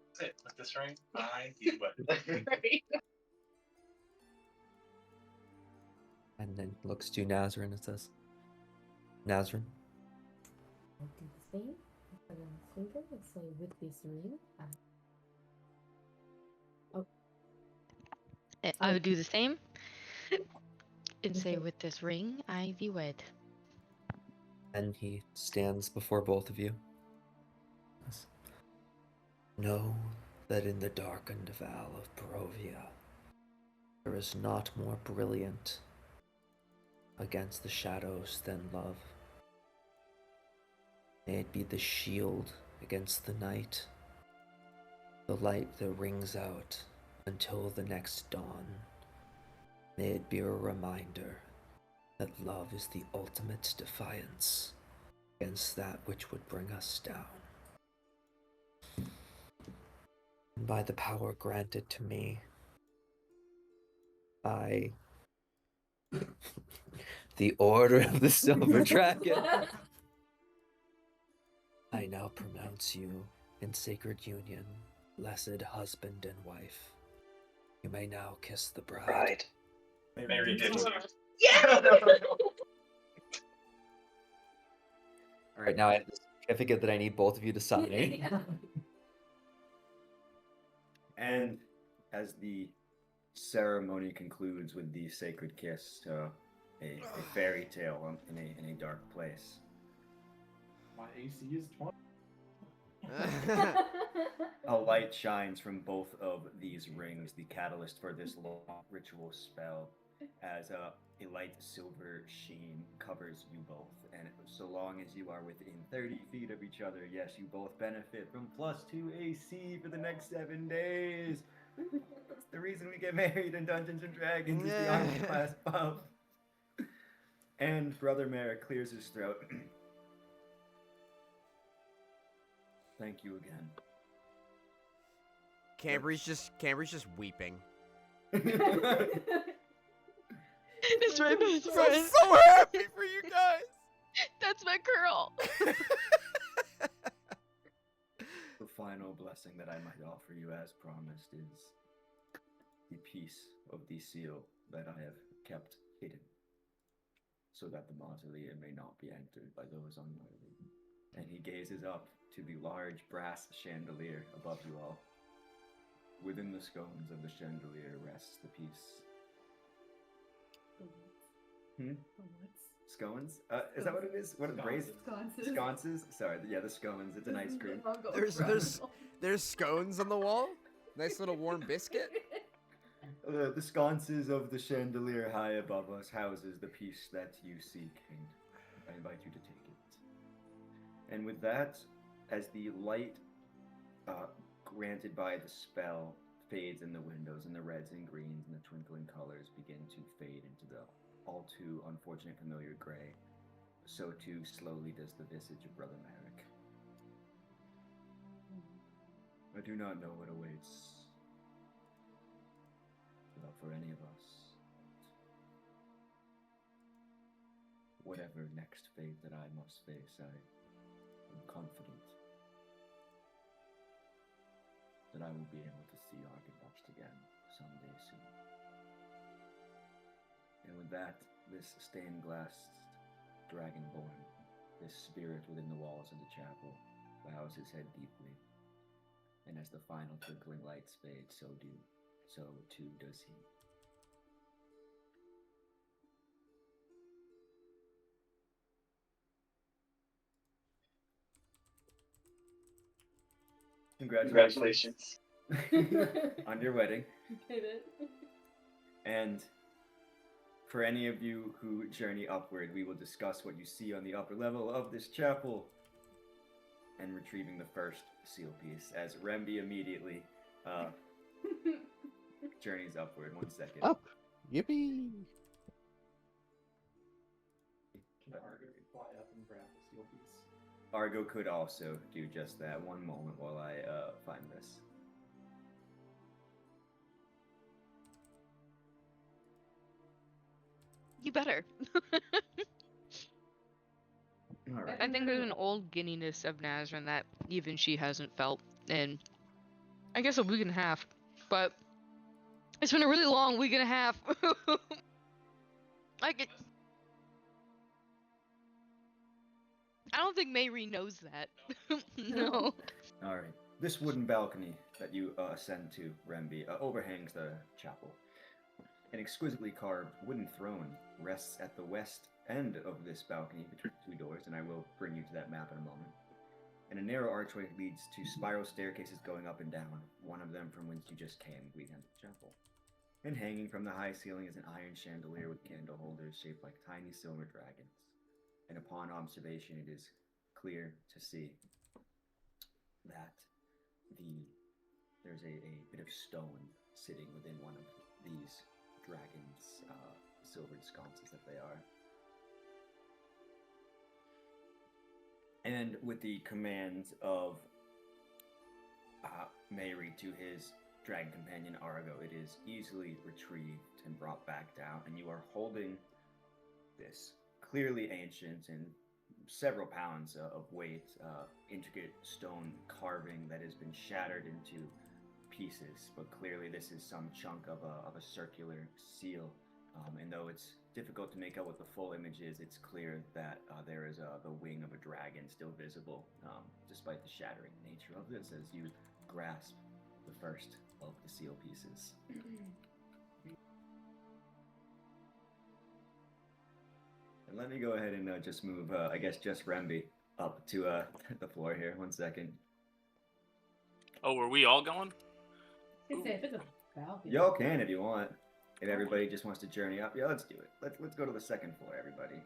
That's it. With this ring, I be wed. And then looks to Nazrin and says, "Nazrin, I'll do the same. Put it on the finger and say, with this ring, I would do the same and say, with this ring, I thee wed. And he stands before both of you. Know that in the darkened vale of Barovia, there is not more brilliant against the shadows than love. May it be the shield against the night, the light that rings out until the next dawn. May it be a reminder that love is the ultimate defiance against that which would bring us down. And by the power granted to me by the Order of the Silver Dragon, I now pronounce you in sacred union, blessed husband and wife. You may now kiss the bride. Mary did. Yeah! Alright, now I have this certificate that I need both of you to sign. And as the ceremony concludes with the sacred kiss, a fairy tale in a dark place. My AC is 20. A light shines from both of these rings, the catalyst for this long ritual spell, as a light silver sheen covers you both. And so long as you are within 30 feet of each other, yes, you both benefit from +2 AC for the next 7 days. That's the reason we get married in Dungeons and Dragons, is the armor class buff. And Brother Merrick clears his throat. Thank you again. Cambry's just weeping. It's my best I'm friend. so happy for you guys. That's my girl. The final blessing that I might offer you as promised is the piece of the seal that I have kept hidden, so that the mausoleum may not be entered by those unworthy. And he gazes up to the large brass chandelier above you all. Within the scones of the chandelier rests the piece. Scones? Is that what it is? What are the braised? Sconces? Sorry, yeah, the scones. It's an ice cream. There's scones on the wall. Nice little warm biscuit. The sconces of the chandelier high above us houses the piece that you seek, and I invite you to take it. And with that, as the light granted by the spell fades in the windows, and the reds and greens and the twinkling colors begin to fade into the all too unfortunate familiar gray, so too slowly does the visage of Brother Merrick. I do not know what awaits for any of us. Whatever next fate that I must face, I am confident that I will be able to see Argonvost again someday soon. And with that, this stained glass dragonborn, this spirit within the walls of the chapel, bows his head deeply. And as the final twinkling lights fade, so too does he. Congratulations. On your wedding. Did it. And for any of you who journey upward, we will discuss what you see on the upper level of this chapel and retrieving the first seal piece, as Remby immediately journeys upward. 1 second. Up! Yippee! Can Argo fly up and grab the steel piece? Argo could also do just that. One moment while I find this. You better. All right. I think there's an old giddiness of Nazrin that even she hasn't felt in, I guess, a week and a half. But it's been a really long week and a half. I don't think Mayri knows that. No. All right. This wooden balcony that you ascend to, Remby, overhangs the chapel. An exquisitely carved wooden throne rests at the west end of this balcony between two doors, and I will bring you to that map in a moment. And a narrow archway leads to spiral staircases going up and down, one of them from whence you just came, leading into the chapel. And hanging from the high ceiling is an iron chandelier with candle holders shaped like tiny silver dragons. And upon observation, it is clear to see that there's a bit of stone sitting within one of these dragons' silvered sconces that they are. And with the commands of Mayri to his dragon companion Argo, it is easily retrieved and brought back down, and you are holding this clearly ancient and several pounds of weight, intricate stone carving that has been shattered into pieces, but clearly this is some chunk of a circular seal, and though it's difficult to make out what the full image is, it's clear that there is the wing of a dragon still visible, despite the shattering nature of this, as you grasp the first of the seal pieces. And let me go ahead and just move, I guess, just Remby up to the floor here. 1 second. Oh, were we all going? Y'all can if you want. If everybody just wants to journey up, yeah, let's do it. Let's go to the second floor, everybody.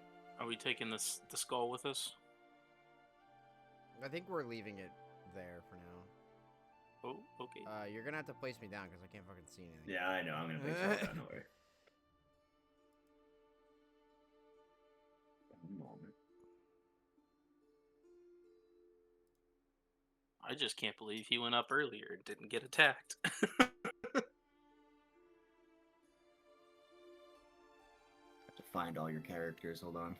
Are we taking the skull with us? I think we're leaving it there for now. Oh, okay. You're gonna have to place me down because I can't fucking see anything. Yeah, I know. I'm gonna place y'all down. Don't worry. One moment. I just can't believe he went up earlier and didn't get attacked. Have to find all your characters. Hold on.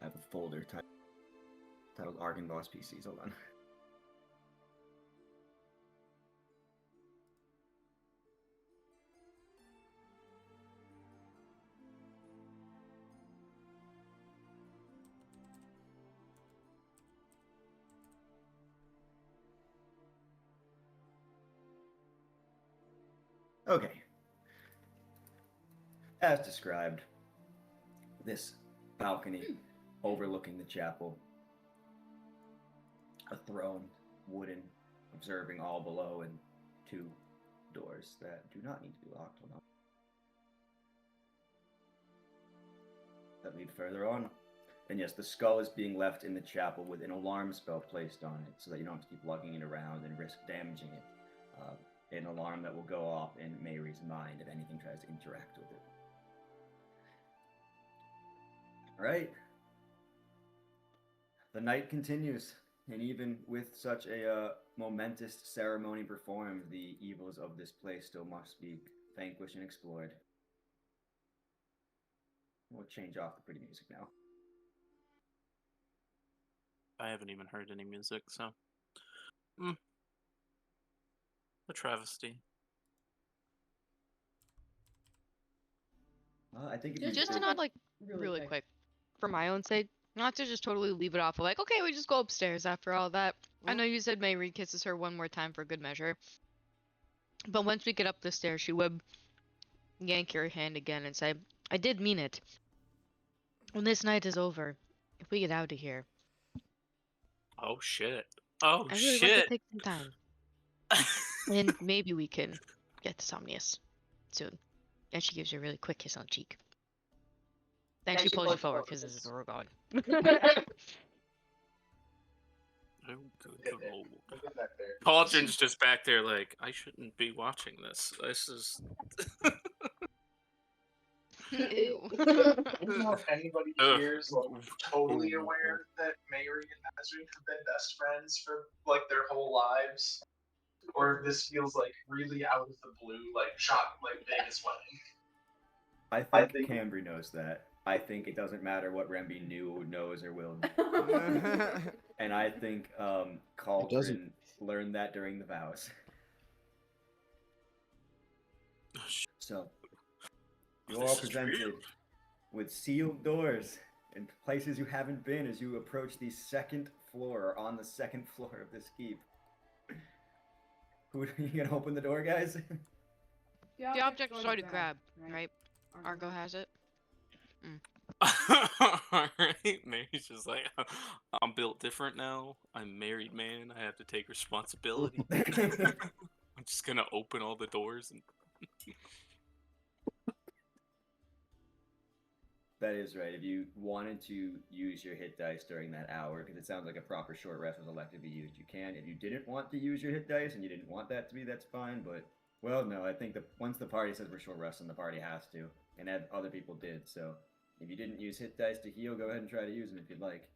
I have a folder titled Argonvost PCs. Hold on. Okay. As described, this balcony overlooking the chapel, a throne, wooden, observing all below, and 2 doors that do not need to be locked. Hold on. That lead further on. And yes, the skull is being left in the chapel with an alarm spell placed on it so that you don't have to keep lugging it around and risk damaging it. An alarm that will go off in Mayri's mind if anything tries to interact with it. Alright. The night continues, and even with such a momentous ceremony performed, the evils of this place still must be vanquished and explored. We'll change off the pretty music now. I haven't even heard any music, so... A travesty. I think if Just to not, like, really quick, for my own sake, not to just totally leave it off of, like, okay, we just go upstairs after all that. I know you said Mayri kisses her one more time for good measure. But once we get up the stairs, she would yank your hand again and say, I did mean it. When this night is over, if we get out of here. Oh, shit. Oh, I really shit. want to take some time. And maybe we can get to Somnius soon. And she gives you a really quick kiss on the cheek. Then she pulls you forward because this is where we're going. Pauldron's just back there like, I shouldn't be watching this. This is... Ew. I don't know if anybody here is like totally aware that Mayri and Nazri have been best friends for like their whole lives, or if this feels like really out of the blue, like Vegas wedding. I think Cambry knows that. I think it doesn't matter what Remby knew, knows, or will. And I think Cauldron learned that during the vows. So, you are presented with sealed doors and places you haven't been as you approach the second floor, or on the second floor of this keep. Who are you gonna open the door, guys? The object's hard to grab, right? Argo has it. Alright, Mary's just like, I'm built different now. I'm a married man. I have to take responsibility. I'm just gonna open all the doors and. That is right. If you wanted to use your hit dice during that hour, because it sounds like a proper short rest was elected to be used, you can. If you didn't want to use your hit dice and you didn't want that to be, that's fine. But, well, no, I think that once the party says we're short resting, the party has to. And other people did, so if you didn't use hit dice to heal, go ahead and try to use them if you'd like.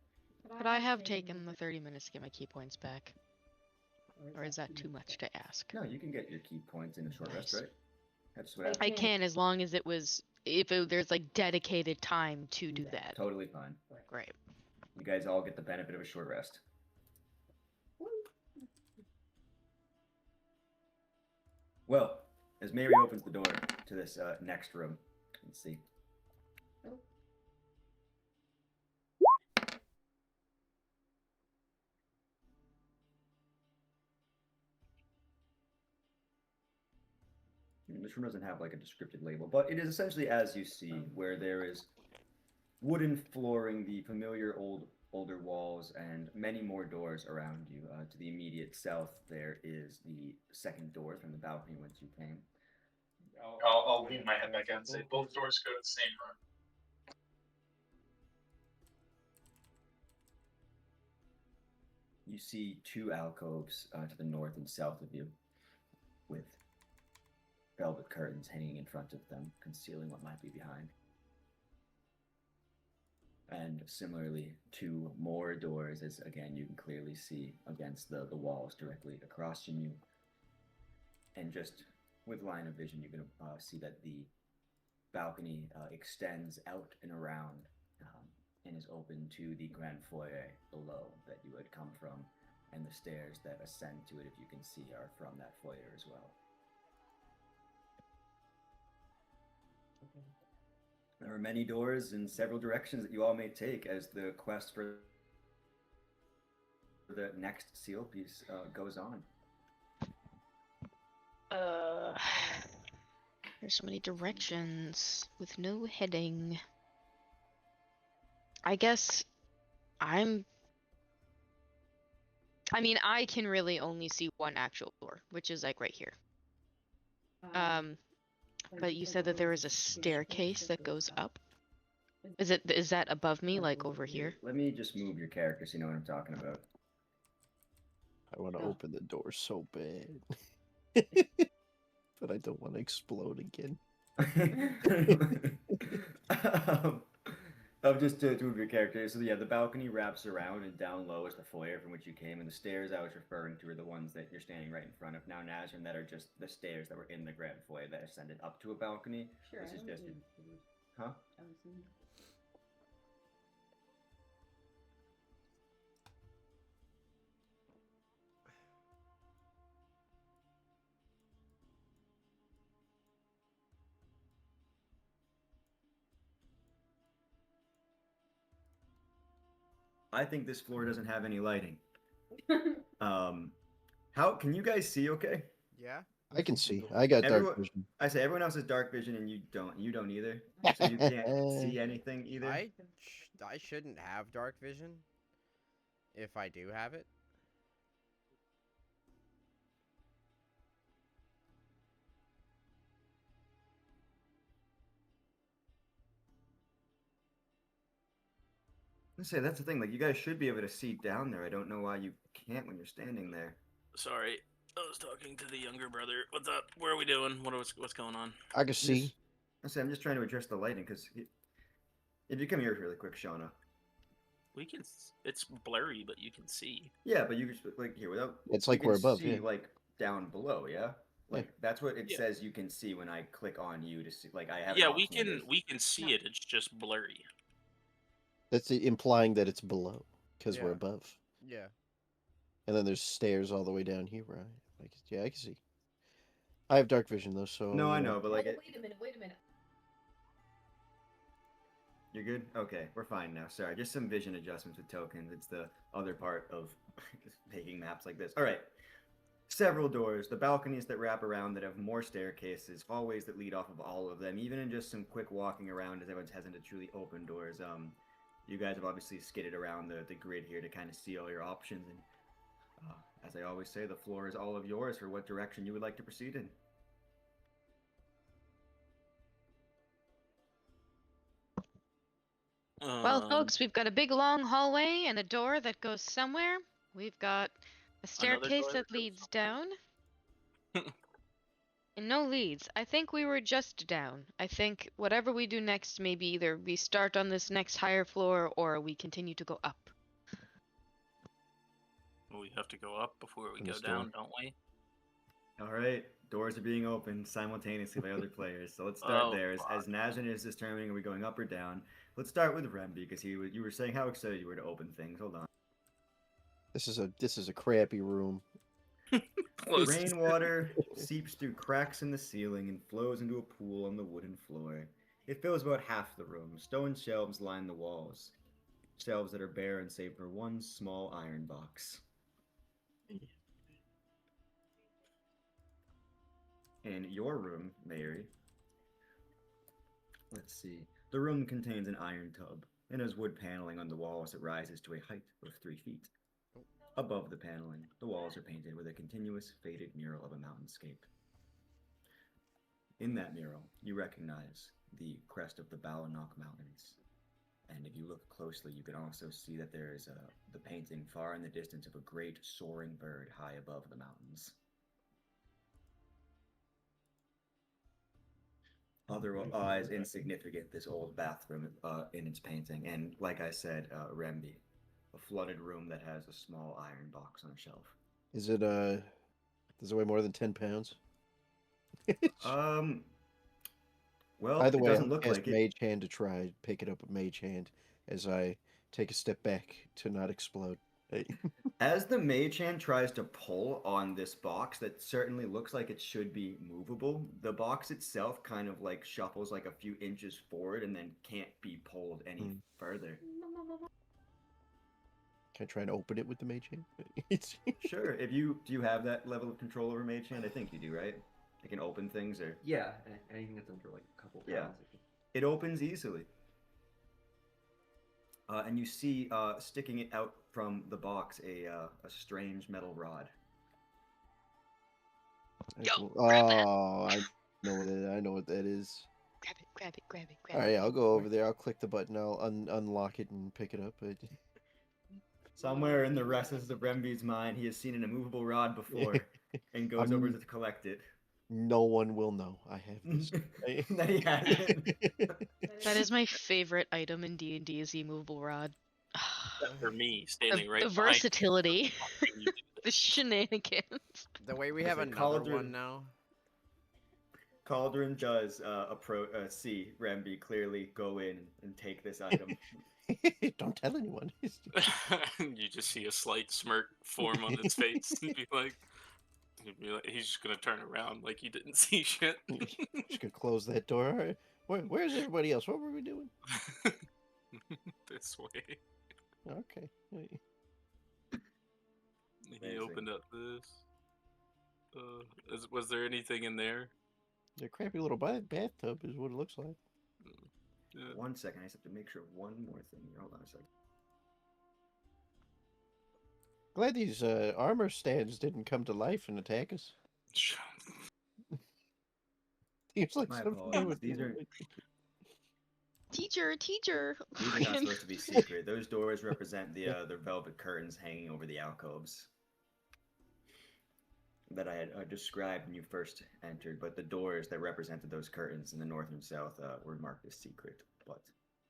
But I have taken the 30 minutes to get my key points back. Or is that too much to ask? No, you can get your key points in a short rest, right? That's what I can, as long as it was, there's like dedicated time to do that. Totally fine. Great. You guys all get the benefit of a short rest. Well, as Mary opens the door to this next room, let's see. This room doesn't have like a descriptive label, but it is essentially as you see, where there is wooden flooring, the familiar older walls, and many more doors around you. To the immediate south, there is the second door from the balcony whence you came. I'll lean my head back out and say both doors go to the same room. You see two alcoves to the north and south of you, with velvet curtains hanging in front of them, concealing what might be behind. And similarly, two more doors, as again you can clearly see against the walls directly across from you. And just with line of vision, you can see that the balcony extends out and around and is open to the grand foyer below that you had come from, and the stairs that ascend to it, if you can see, are from that foyer as well. There are many doors in several directions that you all may take as the quest for the next seal piece goes on. There's so many directions with no heading. I guess I can really only see one actual door, which is like right here. But you said that there is a staircase that goes up. Is that above me, like over here? Let me just move your character so you know what I'm talking about. I want to open the door so bad. But I don't want to explode again. Just to move your character. So yeah, the balcony wraps around, and down low is the foyer from which you came, and the stairs I was referring to are the ones that you're standing right in front of now, Nazrin, that are just the stairs that were in the grand foyer that ascended up to a balcony. Sure. This is just huh? I think this floor doesn't have any lighting. How can you guys see? Okay. Yeah. I can see. I got dark vision. I say everyone else has dark vision, and you don't. You don't either. So you can't see anything either. I shouldn't have dark vision. If I do have it. I say that's the thing. Like you guys should be able to see down there. I don't know why you can't when you're standing there. Sorry, I was talking to the younger brother. What's up? Where are we doing? What's going on? I can see. I say I'm just trying to address the lighting because if you come here really quick, Shauna. We can. It's blurry, but you can see. Yeah, but you just like here without. It's like we're above. See, yeah. Like down below. Yeah. Like that's what it says you can see when I click on you to see. Like I have. Yeah, we can see it. It's just blurry. That's implying that it's below because we're above. Yeah. And then there's stairs all the way down here, right? Like, yeah, I can see. I have dark vision though, so. No, I know, but like. Wait a minute. You're good? Okay, we're fine now. Sorry, just some vision adjustments with tokens. It's the other part of making maps like this. All right. Several doors, the balconies that wrap around that have more staircases, hallways that lead off of all of them, even in just some quick walking around as everyone's hesitant to truly open doors. You guys have obviously skidded around the grid here to kind of see all your options, and as I always say, the floor is all of yours for what direction you would like to proceed in. Well, folks, we've got a big long hallway and a door that goes somewhere. We've got a staircase door that that goes leads down. And no leads. I think we were just down. I think whatever we do next, maybe either we start on this next higher floor or we continue to go up. We have to go up before we In go this down, door. don't we? All right, doors are being opened simultaneously by other players. So let's start there. As Nazan is determining are we going up or down, let's start with Remby because you were saying how excited you were to open things. Hold on. This is a crappy room. Rainwater seeps through cracks in the ceiling and flows into a pool on the wooden floor. It fills about half the room. Stone shelves line the walls. Shelves that are bare and save for one small iron box. In your room, Mary, let's see. The room contains an iron tub and has wood paneling on the walls that rises to a height of 3 feet. Above the paneling, the walls are painted with a continuous faded mural of a mountainscape. In that mural, you recognize the crest of the Balanock Mountains. And if you look closely, you can also see that there is the painting far in the distance of a great soaring bird high above the mountains. Otherwise insignificant, this old bathroom in its painting. And like I said, Remby, a flooded room that has a small iron box on a shelf. Is it does it weigh more than 10 pounds? Well, By the it way, doesn't I'll look cast like it. Mage Hand to try pick it up with Mage Hand as I take a step back to not explode. As the mage hand tries to pull on this box that certainly looks like it should be movable, the box itself kind of like shuffles like a few inches forward and then can't be pulled any further. Can I try and open it with the Mage Hand? Sure. Do you have that level of control over mage hand? I think you do, right? It can open things or Yeah, anything that's under like a couple pounds. Yeah. It opens easily. And you see sticking it out from the box a strange metal rod. I know what that is. Grab it, grab it, grab it, grab it. All right, I'll go over there. I'll click the button. I'll unlock it and pick it up. Somewhere in the recesses of Remby's mind, he has seen an immovable rod before and goes over to collect it. No one will know I have this. That he has it. That is my favorite item in D&D is the immovable rod. For me, standing right The behind you. versatility. The shenanigans. The way we have Listen, another Cauldron- one now. Cauldron does see Remby clearly go in and take this item. Don't tell anyone. You just see a slight smirk form on his face and be like, he's just gonna turn around like he didn't see shit. Just gonna close that door. All right. Where's everybody else? What were we doing? This way. Okay. He opened up this. Was there anything in there? The crappy little bathtub is what it looks like. Yeah. 1 second, I just have to make sure one more thing here. Hold on a second. Glad these armor stands didn't come to life and attack us. Seems like My something apologies. they would These do. are Teacher. These are not supposed to be secret. Those doors represent the velvet curtains hanging over the alcoves that I had described when you first entered. But the doors that represented those curtains in the north and south were marked as secret. But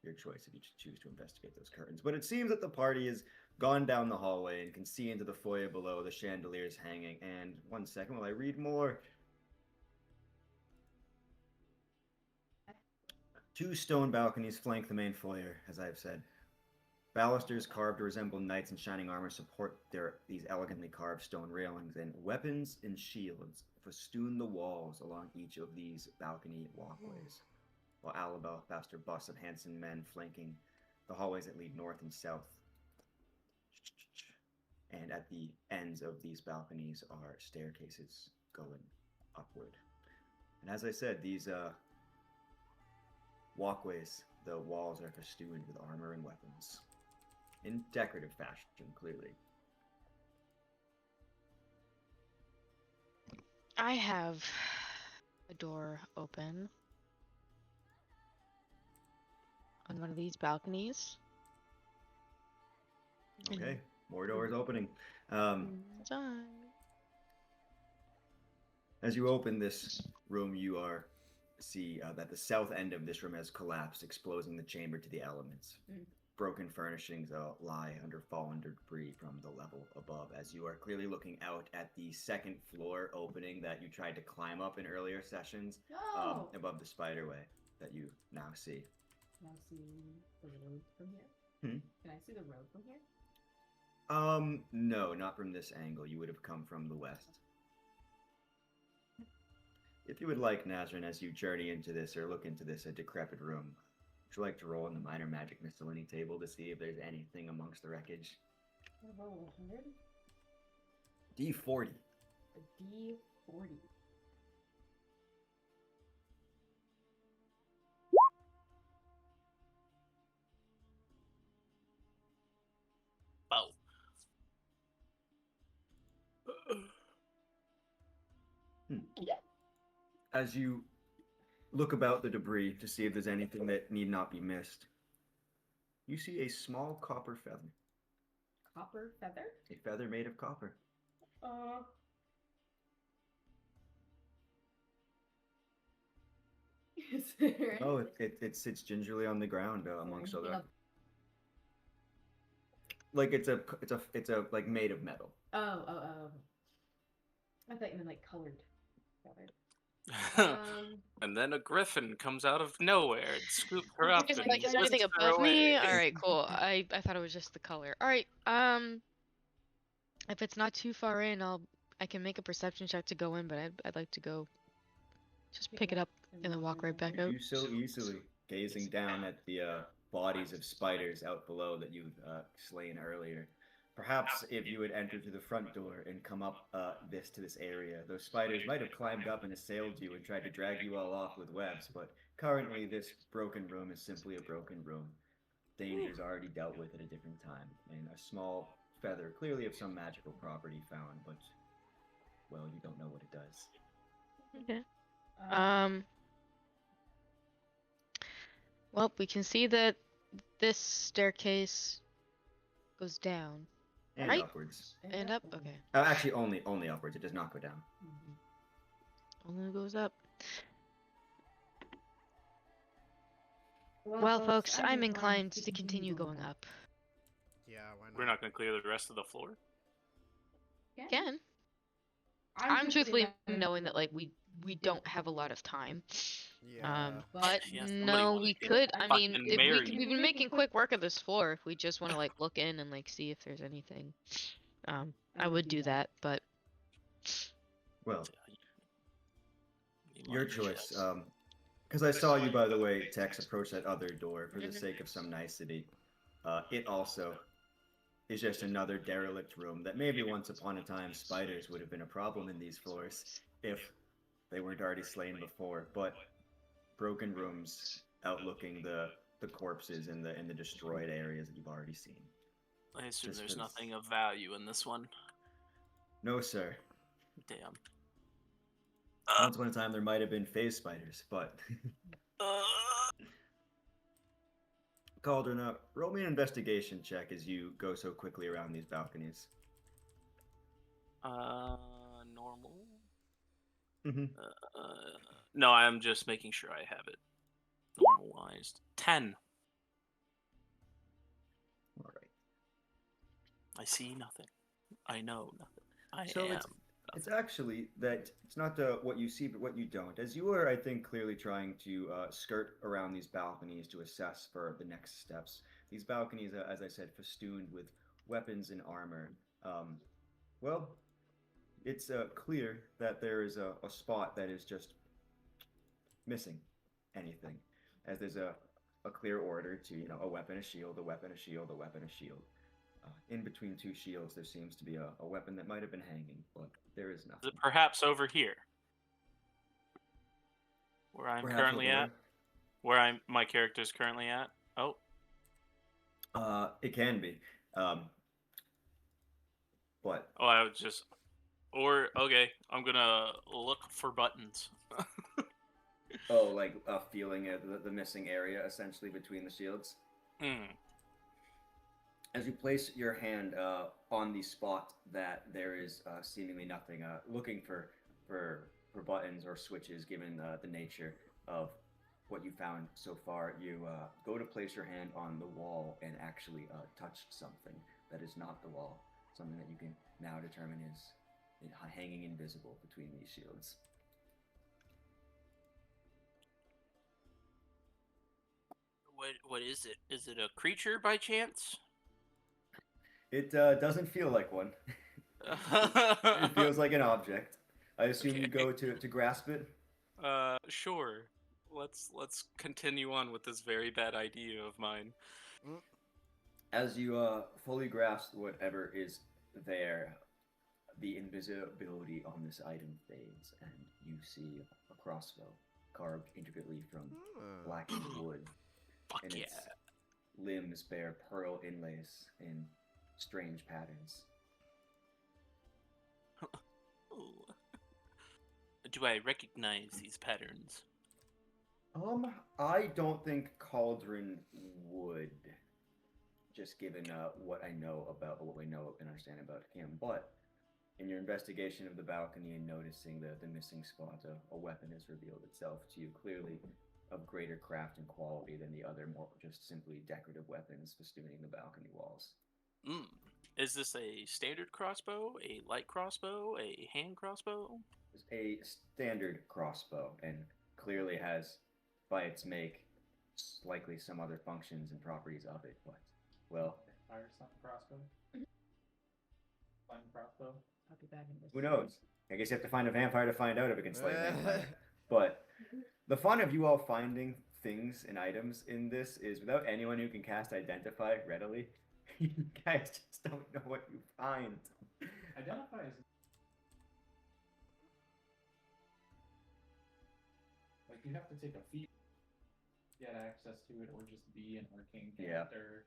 your choice if you choose to investigate those curtains. But it seems that the party has gone down the hallway and can see into the foyer below, the chandeliers hanging. And 1 second while I read more. 2 stone balconies flank the main foyer, as I have said. Balusters carved to resemble knights in shining armor support these elegantly carved stone railings, and weapons and shields festoon the walls along each of these balcony walkways. while alabaster busts of handsome men flanking the hallways that lead north and south. And at the ends of these balconies are staircases going upward. And as I said, these walkways, the walls are festooned with armor and weapons. In decorative fashion, clearly. I have a door open on one of these balconies. Okay, more doors opening. As you open this room, you see that the south end of this room has collapsed, exposing the chamber to the elements. Broken furnishings lie under fallen debris from the level above, as you are clearly looking out at the second floor opening that you tried to climb up in earlier sessions, above the spiderway that you now see. Can I see the road from here? Can I see the road from here? No, not from this angle. You would have come from the west. If you would like, Nazrin, as you journey into this or look into this, a decrepit room, would you like to roll on the minor magic miscellany table to see if there's anything amongst the wreckage? Roll 100? D40. A D40. Wow. As you look about the debris to see if there's anything that need not be missed, you see a small copper feather. Copper feather? A feather made of copper. Is there Oh, it sits gingerly on the ground amongst other. Like it's a like made of metal. Oh. I thought you meant like colored feather. And then a griffin comes out of nowhere and scoops her up. Is And like whisks anything her above me? away. All right, cool. I thought it was just the color. All right. If it's not too far in, I can make a perception check to go in, but I'd like to go just pick it up and then walk right back out. You so easily gazing down at the bodies of spiders out below that you've slain earlier. Perhaps if you had entered through the front door and come up to this area, those spiders might have climbed up and assailed you and tried to drag you all off with webs, but currently this broken room is simply a broken room. Dangers already dealt with at a different time, and a small feather, clearly of some magical property found, but, well, you don't know what it does. Okay. Well, we can see that this staircase goes down. And right? upwards. And up? Okay. Actually, only upwards. It does not go down. Only goes up. Well, folks, I'm inclined to continue going up. Yeah, why not? We're not going to clear the rest of the floor? Can. I'm truthfully knowing that, like, we don't have a lot of time. Yeah. But Yeah, no, we could. I mean, fucking if marry we've been making quick work of this floor. If we just want to like look in and like see if there's anything, I would do that. But Well, your choice. Because I saw you, by the way, Tex, approach that other door for the sake of some nicety. It also is just another derelict room that maybe once upon a time spiders would have been a problem in these floors if they weren't already slain before. But broken rooms outlooking the corpses in the destroyed areas that you've already seen. I assume Just there's 'cause- nothing of value in this one. No, sir. Damn. Once upon a time there might have been phase spiders, but Cauldron, roll me an investigation check as you go so quickly around these balconies. Normal. Mm-hmm. No, I'm just making sure I have it normalized. 10. All right. I see nothing. I know nothing. I So am. it's actually that it's not what you see, but what you don't. As you are, I think, clearly trying to skirt around these balconies to assess for the next steps. These balconies, as I said, festooned with weapons and armor. Well, it's clear that there is a spot that is just missing anything. as there's a clear order to, a weapon, a shield, a weapon, a shield, a weapon, a shield. In between two shields, there seems to be a weapon that might have been hanging, but there is Is nothing. it perhaps over here? Where I'm Perhaps currently over at? Where my character's currently at? Oh. It can be. What? Oh, I was just... Or, okay, I'm gonna look for buttons. Oh, like feeling the missing area, essentially, between the shields? Hmm. As you place your hand on the spot that there is seemingly nothing, looking for buttons or switches, given the nature of what you found so far, you go to place your hand on the wall and actually touch something that is not the wall, something that you can now determine is hanging invisible between these shields. What is it? Is it a creature by chance? It doesn't feel like one. It feels like an object. I assume you go to grasp it. Sure. Let's continue on with this very bad idea of mine. As you fully grasp whatever is there, the invisibility on this item fades, and you see a crossbow carved intricately from blackened wood. Fuck and yeah. its limbs bear pearl inlays in strange patterns. Do I recognize these patterns? I don't think Cauldron would, just given what I know about what we know and understand about him. But in your investigation of the balcony and noticing the missing spot, a weapon has revealed itself to you, clearly of greater craft and quality than the other more just simply decorative weapons festooning the balcony walls. Is this a standard crossbow, a light crossbow, a hand crossbow? It's a standard crossbow, and clearly has, by its make, likely some other functions and properties of it, but, well... Fire something crossbow? Flame crossbow? I'll be back in this. Who knows? I guess you have to find a vampire to find out if it can slay a vampire. But the fun of you all finding things and items in this is without anyone who can cast Identify readily, you guys just don't know what you find. Identify is... Like, you have to take a feat to get access to it, or just be an arcane character.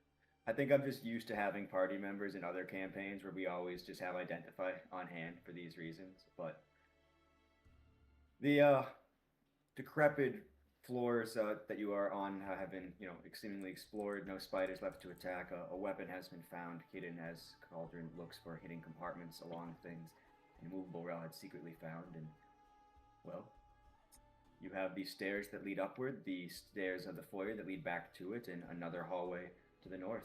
I think I'm just used to having party members in other campaigns where we always just have Identify on hand for these reasons, but the decrepit floors that you are on have been, seemingly explored. No spiders left to attack. A weapon has been found hidden as Cauldron looks for hidden compartments along things. An immovable rod secretly found, and, well, you have the stairs that lead upward, the stairs of the foyer that lead back to it, and another hallway to the north.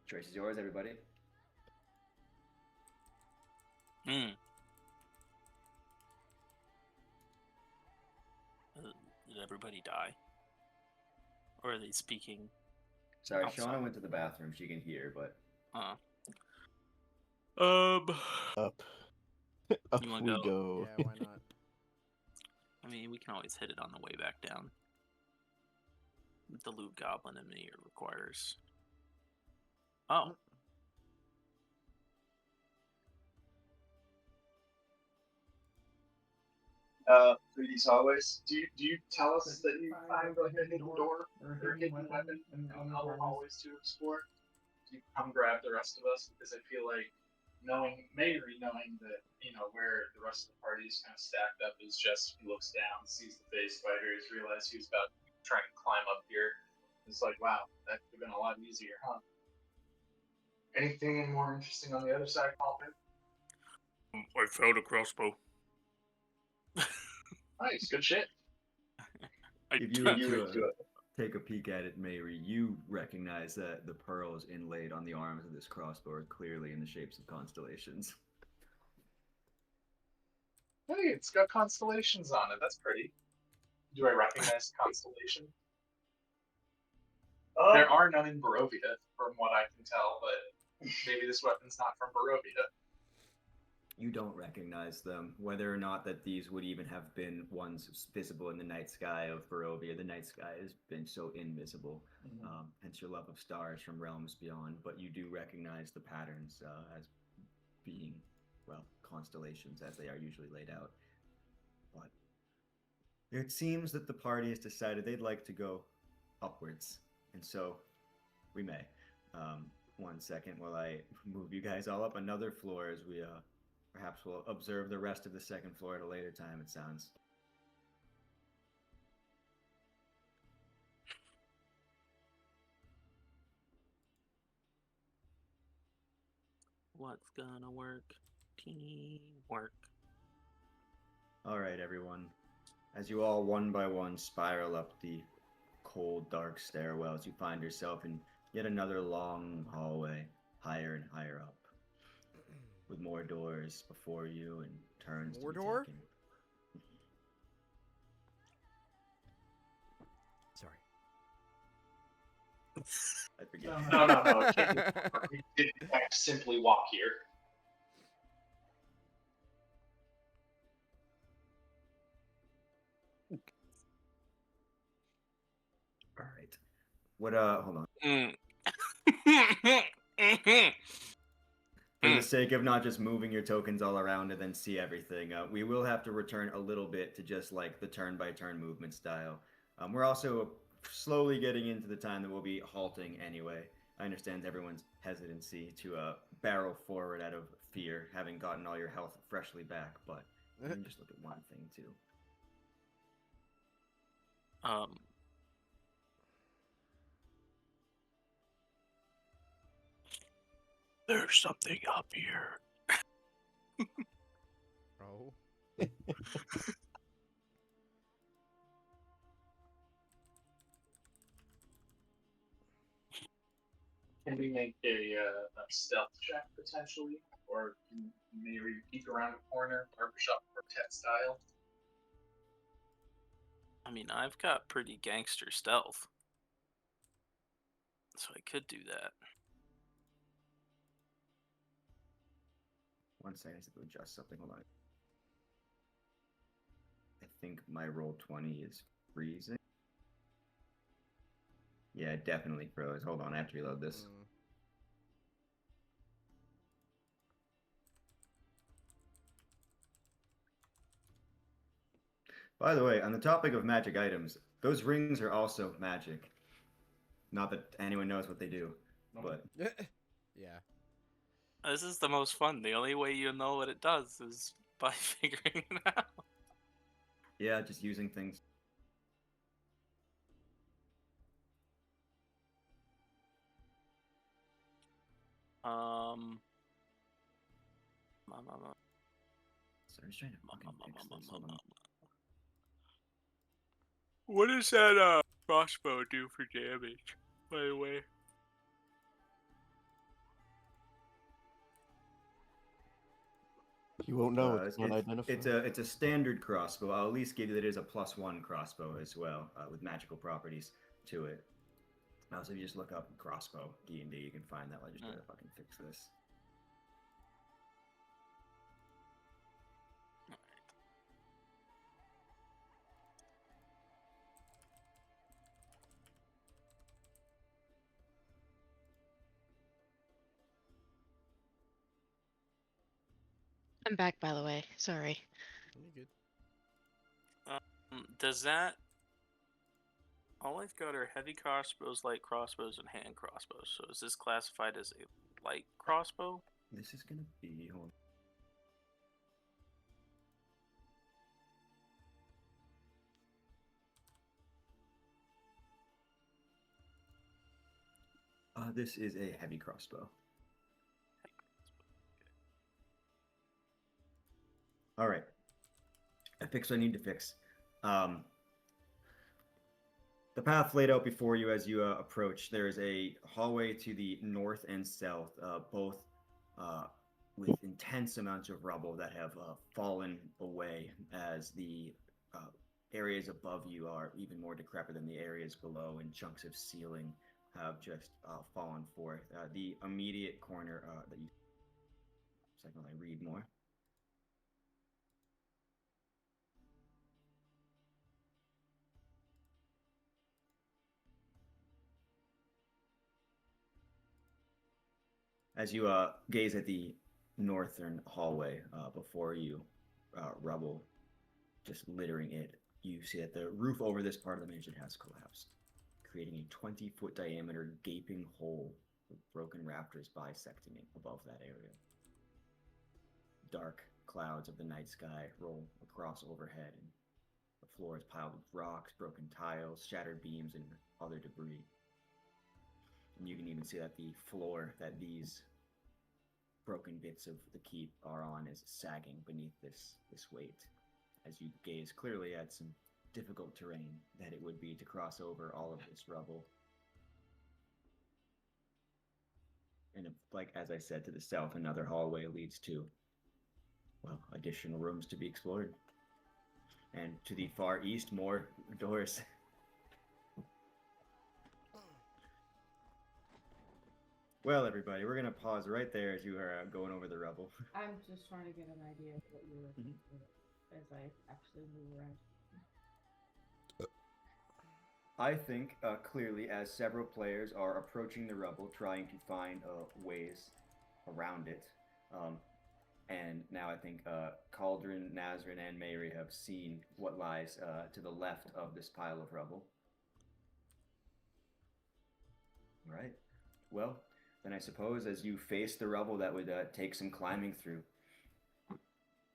Choice is yours, everybody. Did everybody die? Or are they speaking? Sorry, outside? Shauna went to the bathroom. She can hear, but... Up. Up You we wanna go. Yeah, why not? I mean, we can always hit it on the way back down. The loot goblin in me requires... Oh. Through these hallways, do you tell us that you find like a hidden door or a hidden weapon in other hallways to explore? Do you come grab the rest of us? Because I feel like knowing that where the rest of the party is kind of stacked up is just he looks down, sees the phase fighters, realizes he was about trying to climb up here. It's like, wow, that could have been a lot easier, huh? Anything more interesting on the other side, Paul? I found a crossbow. Nice, good shit. If you were to take a peek at it, Mary, you recognize that the pearls inlaid on the arms of this crossbow are clearly in the shapes of constellations. Hey, it's got constellations on it. That's pretty. Do I recognize the constellation? There are none in Barovia, from what I can tell, but maybe this weapon's not from Barovia. You don't recognize them. Whether or not that these would even have been ones visible in the night sky of Barovia, the night sky has been so invisible, hence your love of stars from realms beyond. But you do recognize the patterns as being, well, constellations as they are usually laid out. But it seems that the party has decided they'd like to go upwards, and so we may. 1 second while I move you guys all up another floor as we perhaps we'll observe the rest of the second floor at a later time, it sounds. What's gonna work? Teamwork. All right, everyone. As you all one by one spiral up the cold, dark stairwells, you find yourself in yet another long hallway, higher and higher up, with more doors before you and turns More to be door? taken. Sorry. I forget. No. We did in fact simply walk here. All right. What? Hold on. For the sake of not just moving your tokens all around and then see everything, we will have to return a little bit to just like the turn-by-turn movement style. We're also slowly getting into the time that we'll be halting anyway. I understand everyone's hesitancy to barrel forward out of fear, having gotten all your health freshly back, but you can just look at one thing too. There's something up here. Oh. Can we make a stealth check potentially, or can maybe peek around a corner, barbershop quartet style? I mean, I've got pretty gangster stealth, so I could do that. 1 second, I have to adjust something. Hold on. I think my roll 20 is freezing. Yeah, it definitely froze. Hold on, I have to reload this. By the way, on the topic of magic items, those rings are also magic. Not that anyone knows what they do, but yeah. This is the most fun. The only way you know what it does is by figuring it out. Yeah, just using things. So I'm just trying to fucking fix this. Hold on. What does that crossbow do for damage, by the way? You won't know. It's not identified. It's a standard crossbow. I'll at least give you that it is a +1 crossbow as well, with magical properties to it. So if you just look up crossbow D&D, you can find that. I just gotta fucking fix this. I'm back, by the way. Sorry. You good? Does that... All I've got are heavy crossbows, light crossbows, and hand crossbows. So is this classified as a light crossbow? This is gonna be... Hold on. This is a heavy crossbow. All right. I fixed what I need to fix. The path laid out before you as you approach, there is a hallway to the north and south, both with intense amounts of rubble that have fallen away as the areas above you are even more decrepit than the areas below, and chunks of ceiling have just fallen forth. The immediate corner that you... Second, I read more. As you gaze at the northern hallway before you, rubble just littering it, you see that the roof over this part of the mansion has collapsed, creating a 20-foot diameter gaping hole with broken rafters bisecting it above that area. Dark clouds of the night sky roll across overhead, and the floor is piled with rocks, broken tiles, shattered beams, and other debris. And you can even see that the floor that these broken bits of the keep are on is sagging beneath this weight, as you gaze clearly at some difficult terrain that it would be to cross over all of this rubble. And like as I said, to the south, another hallway leads to, well, additional rooms to be explored. And to the far east, more doors. Well, everybody, we're gonna pause right there as you are going over the rubble. I'm just trying to get an idea of what you're looking for as I actually move around. I think clearly, as several players are approaching the rubble, trying to find ways around it, and now I think Cauldron, Nazrin, and Mary have seen what lies to the left of this pile of rubble. All right. Well, then I suppose as you face the rubble, that would take some climbing through.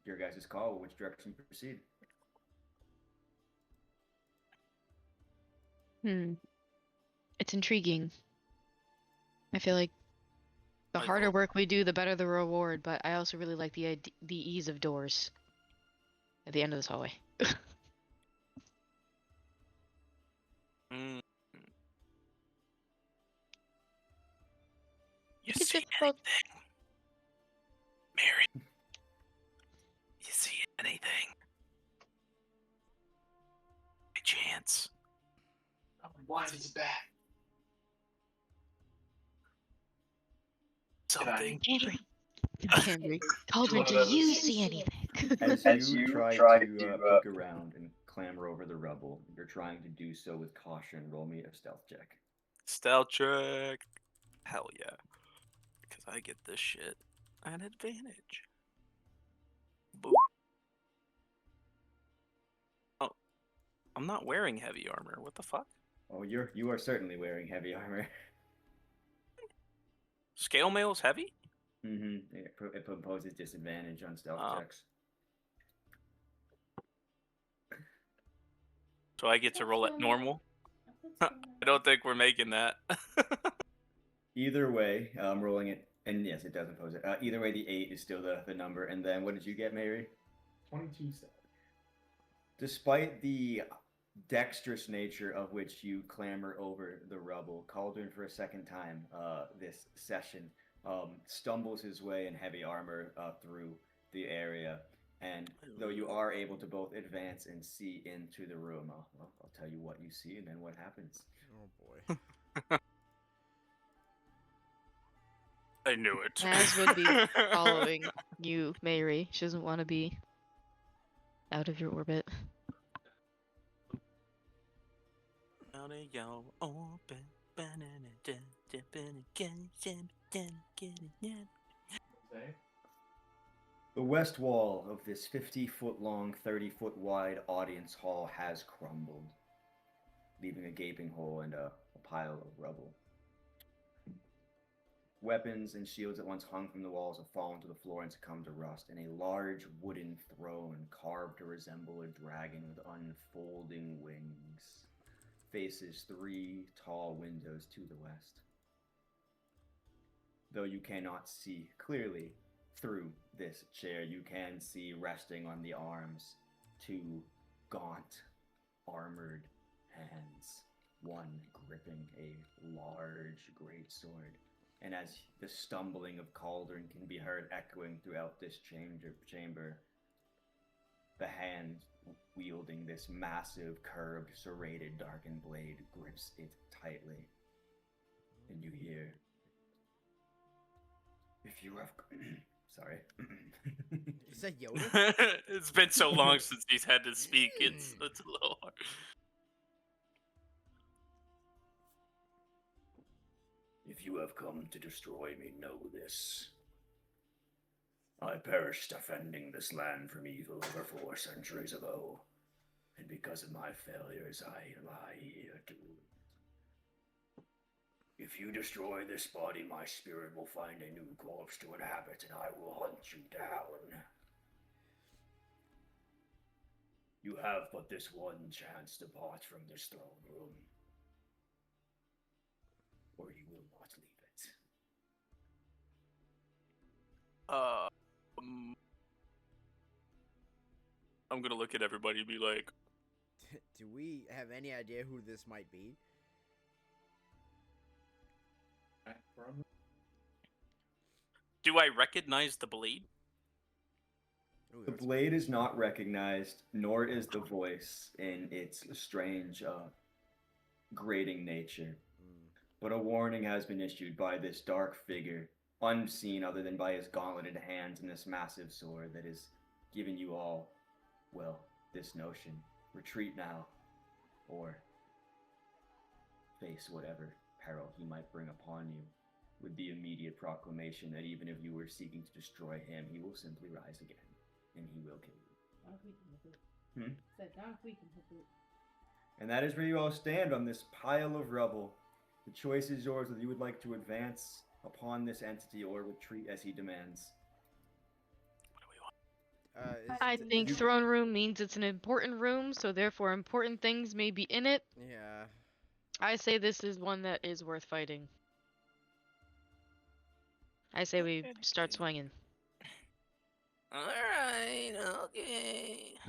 Your guys' call. Which direction you proceed? It's intriguing. I feel like the harder work we do, the better the reward, but I also really like the ease of doors at the end of this hallway. You see anything? Mary? You see anything? By chance? Why is it back? Something. Henry, Cauldron, do you see anything? As you try to poke around and clamber over the rubble, you're trying to do so with caution. Roll me a stealth check. Stealth check. Hell yeah. Because I get this shit an advantage. Boom. Oh, I'm not wearing heavy armor. What the fuck? Oh, you are certainly wearing heavy armor. Scale mail's heavy? Mm-hmm. It imposes disadvantage on stealth checks. So I get to roll at normal? I don't think we're making that. Either way, rolling it, and yes, it does impose it. Either way, the 8 is still the number. And then what did you get, Mary? 22. Despite the dexterous nature of which you clamber over the rubble, Cauldron, for a second time this session, stumbles his way in heavy armor through the area. And though you are able to both advance and see into the room, I'll tell you what you see and then what happens. Oh boy. I knew it. Naz would be following you, Mary. She doesn't want to be out of your orbit. The west wall of this 50-foot long, 30-foot wide audience hall has crumbled, leaving a gaping hole and a pile of rubble. Weapons and shields that once hung from the walls have fallen to the floor and succumbed to rust, and a large wooden throne carved to resemble a dragon with unfolding wings faces 3 tall windows to the west. Though you cannot see clearly through this chair, you can see resting on the arms 2 gaunt, armored hands, one gripping a large greatsword. And as the stumbling of Cauldron can be heard echoing throughout this chamber, the hand wielding this massive, curved, serrated, darkened blade grips it tightly. And you hear, if you have... Sorry. Is that Yoda? It's been so long since he's had to speak, it's a little hard. If you have have come to destroy me know this. I perished defending this land from evil over 4 centuries ago, and because of my failures, I lie here doomed. If you destroy this body, my spirit will find a new corpse to inhabit, and I will hunt you down. You have but this one chance to part from this throne room, or you will not leave it. I'm gonna look at everybody and be like, Do we have any idea who this might be? do I recognize the blade? Ooh, The blade is not recognized, nor is the voice in its strange, grating nature. But a warning has been issued by this dark figure, unseen other than by his gauntleted hands and this massive sword that is giving you all, well, this notion. Retreat now, or face whatever peril he might bring upon you, with the immediate proclamation that even if you were seeking to destroy him, he will simply rise again, and he will kill you. And that is where you all stand on this pile of rubble. The choice is yours whether you would like to advance upon this entity or retreat as he demands. I think throne room means it's an important room, so therefore important things may be in it. Yeah. I say this is one that is worth fighting. I say we start swinging. Alright, okay.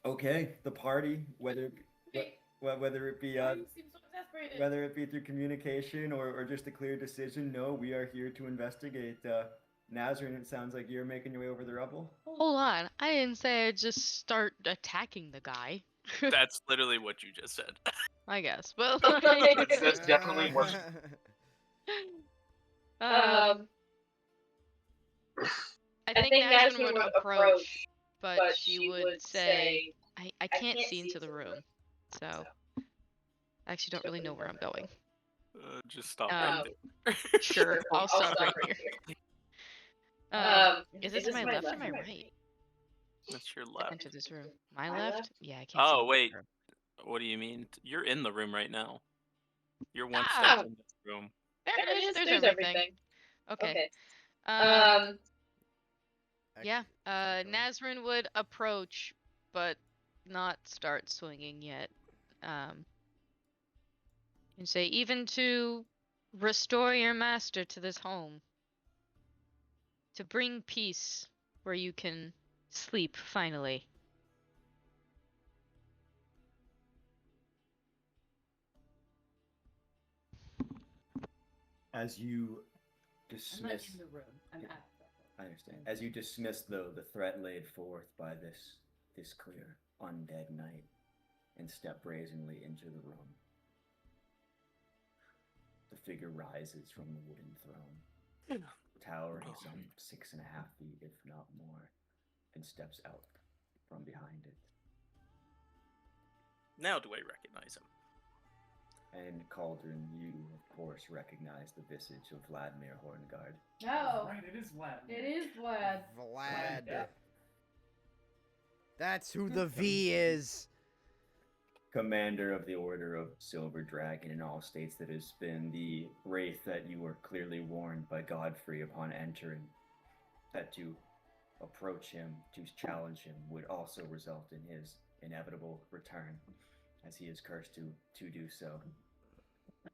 Okay, the party, whether it be through communication or just a clear decision, no, we are here to investigate. Nazarene, it sounds like you're making your way over the rubble. Hold on, I didn't say I'd just start attacking the guy. That's literally what you just said. I guess, but That's definitely worse. I think Nazarene would approach, but she would say, I can't see into the room, so I actually don't really know where I'm going. Just stop right there. Sure, I'll stop right here. Is this my left or my right? That's your To left. enter this room. My left? Yeah, I can't see Oh, into wait. the room. What do you mean? You're in the room right now. You're one step in this room. There it is. There's everything. Okay. Yeah. Nazarene would approach, but not start swinging yet. And say, even to restore your master to this home, to bring peace where you can sleep finally. As you dismiss... I'm not in the room. I'm at the room. I understand. As you dismiss, though, the threat laid forth by this clear undead knight, and step brazenly into the room, the figure rises from the wooden throne, towering some 6.5 feet, if not more, and steps out from behind it. Now do I recognize him? And Cauldron, you of course recognize the visage of Vladimir Horngard. No. Right, it is Vlad. It is Vlad. Vlad. That's who the V is. Commander of the Order of Silver Dragon, in all states that has been the wraith that you were clearly warned by Godfrey upon entering, that to approach him, to challenge him, would also result in his inevitable return, as he is cursed to do so.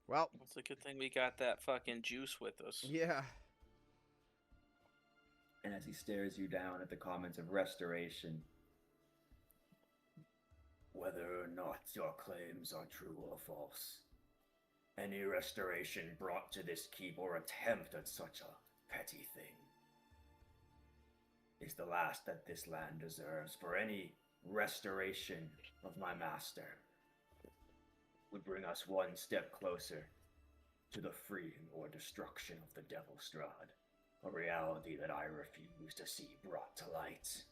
Well, it's a good thing we got that fucking juice with us. Yeah. And as he stares you down at the comments of restoration, whether or not your claims are true or false, any restoration brought to this keep or attempt at such a petty thing is the last that this land deserves. For any restoration of my master would bring us one step closer to the freeing or destruction of the Devil Strahd, a reality that I refuse to see brought to light.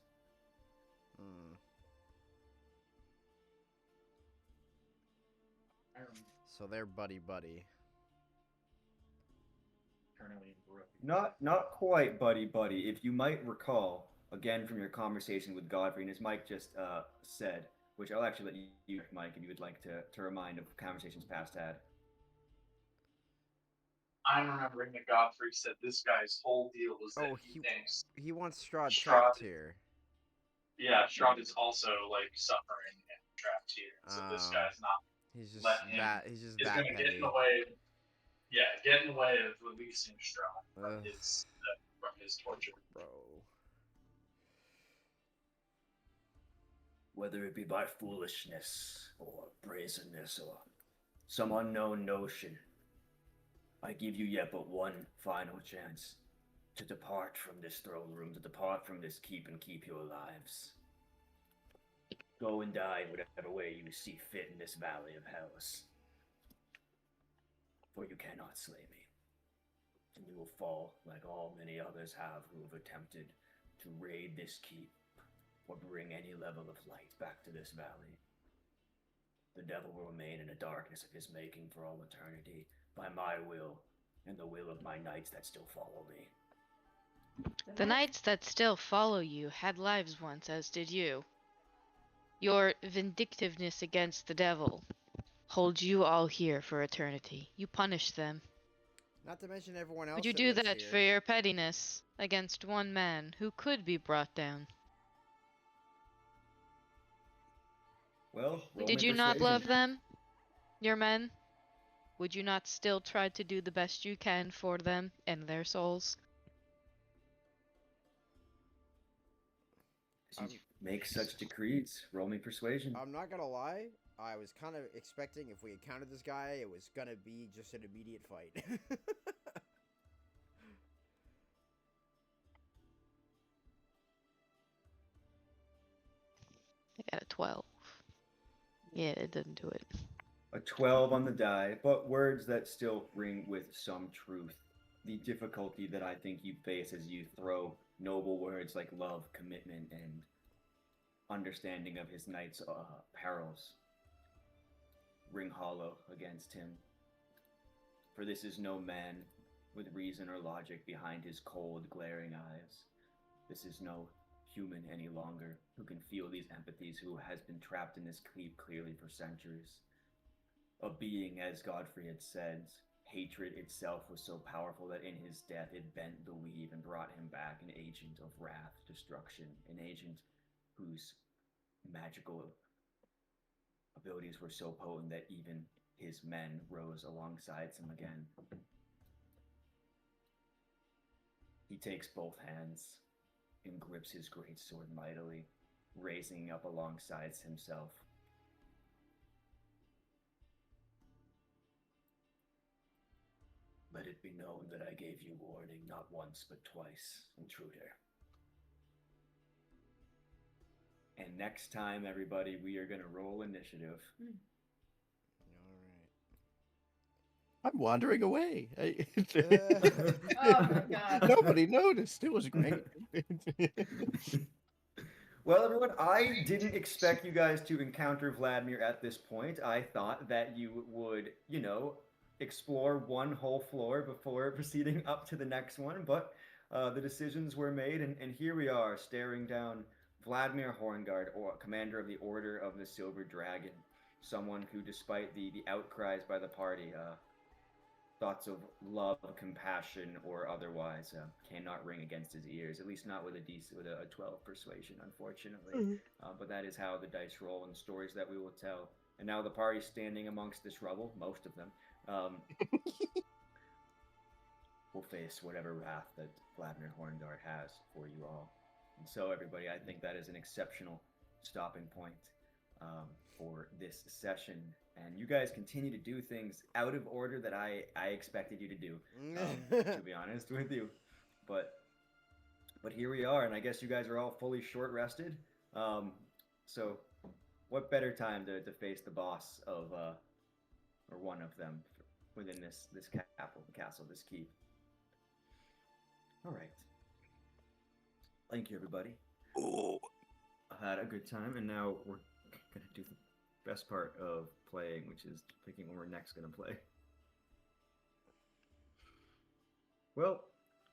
So they're buddy. Not quite buddy. If you might recall, again from your conversation with Godfrey, and as Mike just said, which I'll actually let you, Mike, if you would like to remind of conversations past had. I'm remembering that Godfrey said this guy's whole deal was that he thinks he wants Strahd Strahd trapped here. Yeah, Strahd is also like suffering and trapped here. So this guy's not. He's just letting him. that. He's just Is that gonna petty. get in the way. Yeah, get in the way of releasing Strahd from his torture. Bro. Whether it be by foolishness or brazenness or some unknown notion, I give you yet but one final chance to depart from this throne room, to depart from this keep and keep your lives. Go and die whatever way you see fit in this valley of hells. For you cannot slay me, and you will fall like all many others have who have attempted to raid this keep or bring any level of light back to this valley. The devil will remain in the darkness of his making for all eternity, by my will and the will of my knights that still follow me. The knights that still follow you had lives once, as did you. Your vindictiveness against the devil holds you all here for eternity. You punish them. Not to mention everyone else. Would you do that for your pettiness against one man who could be brought down? Well, did you not love them? Your men? Would you not still try to do the best you can for them and their souls? Make such decrees. Roll me persuasion. I'm not gonna lie. I was kind of expecting if we encountered this guy, it was gonna be just an immediate fight. I got a 12. Yeah, it didn't do it. A 12 on the die, but words that still ring with some truth. The difficulty that I think you face as you throw noble words like love, commitment, and understanding of his knight's perils ring hollow against him. For this is no man with reason or logic behind his cold, glaring eyes. This is no human any longer who can feel these empathies, who has been trapped in this keep clearly for centuries. A being, as Godfrey had said, hatred itself was so powerful that in his death it bent the weave and brought him back an agent of wrath, destruction, an agent whose magical abilities were so potent that even his men rose alongside him again. He takes both hands and grips his great sword mightily, raising up alongside himself. Let it be known that I gave you warning not once but twice, intruder. And next time, everybody, we are going to roll initiative. I'm wandering away. Oh my god. Nobody noticed. It was great. Well, everyone, I didn't expect you guys to encounter Vladimir at this point. I thought that you would, explore one whole floor before proceeding up to the next one, but the decisions were made, and here we are, staring down Vladimir Horngard, or commander of the Order of the Silver Dragon, someone who, despite the outcries by the party, thoughts of love, compassion, or otherwise cannot ring against his ears. At least not with a 12 persuasion, unfortunately. But that is how the dice roll and the stories that we will tell. And now the party's standing amongst this rubble, most of them. Will face whatever wrath that Vladimir Horngard has for you all. And so, everybody, I think that is an exceptional stopping point for this session. And you guys continue to do things out of order that I expected you to do, to be honest with you. But here we are, and I guess you guys are all fully short-rested. So what better time to face the boss of, or one of them, within this castle, this keep. All right. Thank you, everybody. Oh, I had a good time, and now we're gonna do best part of playing, which is picking when we're next gonna play. Well,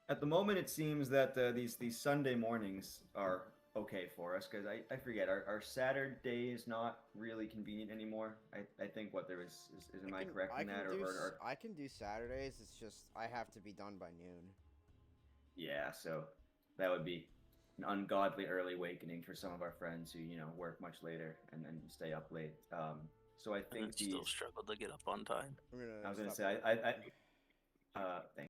at the moment it seems that these Sunday mornings are okay for us because I forget our Saturday is not really convenient anymore. I think what there is am I correct in that or I can do Saturdays. It's just I have to be done by noon. yeah, so that would be an ungodly early awakening for some of our friends who work much later and then stay up late. So I think still struggle to get up on time. I was gonna say I thank